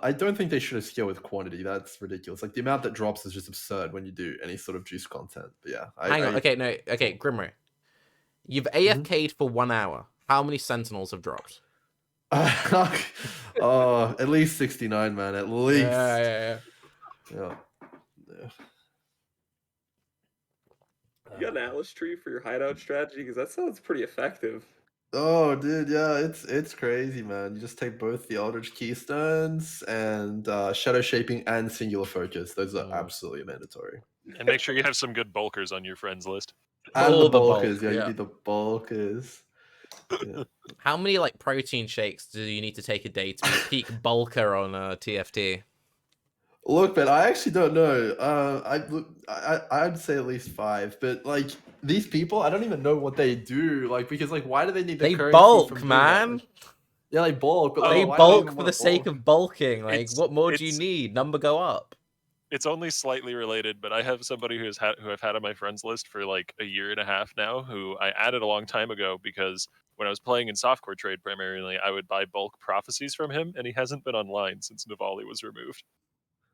I don't think they should have scale with quantity. That's ridiculous. Like the amount that drops is just absurd when you do any sort of juice content. But yeah, hang on. Okay, Grimro, you've AFK'd for 1 hour. How many Sentinels have dropped? At least 69, man. At least. Yeah. You got an Atlas tree for your hideout strategy? Because that sounds pretty effective. Oh, dude, yeah, it's crazy, man. You just take both the Eldritch Keystones and Shadow Shaping and Singular Focus. Those are absolutely mandatory. And make sure you have some good bulkers on your friends list. And Oh, the the bulk, bulkers, yeah, yeah. you need the bulkers. Yeah. How many like protein shakes do you need to take a day to be peak bulker on TFT? Look, man, I actually don't know. I'd say at least 5, but like these people, I don't even know what they do. Like, because like, why do they need the They currency bulk, from doing man. that? Like, yeah, they bulk, but like, They Oh, why do they bulk even for want the to sake bulk? of bulking. Like, It's- what more do you it's- need? Number go up. It's only slightly related, but I have somebody who I've had on my friends list for like a year and a half now, who I added a long time ago because when I was playing in softcore trade primarily, I would buy bulk prophecies from him, and he hasn't been online since Navali was removed.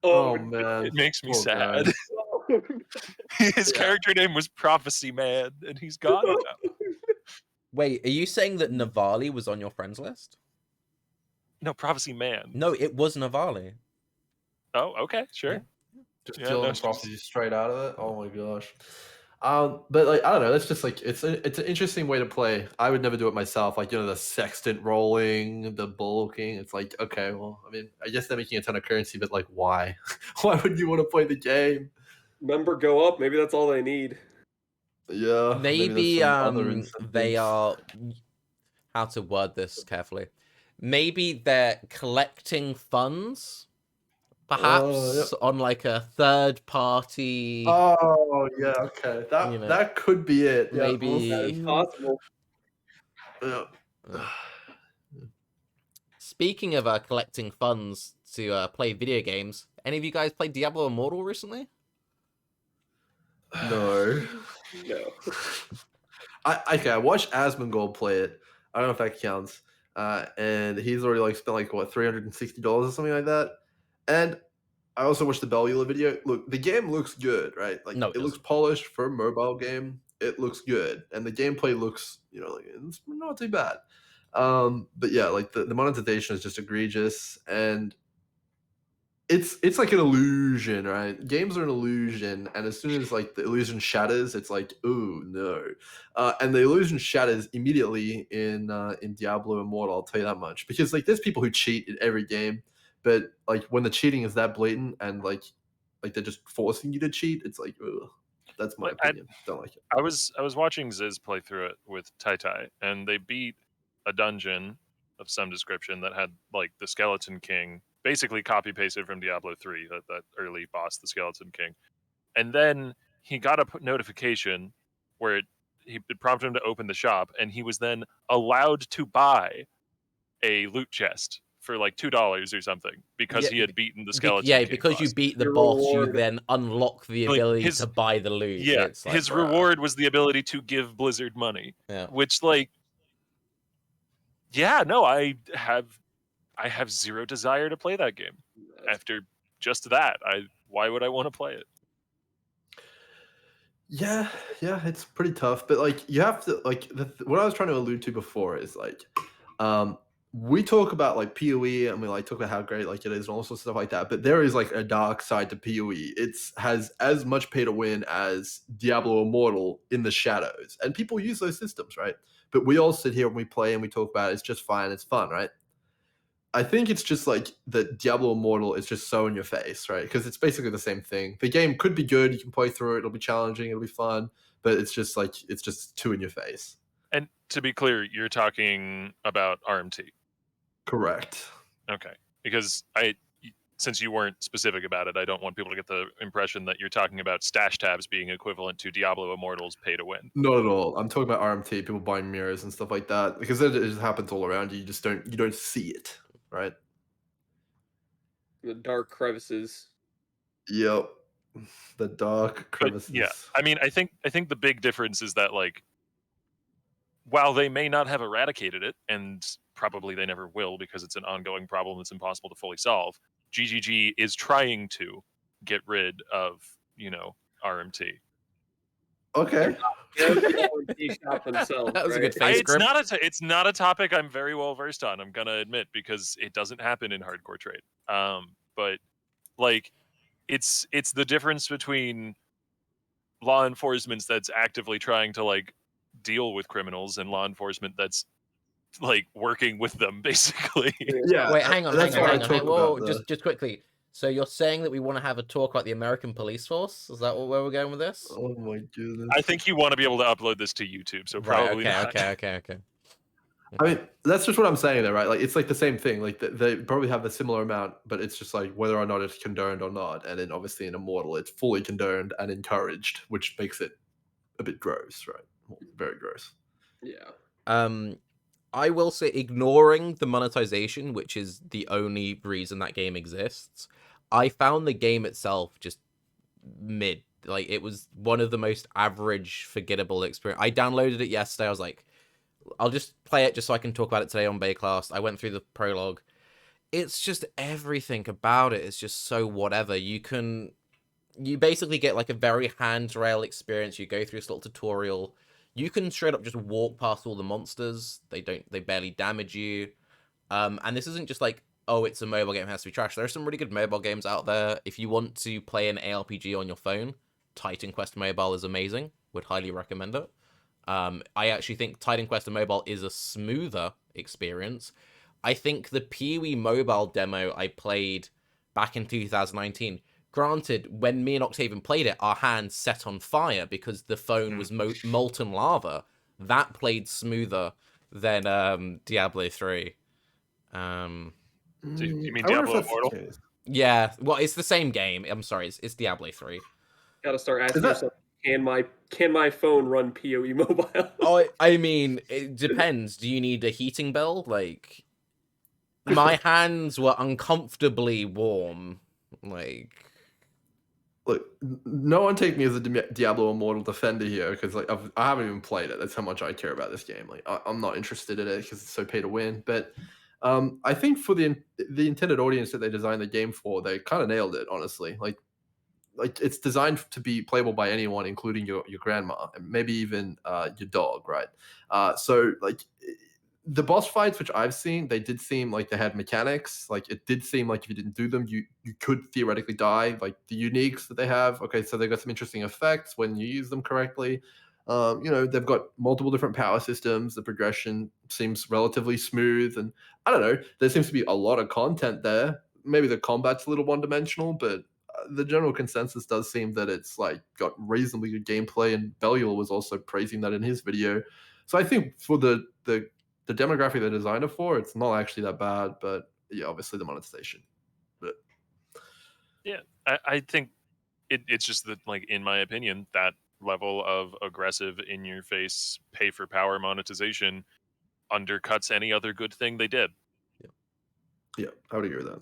Oh man, It makes me poor sad. guy. His Yeah. character name was Prophecy Man, and he's gone now. Wait, are you saying that Navali was on your friends list? No, Prophecy Man. No, it was Navali. Oh, okay, sure. Yeah. Just Yeah, killing no, the prophecy straight out of it. Oh my gosh. But like I don't know, that's just like it's an interesting way to play. I would never do it myself. Like the sextant rolling, the bulking. It's like okay, well, I mean, I guess they're making a ton of currency, but like why? Why would you want to play the game? Number go up. Maybe that's all they need. Yeah, maybe there's Maybe some other they incentives. are, how to word this carefully. Maybe they're collecting funds, perhaps Yep. on like a third party. Oh yeah, okay. That You know, that could be it. Yeah, maybe- That is possible. Yeah. Speaking of collecting funds to play video games, any of you guys played Diablo Immortal recently? No. No. I watched Asmongold play it. I don't know if that counts. And he's already like spent like what $360 or something like that. And I also watched the Bellula video. Look, the game looks good, right? Like No, it looks polished for a mobile game. It looks good, and the gameplay looks, like it's not too bad. But yeah, like the monetization is just egregious, and it's like an illusion, right? Games are an illusion, and as soon as like the illusion shatters, it's like, ooh, no. And the illusion shatters immediately in Diablo Immortal. I'll tell you that much, because like there's people who cheat in every game, but like when the cheating is that blatant and like they're just forcing you to cheat, it's like, ugh. That's my opinion. Don't like it. I was watching Ziz play through it with Tai Tai, and they beat a dungeon of some description that had like the Skeleton King, basically copy pasted from Diablo 3, that early boss, the Skeleton King. And then he got a notification where it prompted him to open the shop, and he was then allowed to buy a loot chest for like $2 or something because Yeah, he had beaten the Skeleton King because you boss. beat the Your boss, you reward. then unlock the Like, ability his- to buy the loot. Yeah, It's like, his bruh. reward was the ability to give Blizzard money. Yeah. Which, like, yeah, no, I have zero desire to play that game. After just that, why would I want to play it? Yeah, it's pretty tough, but like you have to like what I was trying to allude to before is like, we talk about like PoE and we like talk about how great like it is and all sorts of stuff like that, but there is like a dark side to PoE. It's has as much pay to win as Diablo Immortal in the shadows, and people use those systems, right? But we all sit here and we play and we talk about it. It's just fine, it's fun, right? I think it's just like that Diablo Immortal is just so in your face, right? Because it's basically the same thing. The game could be good, you can play through it, it'll be challenging, it'll be fun, but it's just too in your face. And to be clear, you're talking about RMT. Correct. Okay. Because since you weren't specific about it, I don't want people to get the impression that you're talking about stash tabs being equivalent to Diablo Immortal's pay to win. Not at all. I'm talking about RMT, people buying mirrors and stuff like that, because it just happens all around you. You don't see it, right? The dark crevices. Yep. The dark crevices. But yeah, I mean, I think the big difference is that like, while they may not have eradicated it, and probably they never will because it's an ongoing problem that's impossible to fully solve, GGG is trying to get rid of, RMT. Okay. They're the RMT shop themselves, That was a right? good face grip. It's not a topic I'm very well versed on, I'm gonna admit, because it doesn't happen in hardcore trade. But like, it's the difference between law enforcement that's actively trying to like deal with criminals and law enforcement that's like working with them basically. Yeah, Wait, hang on. that's why I talk Whoa, about the. just quickly. So you're saying that we want to have a talk about the American police force? Is that where we're going with this? Oh my goodness. I think you want to be able to upload this to YouTube, so Right. probably not. Okay. I mean, that's just what I'm saying there, right? Like, it's like the same thing. Like, they probably have the similar amount, but it's just like whether or not it's condoned or not. And then obviously in Immortal, it's fully condoned and encouraged, which makes it a bit gross, right? Well, very gross. Yeah. I will say, ignoring the monetization, which is the only reason that game exists, I found the game itself just mid. Like, it was one of the most average, forgettable experience. I downloaded it yesterday. I was like, I'll just play it just so I can talk about it today on Baeclast. I went through the prologue. It's just everything about it is just so whatever. You basically get like a very handrail experience. You go through this little tutorial. You can straight up just walk past all the monsters. They barely damage you. And this isn't just like, oh, it's a mobile game, it has to be trash. There are some really good mobile games out there. If you want to play an ARPG on your phone, Titan Quest Mobile is amazing. Would highly recommend it. I actually think Titan Quest Mobile is a smoother experience. I think the Pee-wee Mobile demo I played back in 2019, granted, when me and Octavian played it, our hands set on fire because the phone was molten lava. That played smoother than Diablo 3. Do you mean I wonder if Diablo that's the Immortal? case. Yeah, well, it's the same game. I'm sorry, it's Diablo 3. Gotta start asking that- yourself, can my phone run PoE mobile? Oh, I mean, it depends. Do you need a heating bill? Like, my hands were uncomfortably warm. Like, Look, no one take me as a Diablo Immortal defender here because like I haven't even played it. That's how much I care about this game. Like I'm not interested in it because it's so pay to win. But I think for the intended audience that they designed the game for, they kind of nailed it. Honestly, like it's designed to be playable by anyone, including your grandma and maybe even your dog, right? So like the boss fights which I've seen, they did seem like they had mechanics. Like it did seem like if you didn't do them, you could theoretically die. Like the uniques that they have, okay, so they've got some interesting effects when you use them correctly. They've got multiple different power systems. The progression seems relatively smooth, and I don't know. There seems to be a lot of content there. Maybe the combat's a little one-dimensional, but the general consensus does seem that it's like got reasonably good gameplay, and Belial was also praising that in his video. So I think for the demographic they're designed for, it's not actually that bad, but yeah, obviously the monetization. But Yeah, I think it's just that, like, in my opinion, that level of aggressive, in-your-face, pay-for-power monetization undercuts any other good thing they did. yeah, I would agree with that.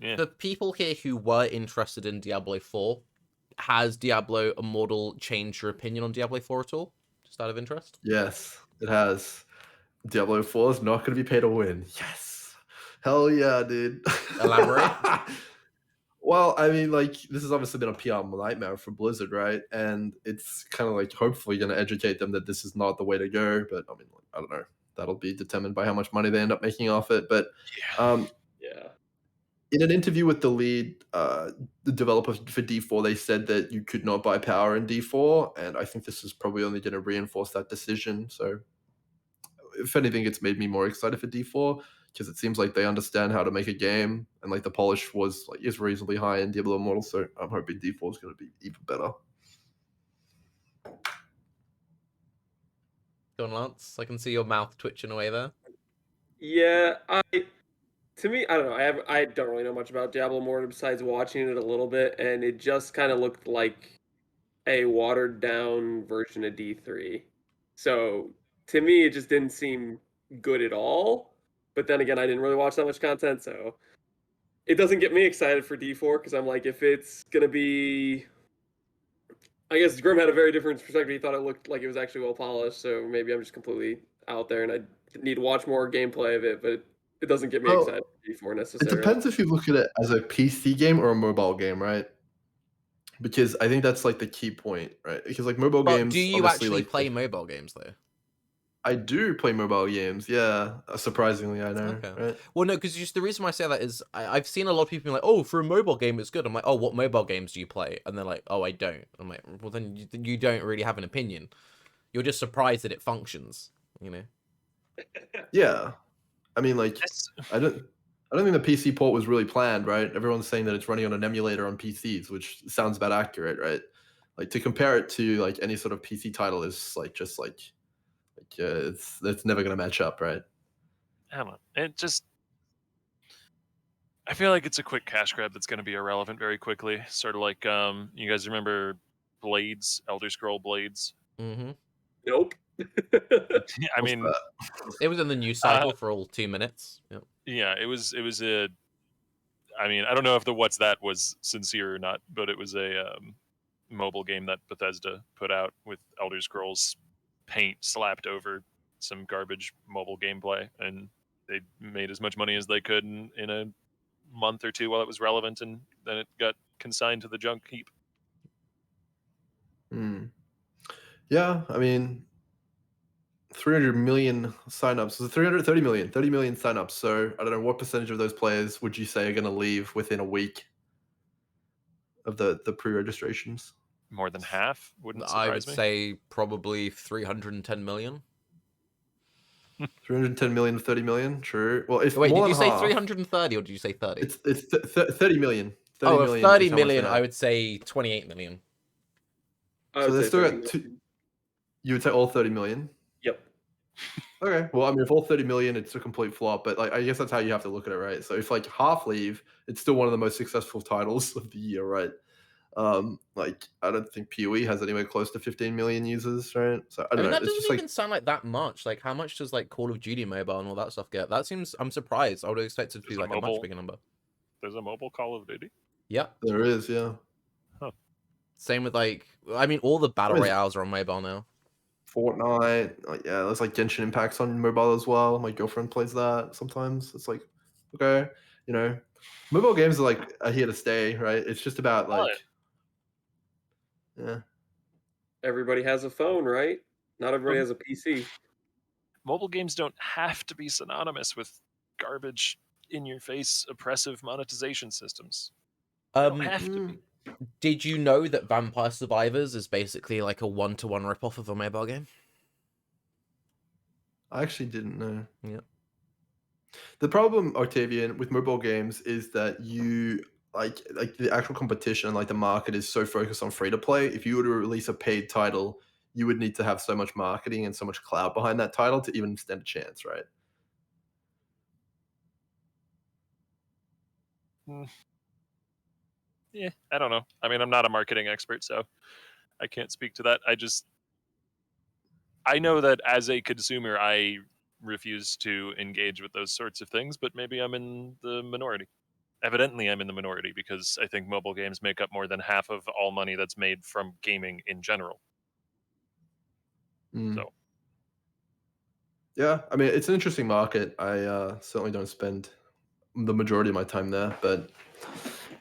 Yeah. For people here who were interested in Diablo 4, has Diablo Immortal changed your opinion on Diablo 4 at all? Just out of interest? Yes, it has. Diablo 4 is not going to be pay to win. Yes. Hell yeah, dude. Elaborate. Well, I mean, like, this has obviously been a PR nightmare for Blizzard, right? And it's kind of like hopefully going to educate them that this is not the way to go. But I mean, like, I don't know. That'll be determined by how much money they end up making off it. But Yeah. in an interview with the lead, the developer for D4, they said that you could not buy power in D4. And I think this is probably only going to reinforce that decision. So if anything, it's made me more excited for D4 because it seems like they understand how to make a game, and like the polish is reasonably high in Diablo Immortal. So I'm hoping D4 is going to be even better. Go on, Lance. I can see your mouth twitching away there. Yeah, to me, I don't know. I don't really know much about Diablo Immortal besides watching it a little bit, and it just kind of looked like a watered down version of D3. So to me, it just didn't seem good at all. But then again, I didn't really watch that much content, so it doesn't get me excited for D4 because I'm like, if it's gonna be, I guess Grim had a very different perspective. He thought it looked like it was actually well polished, so maybe I'm just completely out there and I need to watch more gameplay of it. But it doesn't get me Well, excited for D4 It necessarily. depends if you look at it as a PC game or a mobile game, right? Because I think that's like the key point, right? Because like mobile But games, do you obviously, actually like play mobile games, though? I do play mobile games. Yeah, surprisingly, I know. Okay. Right? Well, no, because just the reason why I say that is I've seen a lot of people being like, "Oh, for a mobile game, it's good." I'm like, "Oh, what mobile games do you play?" And they're like, "Oh, I don't." I'm like, "Well, then you don't really have an opinion. You're just surprised that it functions." You know? Yeah. I mean, like, Yes. I don't. I don't think the PC port was really planned, right? Everyone's saying that it's running on an emulator on PCs, which sounds about accurate, right? Like to compare it to like any sort of PC title is like just it's never gonna match up, right? I don't know. It just, I feel like it's a quick cash grab that's going to be irrelevant very quickly. Sort of like, you guys remember Blades, Elder Scroll Blades? Mm-hmm. Nope. I What's mean, that? It was in the news cycle for all 2 minutes. Yep. yeah, it was a. I mean, I don't know if the "what's that" was sincere or not, but it was a mobile game that Bethesda put out with Elder Scrolls paint slapped over some garbage mobile gameplay, and they made as much money as they could in a month or two while it was relevant, and then it got consigned to the junk heap. Hmm. Yeah, I mean, 300 million signups. So 330 million, 30 million signups. So I don't know what percentage of those players would you say are going to leave within a week of the pre-registrations? More than half wouldn't I would surprise me. say probably 310 million. 310 million to 30 million. True. Well, if Wait, more did you than say half, 330 or did you say 30? it's 30 million. 30 Oh, of million 30 is how much they million, I have. would say 28 million. I So would they say still 30 got two. million. You would say all 30 million. Yep. Okay. Well, I mean, if all 30 million, it's a complete flop. But like, I guess that's how you have to look at it, right? So if like half leave, it's still one of the most successful titles of the year, right? Like I don't think PoE has anywhere close to 15 million users, right? So I I don't mean, know. that It's doesn't just like even sound like that much. Like, how much does like Call of Duty Mobile and all that stuff get? That seems. I'm surprised. I would have expected it to be There's a like a much mobile. bigger number. There's a mobile Call of Duty. Yep. there is, yeah. Same with like. I mean, all the battle What is royales are on mobile now. Fortnite? Like, yeah, there's like Genshin Impacts on mobile as well. My girlfriend plays that sometimes. It's like, okay, you know, mobile games are here to stay, right? It's just about What? like, yeah. Everybody has a phone, right? Not everybody has a PC. Mobile games don't have to be synonymous with garbage, in-your-face, oppressive monetization systems. They don't have to be. Did you know that Vampire Survivors is basically like a one-to-one ripoff of a mobile game? I actually didn't know. Yeah. The problem, Octavian, with mobile games is that you like the actual competition, like the market is so focused on free to play. If you were to release a paid title, you would need to have so much marketing and so much clout behind that title to even stand a chance, right? Yeah, I don't know. I mean, I'm not a marketing expert, so I can't speak to that. I know that as a consumer, I refuse to engage with those sorts of things, but maybe I'm in the minority. Evidently, I'm in the minority because I think mobile games make up more than half of all money that's made from gaming in general. Mm. So, Yeah, I mean, it's an interesting market. I certainly don't spend the majority of my time there, but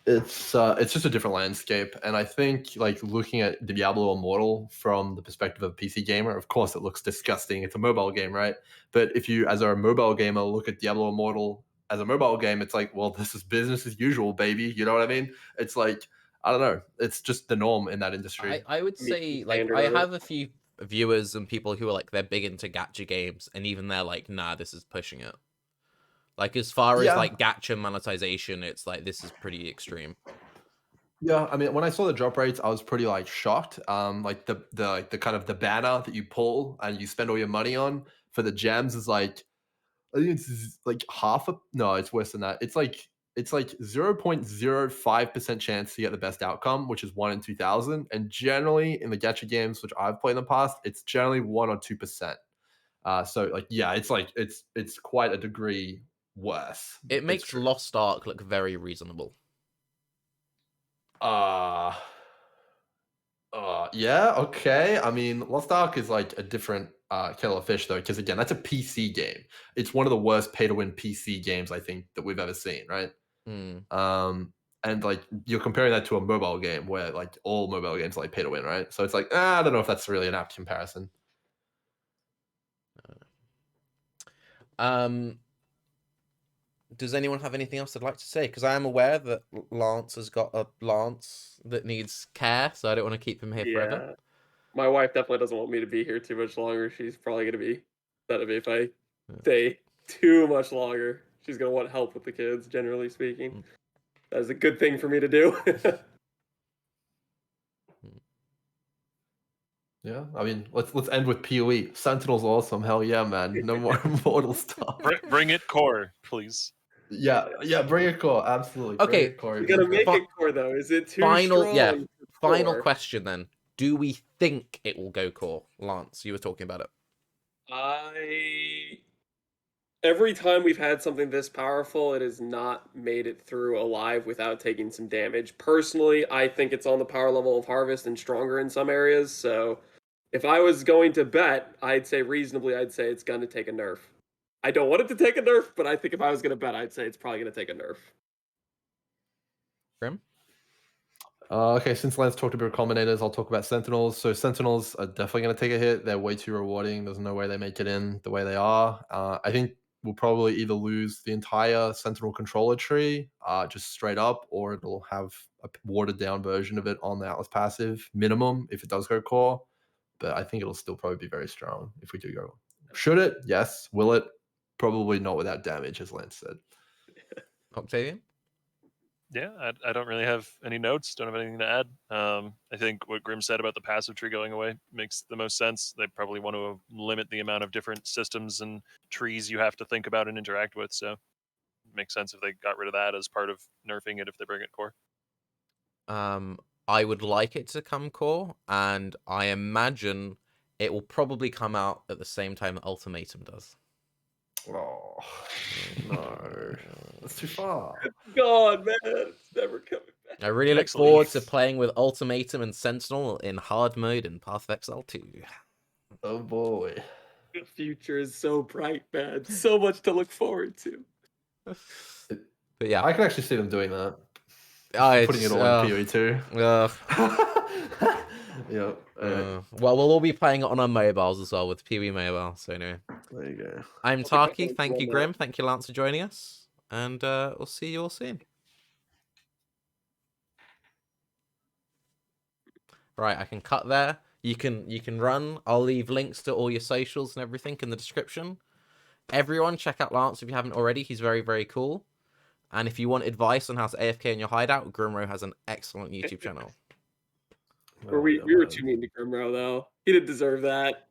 it's just a different landscape. And I think like looking at Diablo Immortal from the perspective of a PC gamer, of course it looks disgusting. It's a mobile game, right? But if you, as a mobile gamer, look at Diablo Immortal as a mobile game, it's like, well, this is business as usual, baby. You know what I mean? It's like, I don't know. It's just the norm in that industry. I would Meet the say like standard I of it. have a few viewers and people who are like they're big into gacha games, and even they're like, nah, this is pushing it. Like as far as Yeah. like gacha monetization, it's like this is pretty extreme. Yeah, I mean, when I saw the drop rates, I was pretty like shocked. Like the kind of the banner that you pull and you spend all your money on for the gems is like, I think it's like half a no, it's worse than that. It's like 0.05% chance to get the best outcome, which is 1 in 2,000. And generally in the gacha games, which I've played in the past, it's generally 1 or 2%. So like yeah, it's quite a degree worse. It It's makes true. Lost Ark look very reasonable. Uh yeah, okay. I mean, Lost Ark is like a different kettle of fish though, because again, that's a PC game. It's one of the worst pay to win PC games I think that we've ever seen, right? Hmm. And like you're comparing that to a mobile game where like all mobile games are like pay to win, right? So it's like I don't know if that's really an apt comparison. Does anyone have anything else they'd like to say? Because I am aware that Lance has got a Lance that needs care, so I don't want to keep him here forever. Yeah. My wife definitely doesn't want me to be here too much longer. She's probably going to be upset at me if I stay too much longer. She's going to want help with the kids, generally speaking. That's a good thing for me to do. Yeah, I mean, let's end with PoE. Sentinel's awesome. Hell yeah, man. No more Immortal stuff. Bring it core, please. Yeah, bring it core. Absolutely. Bring Okay, it core. You got to make it core, though. Is it too strong? Final core? question then. Do we think it will go core? Lance, you were talking about it. Every time we've had something this powerful, it has not made it through alive without taking some damage. Personally, I think it's on the power level of Harvest and stronger in some areas, so if I was going to bet, I'd say it's going to take a nerf. I don't want it to take a nerf, but I think if I was going to bet, I'd say it's probably going to take a nerf. Grim? Okay, since Lance talked about combinators, I'll talk about Sentinels. So Sentinels are definitely going to take a hit. They're way too rewarding. There's no way they make it in the way they are. I think we'll probably either lose the entire Sentinel controller tree, just straight up, or it'll have a watered down version of it on the Atlas passive minimum if it does go core. But I think it'll still probably be very strong if we do go. Should it? Yes. Will it? Probably not without damage, as Lance said. Octavian? Yeah, I don't really have any notes. Don't have anything to add. I think what Grim said about the passive tree going away makes the most sense. They probably want to limit the amount of different systems and trees you have to think about and interact with. So it makes sense if they got rid of that as part of nerfing it if they bring it core. I would like it to come core, and I imagine it will probably come out at the same time that Ultimatum does. Oh, no. That's too far. God, man, it's never coming back. I really look Next forward league. to playing with Ultimatum and Sentinel in hard mode in Path of Exile 2. Oh, boy. The future is so bright, man. So much to look forward to. But yeah. I can actually see them doing that. Putting It's, it all in PoE too. Yeah. Well, we'll all be playing it on our mobiles as well with PoE Mobile. So anyway, There you go. I'm I'll be Tarke. Thank you, Grim. Thank you, Lance, for joining us, and we'll see you all soon. Right, I can cut there. You can run. I'll leave links to all your socials and everything in the description. Everyone, check out Lance if you haven't already. He's very, very cool. And if you want advice on how to AFK in your hideout, Grimro has an excellent YouTube channel. We were too mean to Grimro, though. He didn't deserve that.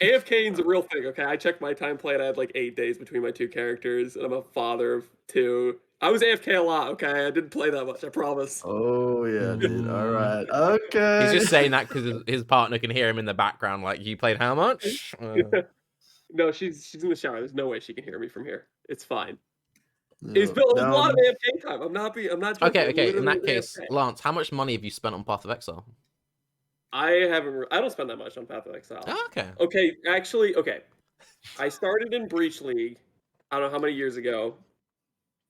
AFKing's a real thing, okay? I checked my time played. I had like 8 days between my two characters, and I'm a father of 2. I was AFK a lot, okay? I didn't play that much, I promise. Oh, yeah, dude. All right. Okay. He's just saying that because his partner can hear him in the background, like, you played how much? No, she's in the shower. There's no way she can hear me from here. It's fine. Yeah. It's been a lot of AFK time. I'm not joking. Okay. In that Literally case, AFK. Lance, how much money have you spent on Path of Exile? I don't spend that much on Path of Exile. Oh, okay. Okay, actually, okay. I started in Breach League, I don't know how many years ago.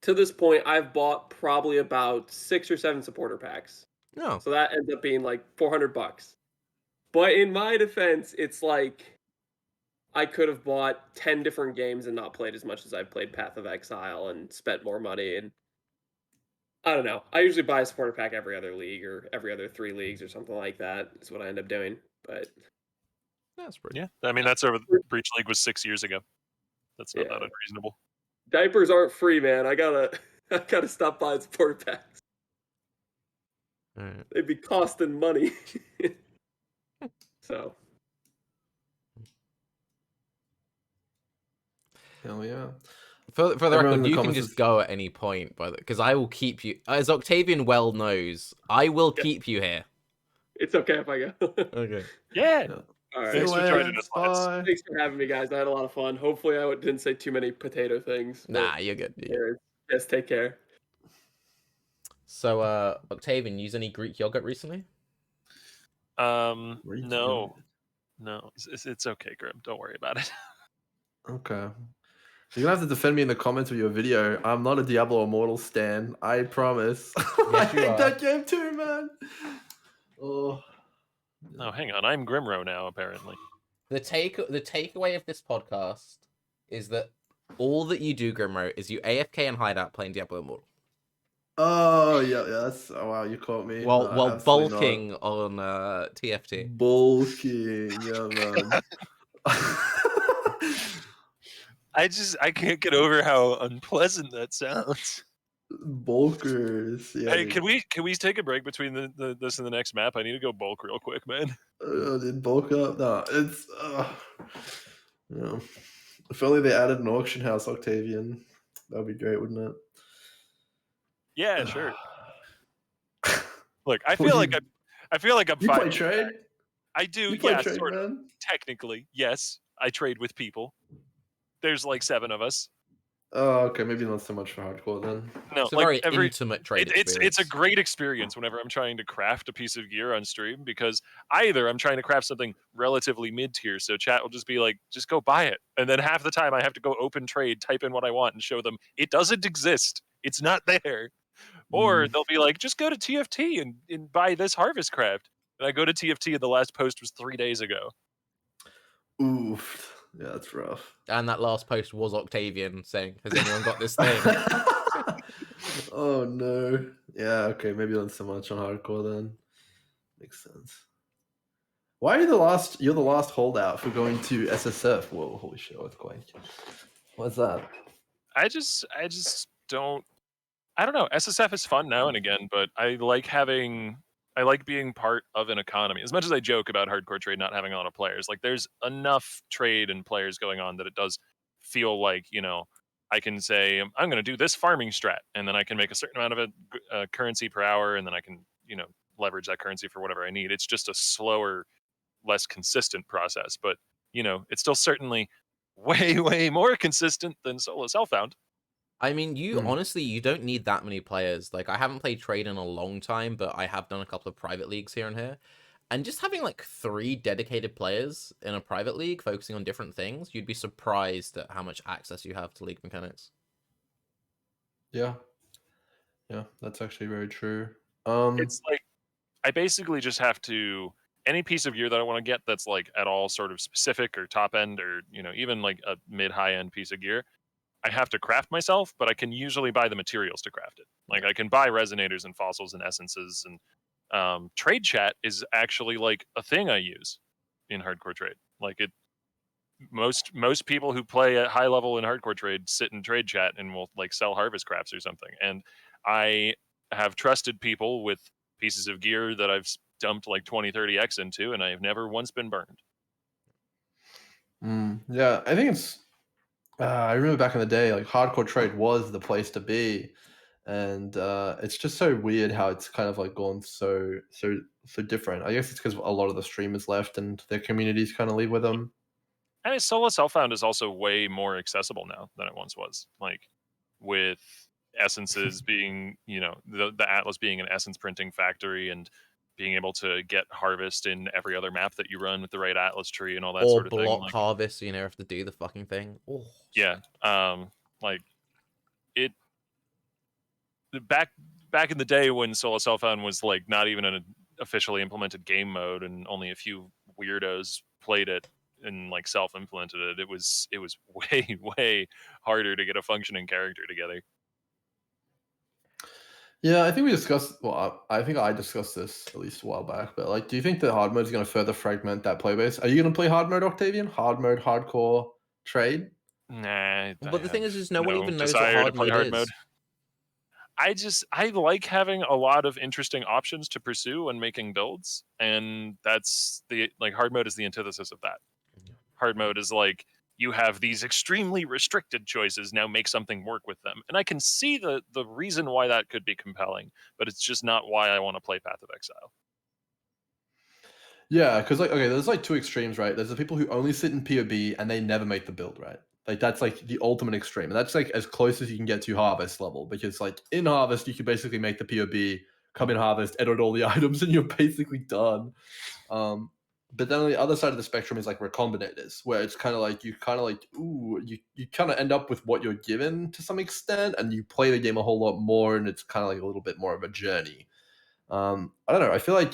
To this point, I've bought probably about 6 or 7 supporter packs. No. So that ends up being like $400. But in my defense, it's like I could have bought 10 different games and not played as much as I've played Path of Exile and spent more money. And I don't know. I usually buy a supporter pack every other league or every other 3 leagues or something like that. Is what I end up doing. But That's pretty. Yeah, I mean that's over. Breach League was 6 years ago. That's not that unreasonable. Diapers aren't free, man. I gotta stop buying supporter packs. Right. They'd be costing money. So. Hell yeah. For the Everyone in record, the you can comments just is- go at any point, because I will keep you. As Octavian well knows, I will keep you here. It's okay if I go. Okay. Yeah. All right. Thanks for joining us, Lance. Bye. Thanks for having me, guys. I had a lot of fun. Hopefully, I didn't say too many potato things. Nah, you're good. Yes, take care. So, Octavian, use any Greek yogurt recently? No. It's okay, Grim. Don't worry about it. Okay. You're gonna have to defend me in the comments of your video. I'm not a Diablo Immortal stan. I promise. I Yes, you hate are. that game too, man. Oh. Oh, hang on. I'm Grimro now, apparently. The takeaway of this podcast is that all that you do, Grimro, is you AFK and hide out playing Diablo Immortal. Oh yeah, that's wow, you caught me. While No, absolutely bulking not. on TFT. Bulking, yeah, man. I can't get over how unpleasant that sounds. Bulkers, yeah. Hey, Dude. can we take a break between this and the next map? I need to go bulk real quick, man. Did bulk up? No, it's yeah. If only they added an auction house, Octavian. That'd be great, wouldn't it? Yeah, sure. Look, Well, I feel like I'm you fine. play trade? I do, You play yeah, trade, sort of. man? Technically, yes. I trade with people. There's like 7 of us. Oh, okay, maybe not so much for hardcore then. No, It's a like very every intimate trade it's a experience. great experience whenever I'm trying to craft a piece of gear on stream, because either I'm trying to craft something relatively mid tier, so chat will just be like, just go buy it, and then half the time I have to go open trade, type in what I want, and show them it doesn't exist, it's not there, or they'll be like, just go to TFT and buy this harvest craft, and I go to TFT and the last post was 3 days ago. Oof. Yeah, that's rough. And that last post was Octavian saying, "Has anyone got this thing?" Oh no. Yeah, okay, maybe not so much on hardcore then. Makes sense. Why are you the last? You're the last holdout for going to SSF. Whoa, holy shit, earthquake. What's that? I just don't. I don't know. SSF is fun now and again, but I like being part of an economy. As much as I joke about hardcore trade not having a lot of players, like there's enough trade and players going on that it does feel like, I can say I'm going to do this farming strat, and then I can make a certain amount of a currency per hour, and then I can leverage that currency for whatever I need. It's just a slower, less consistent process, but it's still certainly way more consistent than solo self-found. I mean, honestly, you don't need that many players. Like, I haven't played trade in a long time, but I have done a couple of private leagues here and here. And just having like 3 dedicated players in a private league focusing on different things, you'd be surprised at how much access you have to league mechanics. Yeah. Yeah, that's actually very true. It's like I basically just have to, any piece of gear that I want to get that's like at all sort of specific or top end, or even like a mid high end piece of gear, I have to craft myself, but I can usually buy the materials to craft it. Like I can buy resonators and fossils and essences, and trade chat is actually like a thing I use in hardcore trade. Like most people who play at high level in hardcore trade sit in trade chat and will like sell harvest crafts or something. And I have trusted people with pieces of gear that I've dumped like 20-30x into, and I have never once been burned. Yeah, I think it's. I remember back in the day, like hardcore trade was the place to be, and it's just so weird how it's kind of like gone so different. I guess it's because a lot of the streamers left and their communities kind of leave with them. And solo self-found is also way more accessible now than it once was. Like with essences being, the Atlas being an essence printing factory, and being able to get harvest in every other map that you run with the right Atlas tree and all that Or sort of thing. block Like, harvest, so you never have to do the fucking thing. Oh, yeah, like it back in the day when solo self-found was like not even an officially implemented game mode, and only a few weirdos played it and like self-implemented it. It was way harder to get a functioning character together. Yeah, I think we discussed. Well, I think I discussed this at least a while back. But like, do you think that hard mode is going to further fragment that playbase? Are you going to play hard mode, Octavian? Hard mode, hardcore trade? Nah, but the thing is no one even knows what desire to hard play mode hard is. mode. I like having a lot of interesting options to pursue when making builds, and that's hard mode is the antithesis of that. Hard mode is like, you have these extremely restricted choices, now make something work with them. And I can see the reason why that could be compelling, but it's just not why I want to play Path of Exile. Yeah, because like, okay, there's like 2 extremes, right? There's the people who only sit in POB and they never make the build, right? Like that's like the ultimate extreme, and that's like as close as you can get to harvest level, because like in harvest you can basically make the POB, come in harvest, edit all the items, and you're basically done. But then on the other side of the spectrum is like recombinators, where it's kind of like you kind of end up with what you're given to some extent, and you play the game a whole lot more, and it's kind of like a little bit more of a journey. I don't know. I feel like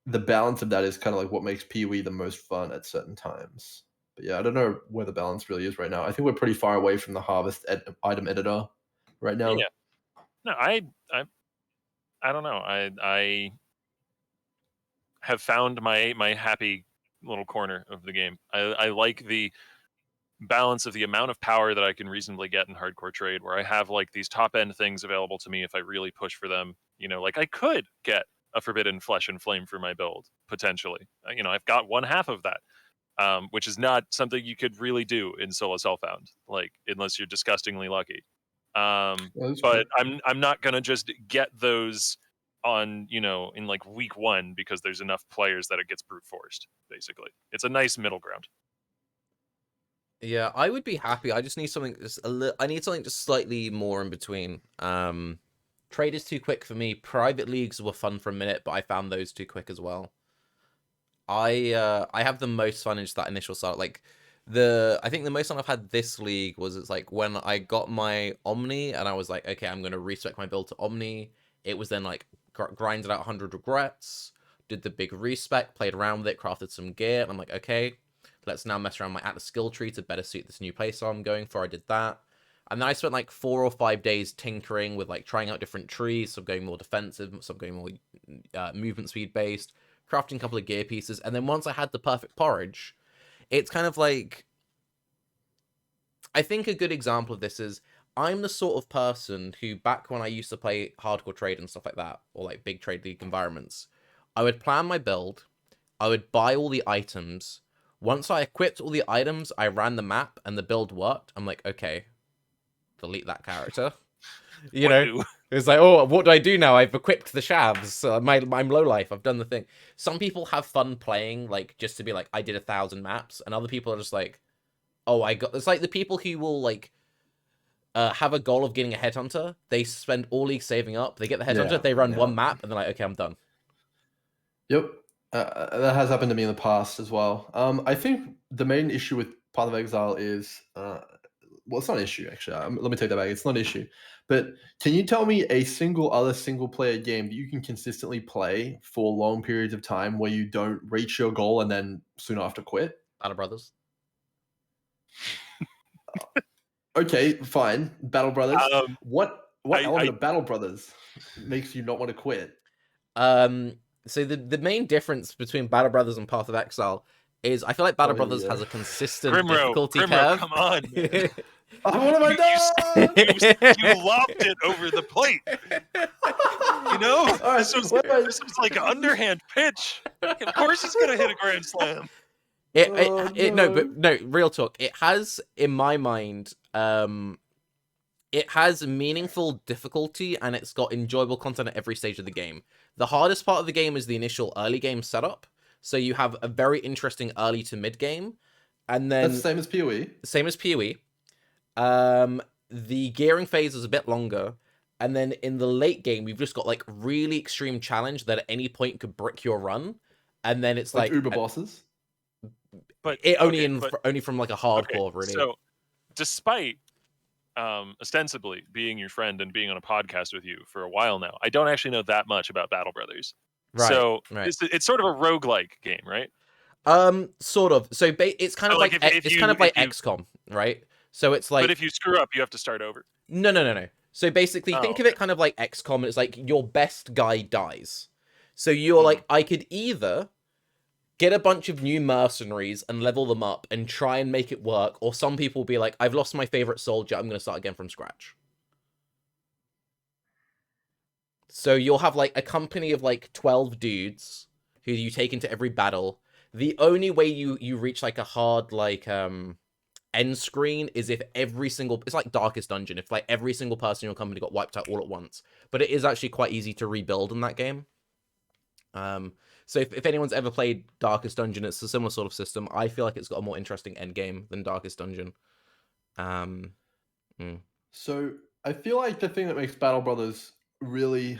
the balance of that is kind of like what makes PoE the most fun at certain times, But yeah, I don't know where the balance really is right now. I think we're pretty far away from the harvest item editor right now. Yeah. No, I don't know. I have found my happy little corner of the game. I like the balance of the amount of power that I can reasonably get in hardcore trade, where I have like these top end things available to me if I really push for them. You know, like I could get a Forbidden Flesh and Flame for my build potentially. You know, I've got one half of that, which is not something you could really do in solo Self-Found, like unless you're disgustingly lucky. But I'm not gonna just get those on, you know, in like week 1 because there's enough players that it gets brute forced. Basically, it's a nice middle ground. Yeah, I would be happy. I just need something just I need something just slightly more in between. Trade is too quick for me. Private leagues were fun for a minute, but I found those too quick as well. I have the most fun in just that initial start. Like I think the most fun I've had this league was it's like when I got my Omni and I was like, okay, I'm gonna respec my build to Omni. It was then like grinded out 100 regrets, did the big respec, played around with it, crafted some gear, and I'm like, okay, let's now mess around my Atlas skill tree to better suit this new playstyle I'm going for. I did that. And then I spent like 4 or 5 days tinkering with like trying out different trees, some going more defensive, some going more movement speed based, crafting a couple of gear pieces. And then once I had the perfect porridge, it's kind of like, I think a good example of this is I'm the sort of person who, back when I used to play hardcore trade and stuff like that, or like big trade league environments, I would plan my build, I would buy all the items. Once I equipped all the items, I ran the map and the build worked. I'm like, okay, delete that character. You know, it's like, oh, what do I do now? I've equipped the shavs. I'm low life. I've done the thing. Some people have fun playing, like, just to be like, I did 1,000 maps. And other people are just like, oh, it's like the people who will, like, have a goal of getting a headhunter. They spend all league saving up. They get the headhunter. They run one map. And they're like, okay, I'm done. Yep. That has happened to me in the past as well. I think the main issue with Path of Exile is, well, it's not an issue actually. Let me take that back. It's not an issue. But can you tell me a single player game that you can consistently play for long periods of time where you don't reach your goal and then soon after quit? Battle Brothers. Okay, fine. Battle Brothers. What element of Battle Brothers makes you not want to quit? So the main difference between Battle Brothers and Path of Exile is I feel like Battle Brothers has a consistent difficulty curve. Come on, man. What have I done? You lobbed it over the plate. You know, right, this was like an underhand pitch. Of course, he's gonna hit a grand slam. No, real talk. It has, in my mind, it has meaningful difficulty and it's got enjoyable content at every stage of the game. The hardest part of the game is the initial early game setup. So you have a very interesting early to mid game. And then... That's the same as PoE. Same as PoE. The gearing phase is a bit longer. And then in the late game, we've just got like really extreme challenge that at any point could brick your run. And then it's like Uber bosses? But only from like a hardcore, really. So despite... ostensibly being your friend and being on a podcast with you for a while now, I don't actually know that much about Battle Brothers. Right. So right. It's sort of a roguelike game, right? Sort of. So it's kind of like XCOM, right? So it's like... But if you screw up, you have to start over. No. So basically, think of it kind of like XCOM. It's like your best guy dies. So you're like, I could either get a bunch of new mercenaries and level them up and try and make it work, or some people will be like, I've lost my favorite soldier, I'm going to start again from scratch. So you'll have like a company of like 12 dudes who you take into every battle. The only way you reach like a hard like end screen is if every single... It's like Darkest Dungeon, if like every single person in your company got wiped out all at once. But it is actually quite easy to rebuild in that game. So if anyone's ever played Darkest Dungeon, it's a similar sort of system. I feel like it's got a more interesting end game than Darkest Dungeon. So I feel like the thing that makes Battle Brothers really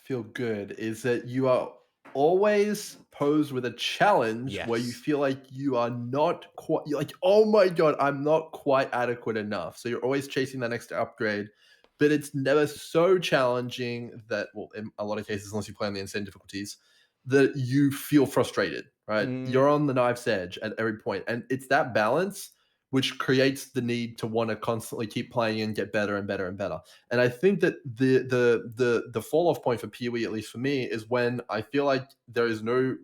feel good is that you are always posed with a challenge where you feel like you are not quite... You're like, oh my god, I'm not quite adequate enough. So you're always chasing that next upgrade. But it's never so challenging that, well, in a lot of cases, unless you play on the insane difficulties, that you feel frustrated, right? You're on the knife's edge at every point, and it's that balance which creates the need to want to constantly keep playing and get better and better and better. And I think that the fall off point for PoE, at least for me, is when I feel like there is no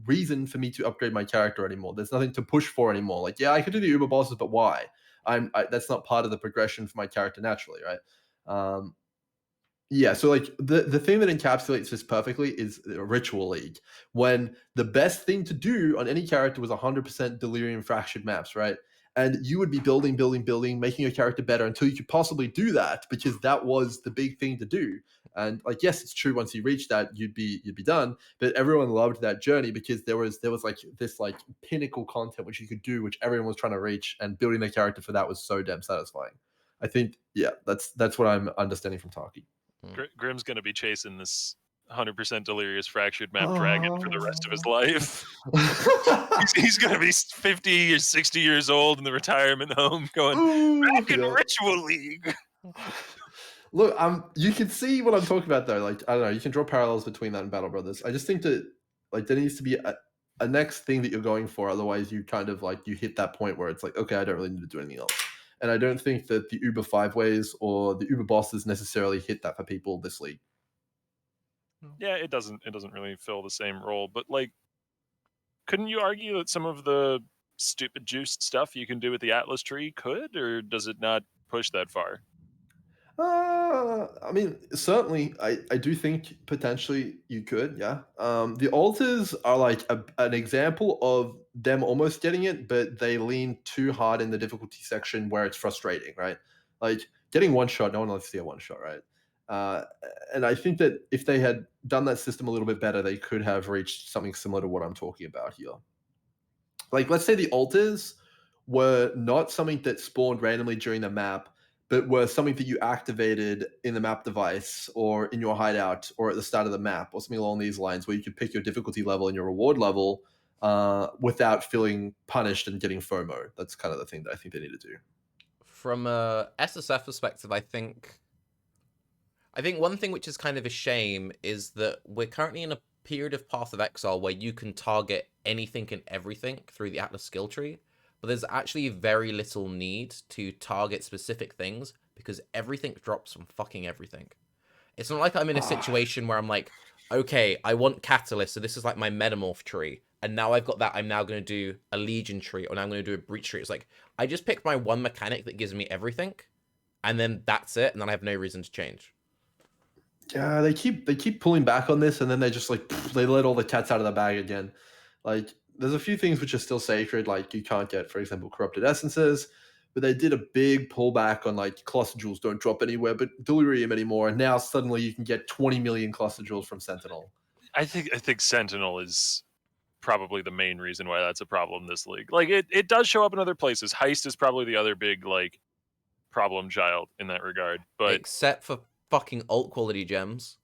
reason for me to upgrade my character anymore. There's nothing to push for anymore. Like, yeah, I could do the Uber bosses, but why? That's not part of the progression for my character naturally, right? Yeah, so like the thing that encapsulates this perfectly is Ritual League. When the best thing to do on any character was 100% Delirium fractured maps, right? And you would be building, making your character better until you could possibly do that, because that was the big thing to do. And like, yes, it's true. Once you reach that, you'd be done. But everyone loved that journey because there was like this like pinnacle content which you could do, which everyone was trying to reach, and building their character for that was so damn satisfying. I think, yeah, that's what I'm understanding from Tarke. Grim's going to be chasing this 100% delirious fractured map dragon for the rest of his life. He's going to be 50 or 60 years old in the retirement home going, back in Ritual League. Look, you can see what I'm talking about though. Like, I don't know, you can draw parallels between that and Battle Brothers. I just think that like there needs to be a next thing that you're going for. Otherwise, you kind of like you hit that point where it's like, okay, I don't really need to do anything else. And I don't think that the Uber 5-ways or the Uber bosses necessarily hit that for people this league. Yeah, it doesn't really fill the same role. But like, couldn't you argue that some of the stupid juiced stuff you can do with the Atlas tree could, or does it not push that far? I mean, certainly, I do think potentially you could, yeah. The altars are like an example of them almost getting it, but they lean too hard in the difficulty section where it's frustrating, right? Like getting one shot, no one likes to see a one shot, right? And I think that if they had done that system a little bit better, they could have reached something similar to what I'm talking about here. Like, let's say the altars were not something that spawned randomly during the map, but were something that you activated in the map device or in your hideout or at the start of the map or something along these lines, where you could pick your difficulty level and your reward level without feeling punished and getting FOMO. That's kind of the thing that I think they need to do. From a SSF perspective, I think one thing which is kind of a shame is that we're currently in a period of Path of Exile where you can target anything and everything through the Atlas skill tree, but there's actually very little need to target specific things because everything drops from fucking everything. It's not like I'm in a situation where I'm like, okay, I want Catalyst, so this is like my Metamorph tree, and now I've got that, I'm now going to do a Legion tree, or now I'm going to do a Breach tree. It's like, I just picked my one mechanic that gives me everything, and then that's it, and then I have no reason to change. Yeah, they keep pulling back on this, and then they just like they let all the cats out of the bag again. Like, there's a few things which are still sacred, like you can't get, for example, corrupted essences, but they did a big pullback on like cluster jewels don't drop anywhere but delirium anymore, and now suddenly you can get 20 million cluster jewels from Sentinel. I think Sentinel is probably the main reason why that's a problem this league. Like, it does show up in other places. Heist is probably the other big like problem child in that regard, but except for fucking alt quality gems.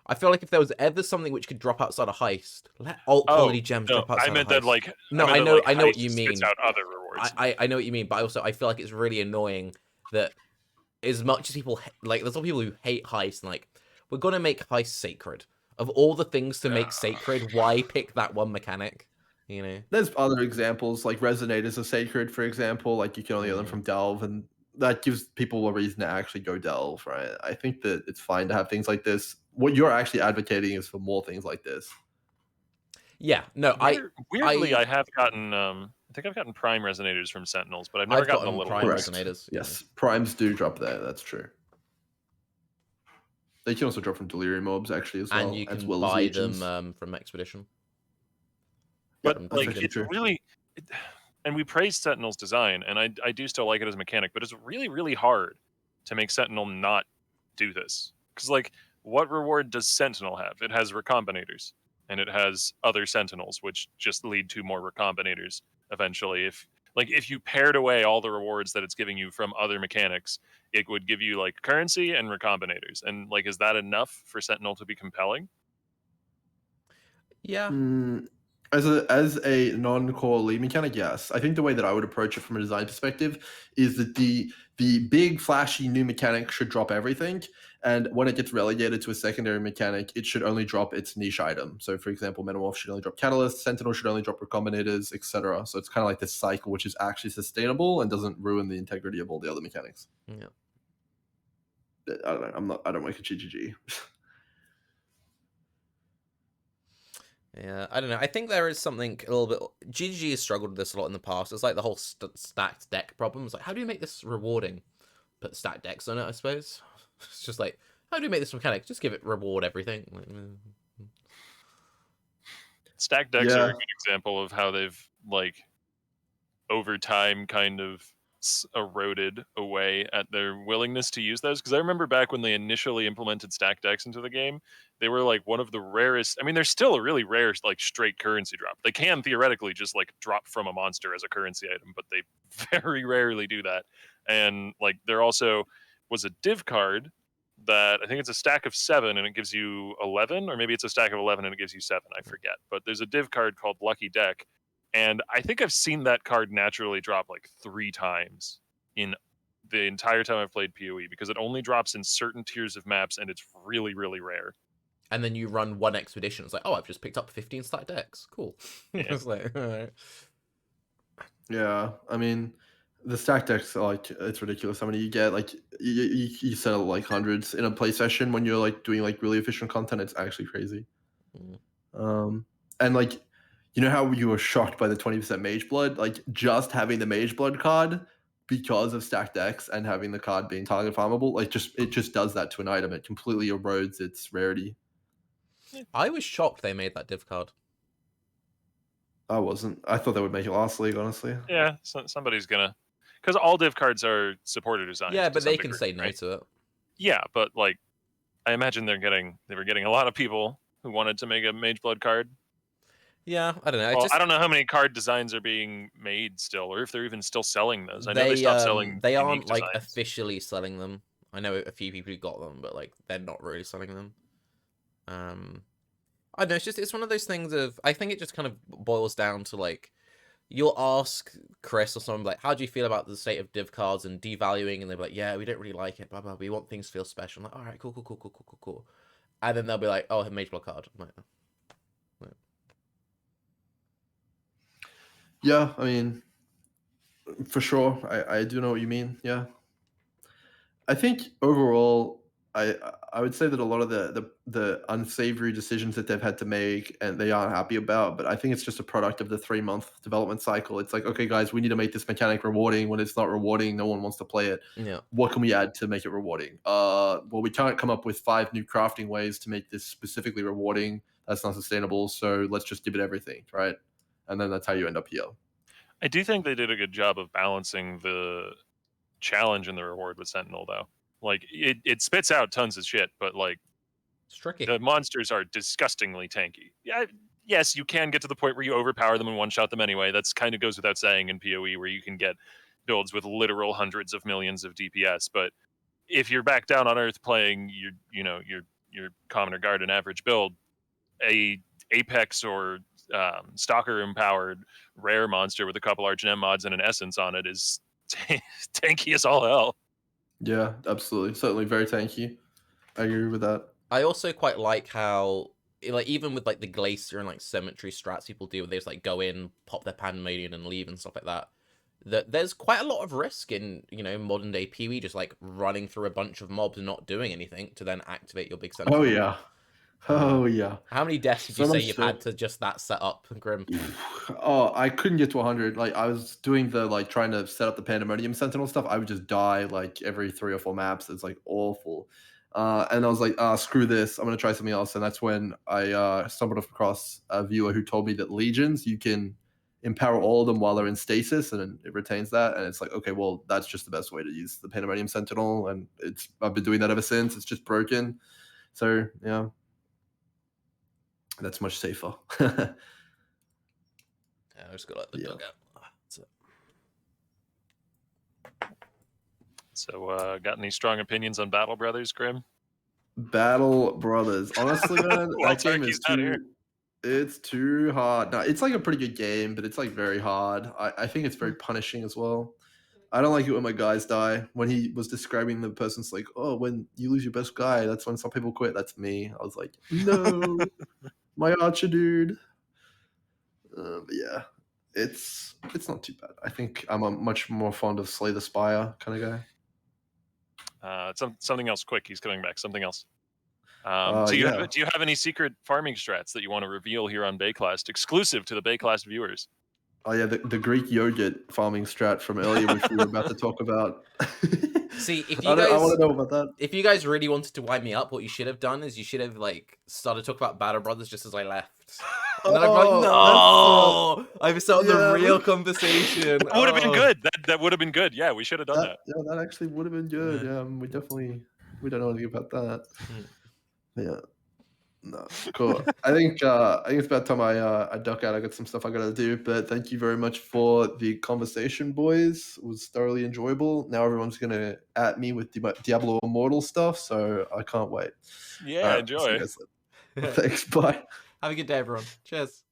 I feel like if there was ever something which could drop outside a heist, let alt quality gems drop outside. I meant a heist. that like no, I know what you mean. Spits out other rewards. I know what you mean, but also I feel like it's really annoying that as much as people like, there's a lot of people who hate heist and like, we're gonna make heist sacred. Of all the things to make sacred, why pick that one mechanic? You know, there's other examples like Resonators are sacred, for example. Like you can only get them from Delve, and that gives people a reason to actually go Delve, right? I think that it's fine to have things like this. What you're actually advocating is for more things like this. Yeah, no, weirdly I have gotten I think I've gotten Prime Resonators from Sentinels, but I've never gotten the little Prime ones. Resonators. Yes, Primes do drop there. That's true. They can also drop from Delirium Orbs actually as well, and you can as well buy as them from Expedition. But like, it's really, and we praise Sentinel's design, and I do still like it as a mechanic, but it's really, really hard to make Sentinel not do this. Because like, what reward does Sentinel have? It has Recombinators, and it has other Sentinels, which just lead to more Recombinators eventually. If you paired away all the rewards that it's giving you from other mechanics, it would give you like currency and Recombinators. And like, is that enough for Sentinel to be compelling? Yeah. As a non-core league mechanic, yes. I think the way that I would approach it from a design perspective is that the big flashy new mechanic should drop everything, and when it gets relegated to a secondary mechanic, it should only drop its niche item. So, for example, Metamorph should only drop Catalyst, Sentinel should only drop Recombinators, etc. So it's kind of like this cycle, which is actually sustainable and doesn't ruin the integrity of all the other mechanics. Yeah. I don't know. I don't like a GGG. Yeah, I don't know. I think there is something a little bit. GG has struggled with this a lot in the past. It's like the whole stacked deck problem. It's like, how do you make this rewarding? Put stacked decks on it, I suppose. It's just like, how do you make this mechanic? Just give it reward everything. Stack decks Yeah. are a good example of how they've like over time kind of eroded away at their willingness to use those. Because I remember back when they initially implemented stack decks into the game, they were like one of the rarest. I mean, they're still a really rare like straight currency drop. They can theoretically just like drop from a monster as a currency item, but they very rarely do that. And like there also was a div card that I think it's a stack of 7 and it gives you 11, or maybe it's a stack of 11 and it gives you 7. I forget. But there's a div card called Lucky Deck. And I think I've seen that card naturally drop like 3 times in the entire time I've played PoE because it only drops in certain tiers of maps and it's really, really rare. And then you run one expedition. It's like, oh, I've just picked up 15 stack decks. Cool. Yeah. It's like, all right. Yeah, I mean, the stack decks are like it's ridiculous. How many you get? Like you sell like hundreds in a play session when you're like doing like really efficient content. It's actually crazy. And like, you know how you were shocked by the 20% Mage Blood? Like just having the Mage Blood card because of stacked decks and having the card being target farmable, like it just does that to an item. It completely erodes its rarity. I was shocked they made that div card. I wasn't. I thought they would make it last league, honestly. Yeah, so somebody's gonna, because all div cards are supporter designs. Yeah, to but some they can degree, say no right? to it. Yeah, but like, I imagine they were getting a lot of people who wanted to make a Mage Blood card. Yeah, I don't know. Well, I don't know how many card designs are being made still, or if they're even still selling those. I know they stopped selling. They unique aren't like designs. officially selling them. I know a few people who got them, but like they're not really selling them. I don't know. It's one of those things of I think it just kind of boils down to like you'll ask Chris or someone like, how do you feel about the state of div cards and devaluing? And they'll be like, yeah, we don't really like it. Blah blah. We want things to feel special. I'm like, all right, cool. And then they'll be like, oh, a Mage Block card. I'm like, oh. Yeah, I mean, for sure, I do know what you mean. Yeah, I think overall, I would say that a lot of the unsavory decisions that they've had to make and they aren't happy about, but I think it's just a product of the 3-month development cycle. It's like, okay, guys, we need to make this mechanic rewarding. When it's not rewarding, no one wants to play it. Yeah. What can we add to make it rewarding? Well, we can't come up with 5 new crafting ways to make this specifically rewarding. That's not sustainable. So let's just give it everything, right? And then that's how you end up here. I do think they did a good job of balancing the challenge and the reward with Sentinel, though. Like it spits out tons of shit, but like It's tricky. the monsters are disgustingly tanky. Yeah, yes, you can get to the point where you overpower them and one-shot them anyway. That's kind of goes without saying in PoE, where you can get builds with literal hundreds of millions of DPS. But if you're back down on Earth playing your common or guard and average build, a Apex or Stalker empowered rare monster with a couple Arch&M mods and an Essence on it is tanky as all hell. Yeah, absolutely. Certainly very tanky. I agree with that. I also quite like how, like, even with like the Glacier and like Cemetery strats people do, they just like go in, pop their Pandemonium and leave and stuff like that. That there's quite a lot of risk in, modern day PoE just like running through a bunch of mobs and not doing anything to then activate your big Sentinel. Oh yeah. Oh yeah. How many deaths did you So say much you've so- had to just that setup, Grim? Oh, I couldn't get to 100. Like I was doing the like trying to set up the Pandemonium Sentinel stuff. I would just die like every 3 or 4 maps. It's like awful. And I was like, screw this. I'm gonna try something else. And that's when I stumbled across a viewer who told me that legions you can empower all of them while they're in stasis, and it retains that. And it's like, okay, well, that's just the best way to use the Pandemonium Sentinel, and I've been doing that ever since. It's just broken. So yeah, that's much safer. Yeah, I just got like the Yeah. dugout. That's it. So, got any strong opinions on Battle Brothers, Grim? Battle Brothers. Honestly, man, Well, that game is Tarke's not here. It's too hard. No, it's like a pretty good game, but it's like very hard. I think it's very punishing as well. I don't like it when my guys die. When he was describing the person's like, oh, when you lose your best guy, that's when some people quit. That's me. I was like, no, my archer dude. But yeah, it's not too bad. I think I'm a much more fond of Slay the Spire kind of guy. Something else quick. He's coming back. Something else. Yeah. Do you have any secret farming strats that you want to reveal here on Baeclast, exclusive to the Baeclast viewers? Oh yeah, the Greek yogurt farming strat from earlier, which we were about to talk about. See, if I you guys, want to know about that. if you guys really wanted to wind me up, what you should have done is you should have like started talking about Battle Brothers just as I left. And then I'm like, no, I've started the real conversation. That would have been good. That would have been good. Yeah, we should have done that. Yeah, that actually would have been good. Yeah, we don't know anything about that. Yeah. No, cool. I think it's about time I duck out. I got some stuff I gotta do. But thank you very much for the conversation, boys. It was thoroughly enjoyable. Now everyone's gonna at me with Diablo Immortal stuff, so I can't wait. Yeah, enjoy. Thanks. Bye. Have a good day, everyone. Cheers.